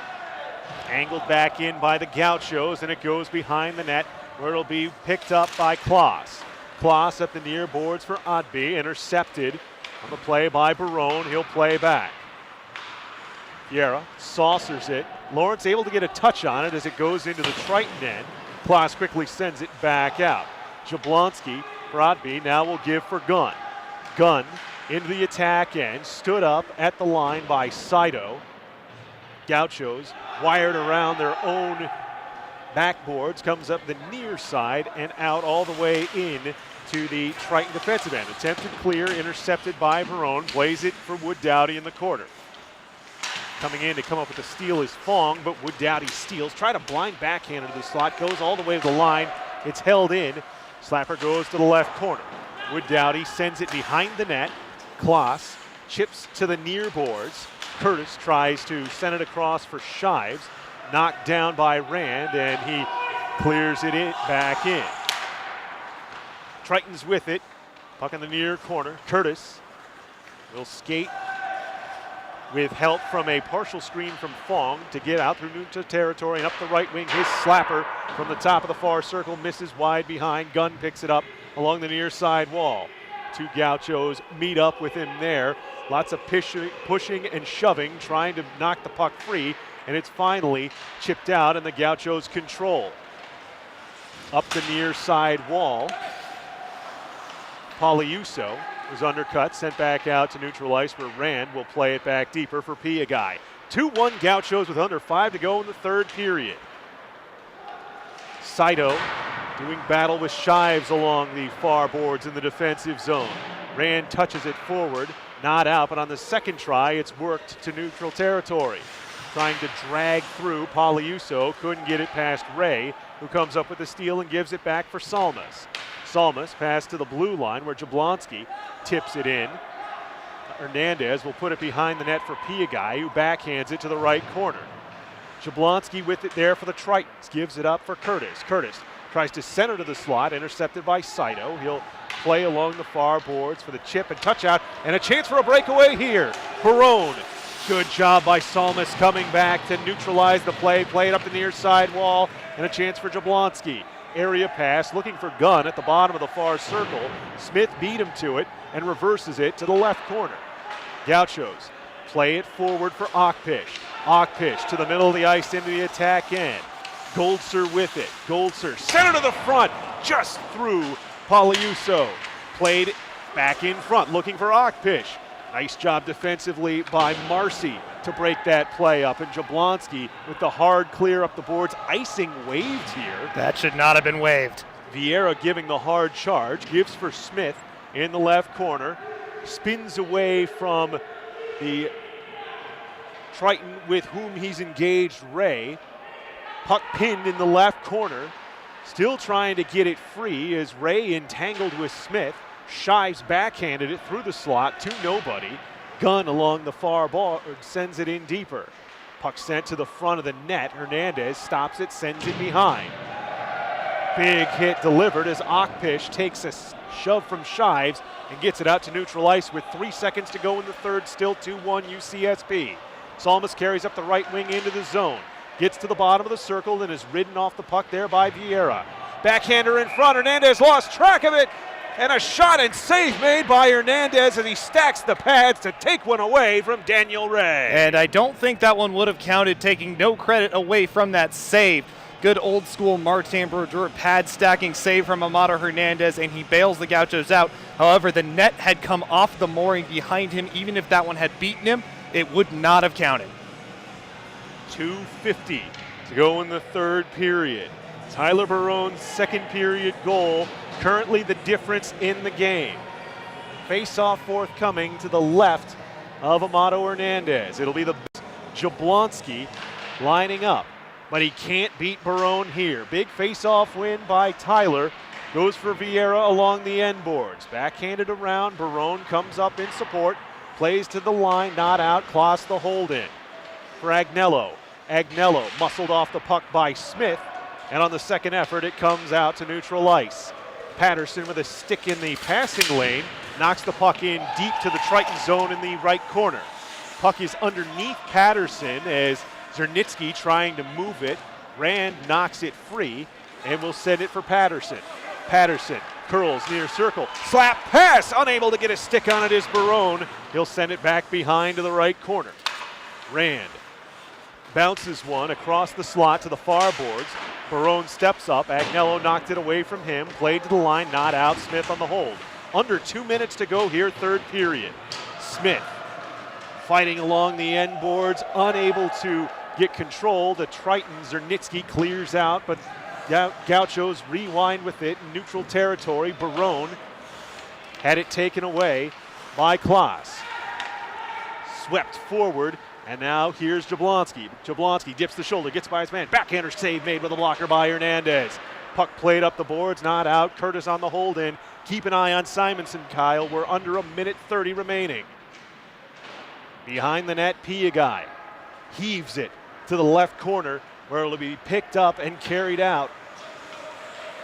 Angled back in by the Gauchos, and it goes behind the net where it'll be picked up by Kloss. Kloss at the near boards for Oddby, intercepted on the play by Barone. He'll play back. Vieira saucers it. Lawrence able to get a touch on it as it goes into the Triton end. Kloss quickly sends it back out. Jablonski for Oddby now will give for Gunn. Gunn into the attack end, stood up at the line by Saito. Gauchos wired around their own backboards, comes up the near side and out all the way in to the Triton defensive end. Attempted clear, intercepted by Barone, plays it for Wood Dowdy in the corner. Coming in to come up with the steal is Fong, but Wood Dowdy steals. Try to blind backhand into the slot, goes all the way to the line. It's held in. Slapper goes to the left corner. Wood Dowdy sends it behind the net. Kloss chips to the near boards. Curtis tries to send it across for Shives. Knocked down by Rand, and he clears it back in. Triton's with it. Puck in the near corner. Curtis will skate with help from a partial screen from Fong to get out through neutral territory and up the right wing. His slapper from the top of the far circle misses wide behind. Gunn picks it up along the near side wall. Two Gauchos meet up with him there. Lots of pushing and shoving, trying to knock the puck free, and it's finally chipped out and the Gauchos control. Up the near side wall. Pauliuso was undercut, sent back out to neutral ice where Rand will play it back deeper for Piagai. 2-1 Gauchos with under 5 to go in the third period. Saito doing battle with Shives along the far boards in the defensive zone. Rand touches it forward, not out, but on the second try, it's worked to neutral territory. Trying to drag through, Pauliuso couldn't get it past Ray, who comes up with the steal and gives it back for Salmas. Salmas pass to the blue line where Jablonski tips it in. Hernandez will put it behind the net for Piagai, who backhands it to the right corner. Jablonski with it there for the Tritons, gives it up for Curtis. Curtis tries to center to the slot, intercepted by Saito. He'll play along the far boards for the chip and touch out, and a chance for a breakaway here. Barone, good job by Salmas coming back to neutralize the play, play it up the near side wall, and a chance for Jablonski. Area pass, looking for Gunn at the bottom of the far circle. Smith beat him to it and reverses it to the left corner. Gauchos play it forward for Okpish. Okpish to the middle of the ice into the attack end. Goldser with it. Goldser center to the front, just through Pauliuso. Played back in front, looking for Okpish. Nice job defensively by Marcy. to break that play up, and Jablonski with the hard clear up the boards. Icing waved here. That should not have been waved. Vieira giving the hard charge, gives for Smith in the left corner, spins away from the Triton with whom he's engaged, Ray. Puck pinned in the left corner, still trying to get it free as Ray entangled with Smith. Shives backhanded it through the slot to nobody. Gunn along the far ball sends it in deeper. Puck sent to the front of the net. Hernandez stops it, sends it behind. Big hit delivered as Okpish takes a shove from Shives and gets it out to neutral ice with 3 seconds to go in the third, still 2-1 UCSB. Salmas carries up the right wing into the zone. Gets to the bottom of the circle and is ridden off the puck there by Vieira. Backhander in front. Hernandez lost track of it. And a shot and save made by Hernandez as he stacks the pads to take one away from Daniel Ray. And I don't think that one would have counted, taking no credit away from that save. Good old school Martin Brodeur pad stacking save from Amato Hernandez, and he bails the Gauchos out. However, the net had come off the mooring behind him. Even if that one had beaten him, it would not have counted. 2:50 to go in the third period. Tyler Barone's second period goal, currently the difference in the game. Face-off forthcoming to the left of Amato Hernandez. It'll be the Jablonski lining up, but he can't beat Barone here. Big face-off win by Tyler. Goes for Vieira along the end boards. Backhanded around, Barone comes up in support, plays to the line, not out, Kloss the hold in. For Agnello. Agnello muscled off the puck by Smith, and on the second effort, it comes out to neutral ice. Patterson with a stick in the passing lane, knocks the puck in deep to the Triton zone in the right corner. Puck is underneath Patterson as Zernitsky trying to move it. Rand knocks it free and will send it for Patterson. Patterson curls near circle. Slap pass, unable to get a stick on it is Barone. He'll send it back behind to the right corner. Rand bounces one across the slot to the far boards. Barone steps up. Agnello knocked it away from him. Played to the line, not out. Smith on the hold. Under 2 minutes to go here, third period. Smith fighting along the end boards, unable to get control. The Triton Zernitsky clears out, but Gauchos rewind with it in neutral territory. Barone had it taken away by Kloss. Swept forward. And now here's Jablonski. Jablonski dips the shoulder, gets by his man. Backhander save made with a blocker by Hernandez. Puck played up the boards, not out. Curtis on the hold in. Keep an eye on Simonson, Kyle. We're under 1:30 remaining. Behind the net, Piagai heaves it to the left corner where it'll be picked up and carried out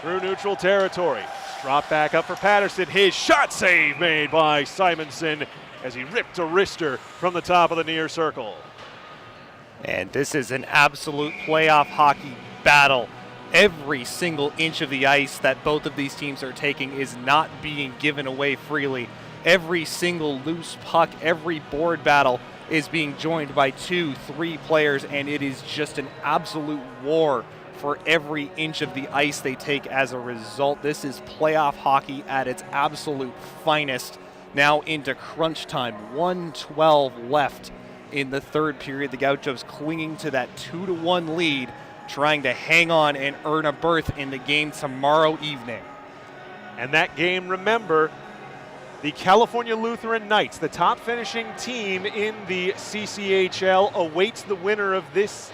through neutral territory. Drop back up for Patterson. His shot save made by Simonson as he ripped a wrister from the top of the near circle. And this is an absolute playoff hockey battle. Every single inch of the ice that both of these teams are taking is not being given away freely. Every single loose puck, every board battle is being joined by 2-3 players, and it is just an absolute war for every inch of the ice they take as a result. This is playoff hockey at its absolute finest. Now into crunch time, 1:12 left in the third period. The Gauchos clinging to that 2-1 lead, trying to hang on and earn a berth in the game tomorrow evening. And that game, remember, the California Lutheran Knights, the top finishing team in the CCHL, awaits the winner of this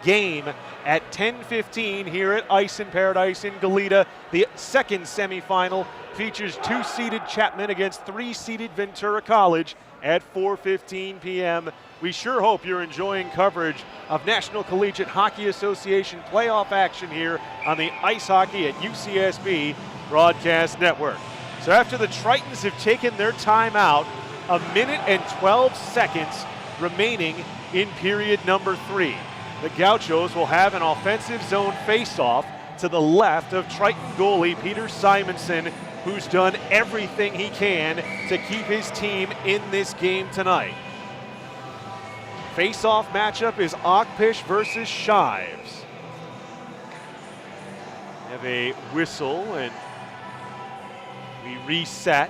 game at 10:15 here at Ice in Paradise in Goleta. The second semifinal features 2-seeded Chapman against 3-seeded Ventura College at 4:15 p.m. We sure hope you're enjoying coverage of National Collegiate Hockey Association playoff action here on the Ice Hockey at UCSB Broadcast Network. So after the Tritons have taken their timeout, 1 minute and 12 seconds remaining in period number 3. The Gauchos will have an offensive zone face-off to the left of Triton goalie Peter Simonson, who's done everything he can to keep his team in this game tonight. Face-off matchup is Okpish versus Shives. We have a whistle and we reset.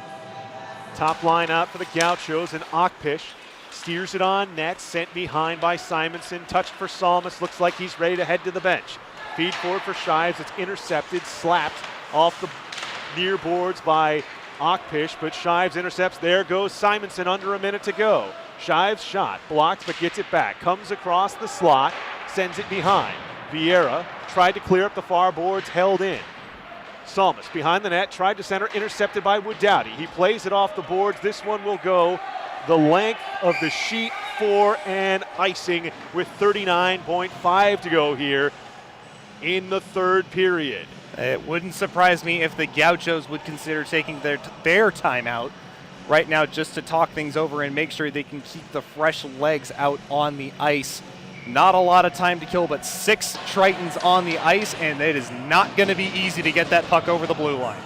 Top line out for the Gauchos and Okpish Steers it on net, sent behind by Simonson. Touched for Salmus, looks like he's ready to head to the bench. Feed forward for Shives, it's intercepted, slapped off the near boards by Akpish, but Shives intercepts. There goes Simonson, under a minute to go. Shives shot, blocked but gets it back. Comes across the slot, sends it behind. Vieira tried to clear up the far boards, held in. Salmus behind the net, tried to center, intercepted by Wood Dowdy. He plays it off the boards. This one will go the length of the sheet for an icing with 39.5 to go here in the third period. It wouldn't surprise me if the Gauchos would consider taking their timeout right now just to talk things over and make sure they can keep the fresh legs out on the ice. Not a lot of time to kill, but 6 Tritons on the ice, and it is not going to be easy to get that puck over the blue line.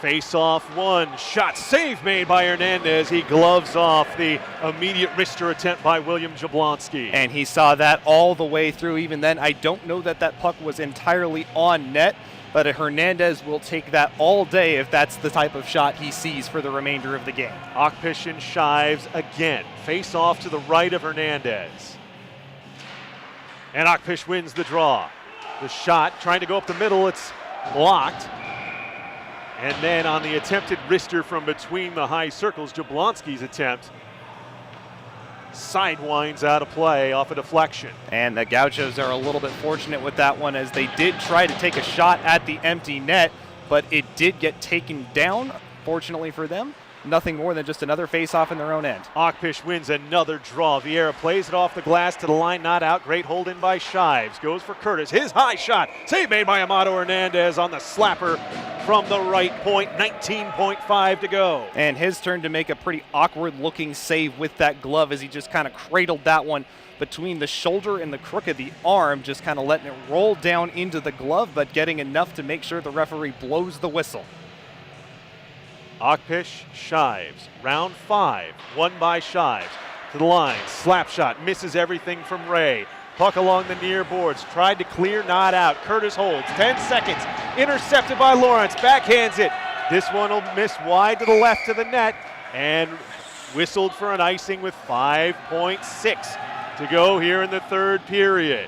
Face off one, shot save made by Hernandez. He gloves off the immediate wrister attempt by William Jablonski. And he saw that all the way through. Even then, I don't know that that puck was entirely on net, but Hernandez will take that all day if that's the type of shot he sees for the remainder of the game. Akpish and Shives again. Face off to the right of Hernandez. And Akpish wins the draw. The shot trying to go up the middle, it's blocked. And then on the attempted wrister from between the high circles, Jablonski's attempt sidewinds out of play off a deflection. And the Gauchos are a little bit fortunate with that one, as they did try to take a shot at the empty net, but it did get taken down. Fortunately for them, nothing more than just another face-off in their own end. Akpish wins another draw. Vieira plays it off the glass to the line, not out. Great hold in by Shives. Goes for Curtis. His high shot. Save made by Amato Hernandez on the slapper from the right point. 19.5 to go. And his turn to make a pretty awkward-looking save with that glove as he just kind of cradled that one between the shoulder and the crook of the arm, just kind of letting it roll down into the glove, but getting enough to make sure the referee blows the whistle. Akpish, Shives, round 5, won by Shives. To the line, slap shot, misses everything from Ray. Puck along the near boards, tried to clear, not out. Curtis holds, 10 seconds, intercepted by Lawrence, backhands it. This one will miss wide to the left of the net, and whistled for an icing with 5.6 to go here in the third period.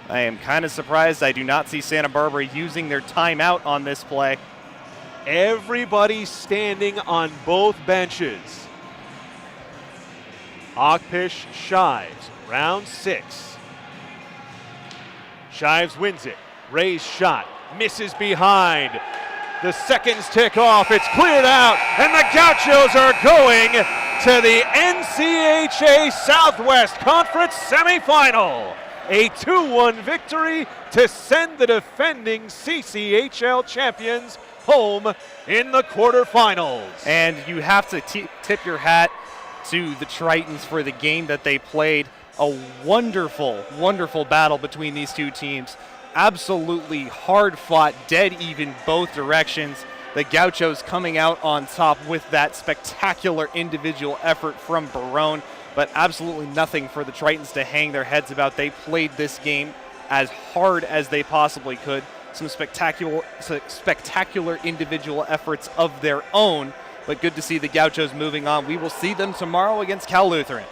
I am kind of surprised I do not see Santa Barbara using their timeout on this play. Everybody standing on both benches. Akpish, Shives, round 6. Shives wins it. Ray's shot misses behind. The seconds tick off. It's cleared out, and the Gauchos are going to the NCHA Southwest Conference semifinal. A 2-1 victory to send the defending CCHL champions home in the quarterfinals. And you have to tip your hat to the Tritons for the game that they played. A wonderful, wonderful battle between these two teams. Absolutely hard fought, dead even both directions. The Gauchos coming out on top with that spectacular individual effort from Barone, but absolutely nothing for the Tritons to hang their heads about. They played this game as hard as they possibly could. Some spectacular individual efforts of their own, but good to see the Gauchos moving on. We will see them tomorrow against Cal Lutheran.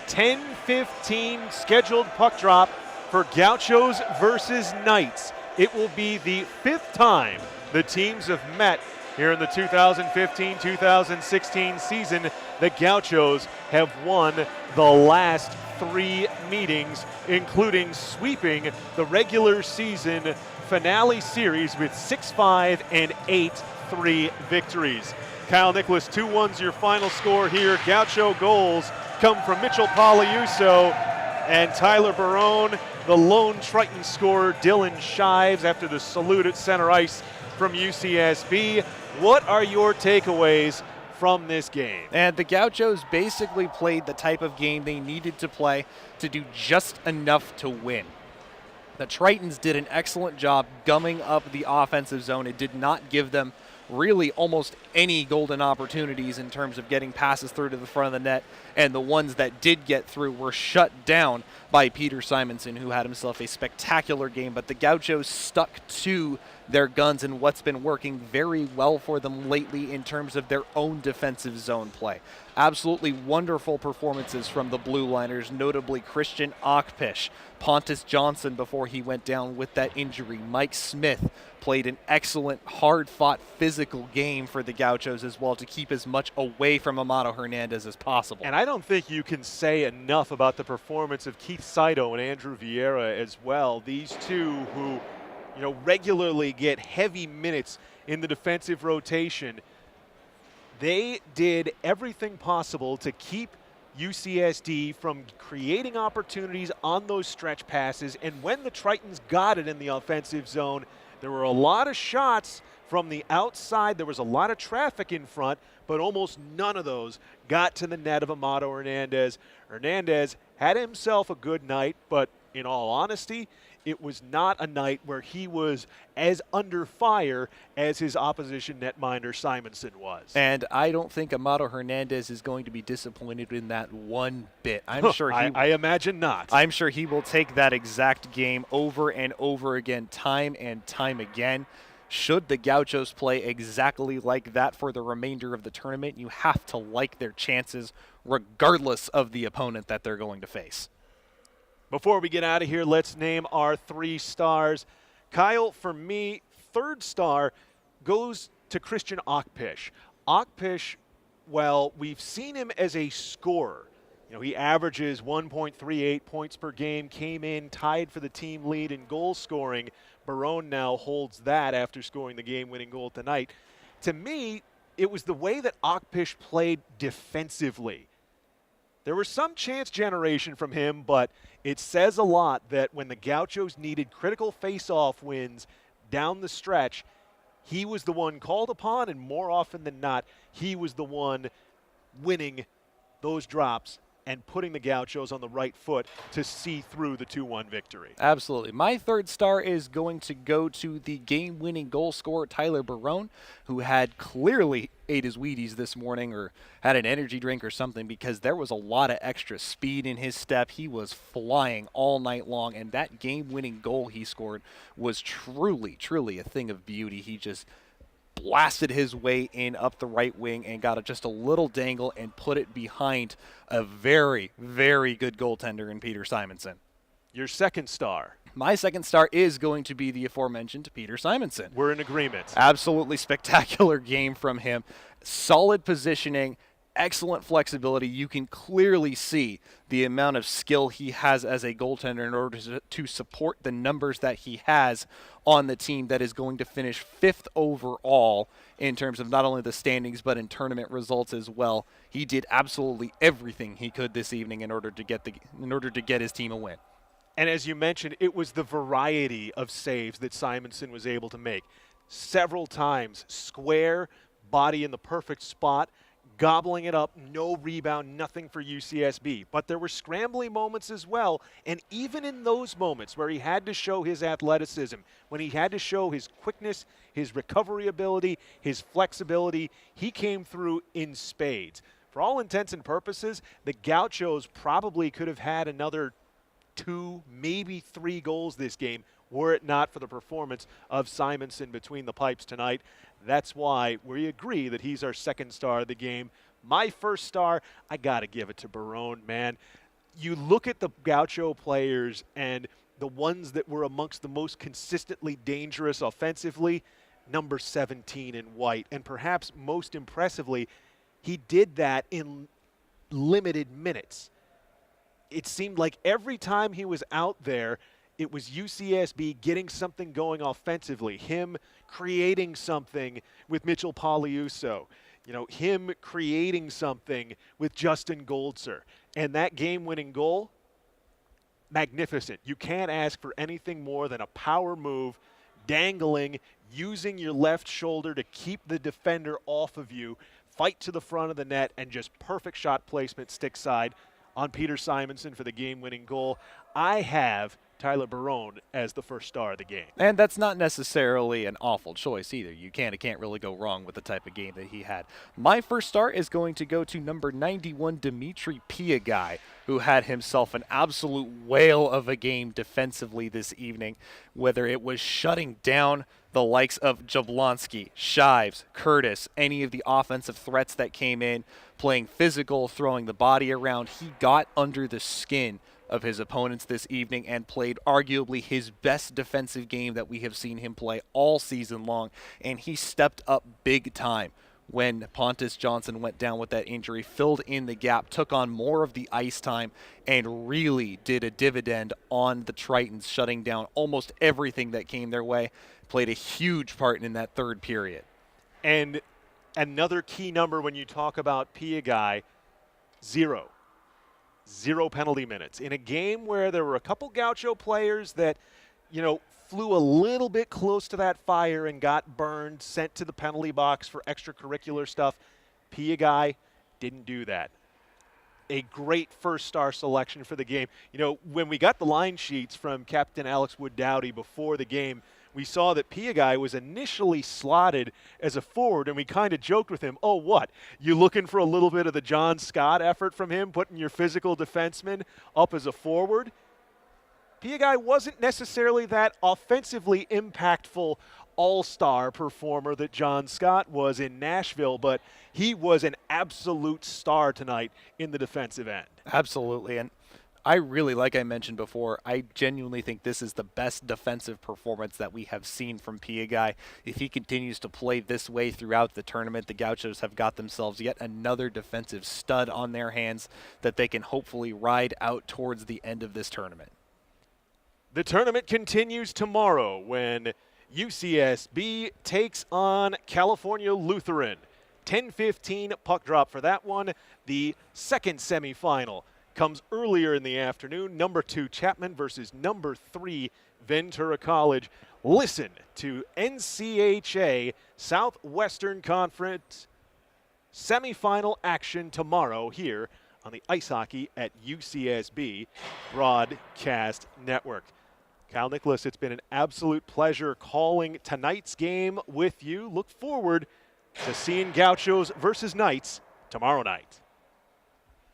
10:15 scheduled puck drop for Gauchos versus Knights. It will be the 5th time the teams have met here in the 2015-2016 season. The Gauchos have won the last 3 meetings, including sweeping the regular season finale series with 6-5 and 8-3 victories. Kyle Nicholas, 2-1's your final score here. Gaucho goals come from Mitchell Palaiuso and Tyler Barone. The lone Triton scorer, Dylan Shives, after the salute at center ice from UCSB. What are your takeaways from this game? And the Gauchos basically played the type of game they needed to play to do just enough to win. The Tritons did an excellent job gumming up the offensive zone. It did not give them really almost any golden opportunities in terms of getting passes through to the front of the net, and the ones that did get through were shut down by Peter Simonson, who had himself a spectacular game. But the Gauchos stuck to their guns and what's been working very well for them lately in terms of their own defensive zone play. Absolutely wonderful performances from the Blue Liners, notably Christian Akpish, Pontus Johnson before he went down with that injury. Mike Smith played an excellent, hard-fought, physical game for the Gauchos as well to keep as much away from Amado Hernandez as possible. And I don't think you can say enough about the performance of Keith Saito and Andrew Vieira as well. These two who, regularly get heavy minutes in the defensive rotation. They did everything possible to keep UCSD from creating opportunities on those stretch passes, and when the Tritons got it in the offensive zone, there were a lot of shots from the outside. There was a lot of traffic in front, but almost none of those got to the net of Amado Hernandez. Hernandez had himself a good night, but in all honesty, it was not a night where he was as under fire as his opposition netminder Simonson was. And I don't think Amado Hernandez is going to be disappointed in that one bit. I'm sure I imagine not. I'm sure he will take that exact game over and over again, time and time again. Should the Gauchos play exactly like that for the remainder of the tournament, you have to like their chances regardless of the opponent that they're going to face. Before we get out of here, let's name our 3 stars. Kyle, for me, 3rd star goes to Christian Akpish. Akpish, well, we've seen him as a scorer. He averages 1.38 points per game, came in tied for the team lead in goal scoring. Barone now holds that after scoring the game-winning goal tonight. To me, it was the way that Akpish played defensively. There was some chance generation from him, but it says a lot that when the Gauchos needed critical face-off wins down the stretch, he was the one called upon, and more often than not, he was the one winning those drops and putting the Gauchos on the right foot to see through the 2-1 victory. Absolutely. My 3rd star is going to go to the game-winning goal scorer, Tyler Barone, who had clearly ate his Wheaties this morning or had an energy drink or something, because there was a lot of extra speed in his step. He was flying all night long, and that game-winning goal he scored was truly, truly a thing of beauty. He just blasted his way in up the right wing and got just a little dangle and put it behind a very, very good goaltender in Peter Simonson. Your 2nd star. My 2nd star is going to be the aforementioned Peter Simonson. We're in agreement. Absolutely spectacular game from him. Solid positioning, excellent flexibility. You can clearly see the amount of skill he has as a goaltender in order to support the numbers that he has on the team that is going to finish 5th overall in terms of not only the standings but in tournament results as well. He did absolutely everything he could this evening in order to get his team a win. And as you mentioned, it was the variety of saves that Simonson was able to make. Several times, square, body in the perfect spot, gobbling it up, no rebound, nothing for UCSB. But there were scrambling moments as well, and even in those moments where he had to show his athleticism, when he had to show his quickness, his recovery ability, his flexibility, he came through in spades. For all intents and purposes, the Gauchos probably could have had another 2, maybe 3 goals this game were it not for the performance of Simonson between the pipes tonight. That's why we agree that he's our 2nd star of the game. My 1st star, I got to give it to Barone, man. You look at the Gaucho players and the ones that were amongst the most consistently dangerous offensively, number 17 in white. And perhaps most impressively, he did that in limited minutes. It seemed like every time he was out there, it was UCSB getting something going offensively, him creating something with Mitchell Poliuso, him creating something with Justin Goldser. And that game-winning goal, magnificent. You can't ask for anything more than a power move, dangling, using your left shoulder to keep the defender off of you, fight to the front of the net, and just perfect shot placement stick side on Peter Simonson for the game-winning goal. I have Tyler Barone as the first star of the game. And that's not necessarily an awful choice either. You can't really go wrong with the type of game that he had. My first star is going to go to number 91, Dimitri Piagai, who had himself an absolute whale of a game defensively this evening, whether it was shutting down the likes of Jablonski, Shives, Curtis, any of the offensive threats that came in, playing physical, throwing the body around. He got under the skin of his opponents this evening and played arguably his best defensive game that we have seen him play all season long, and he stepped up big time when Pontus Johnson went down with that injury, filled in the gap, took on more of the ice time, and really did a dividend on the Tritons, shutting down almost everything that came their way. Played a huge part in that third period. And another key number when you talk about Piagai, 0 penalty minutes. In a game where there were a couple Gaucho players that, flew a little bit close to that fire and got burned, sent to the penalty box for extracurricular stuff, Piagai didn't do that. A great first star selection for the game. When we got the line sheets from Captain Alex Wood-Dowdy before the game, we saw that Piagai was initially slotted as a forward, and we kind of joked with him, oh, what? You looking for a little bit of the John Scott effort from him, putting your physical defenseman up as a forward? Piagai wasn't necessarily that offensively impactful all-star performer that John Scott was in Nashville, but he was an absolute star tonight in the defensive end. Absolutely, and I really, like I mentioned before, I genuinely think this is the best defensive performance that we have seen from Piagai. If he continues to play this way throughout the tournament, the Gauchos have got themselves yet another defensive stud on their hands that they can hopefully ride out towards the end of this tournament. The tournament continues tomorrow when UCSB takes on California Lutheran. 10:15 puck drop for that one. The second semifinal comes earlier in the afternoon. Number 2 Chapman versus number 3 Ventura College. Listen to NCHA Southwestern Conference semifinal action tomorrow here on the Ice Hockey at UCSB Broadcast Network. Kyle Nicholas, it's been an absolute pleasure calling tonight's game with you. Look forward to seeing Gauchos versus Knights tomorrow night.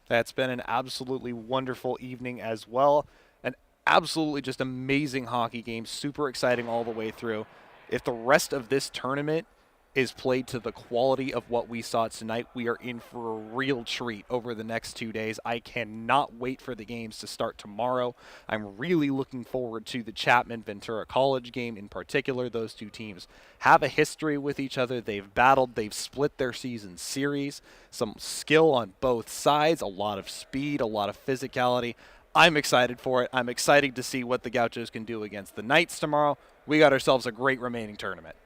That's been an absolutely wonderful evening as well. An absolutely just amazing hockey game, super exciting all the way through. If the rest of this tournament is played to the quality of what we saw tonight, we are in for a real treat over the next 2 days. I cannot wait for the games to start tomorrow. I'm really looking forward to the Chapman-Ventura College game in particular. Those two teams have a history with each other. They've battled. They've split their season series. Some skill on both sides, a lot of speed, a lot of physicality. I'm excited for it. I'm excited to see what the Gauchos can do against the Knights tomorrow. We got ourselves a great remaining tournament.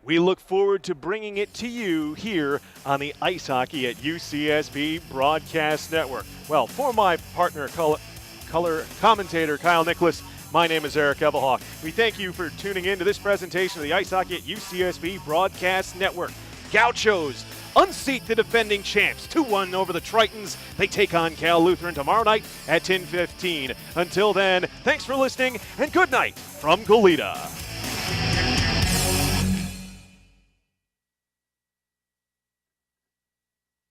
We look forward to bringing it to you here on the Ice Hockey at UCSB Broadcast Network. Well, for my partner, color commentator Kyle Nicholas, my name is Eric Evelhawk. We thank you for tuning in to this presentation of the Ice Hockey at UCSB Broadcast Network. Gauchos unseat the defending champs 2-1 over the Tritons. They take on Cal Lutheran tomorrow night at 10:15. Until then, thanks for listening and good night from Goleta.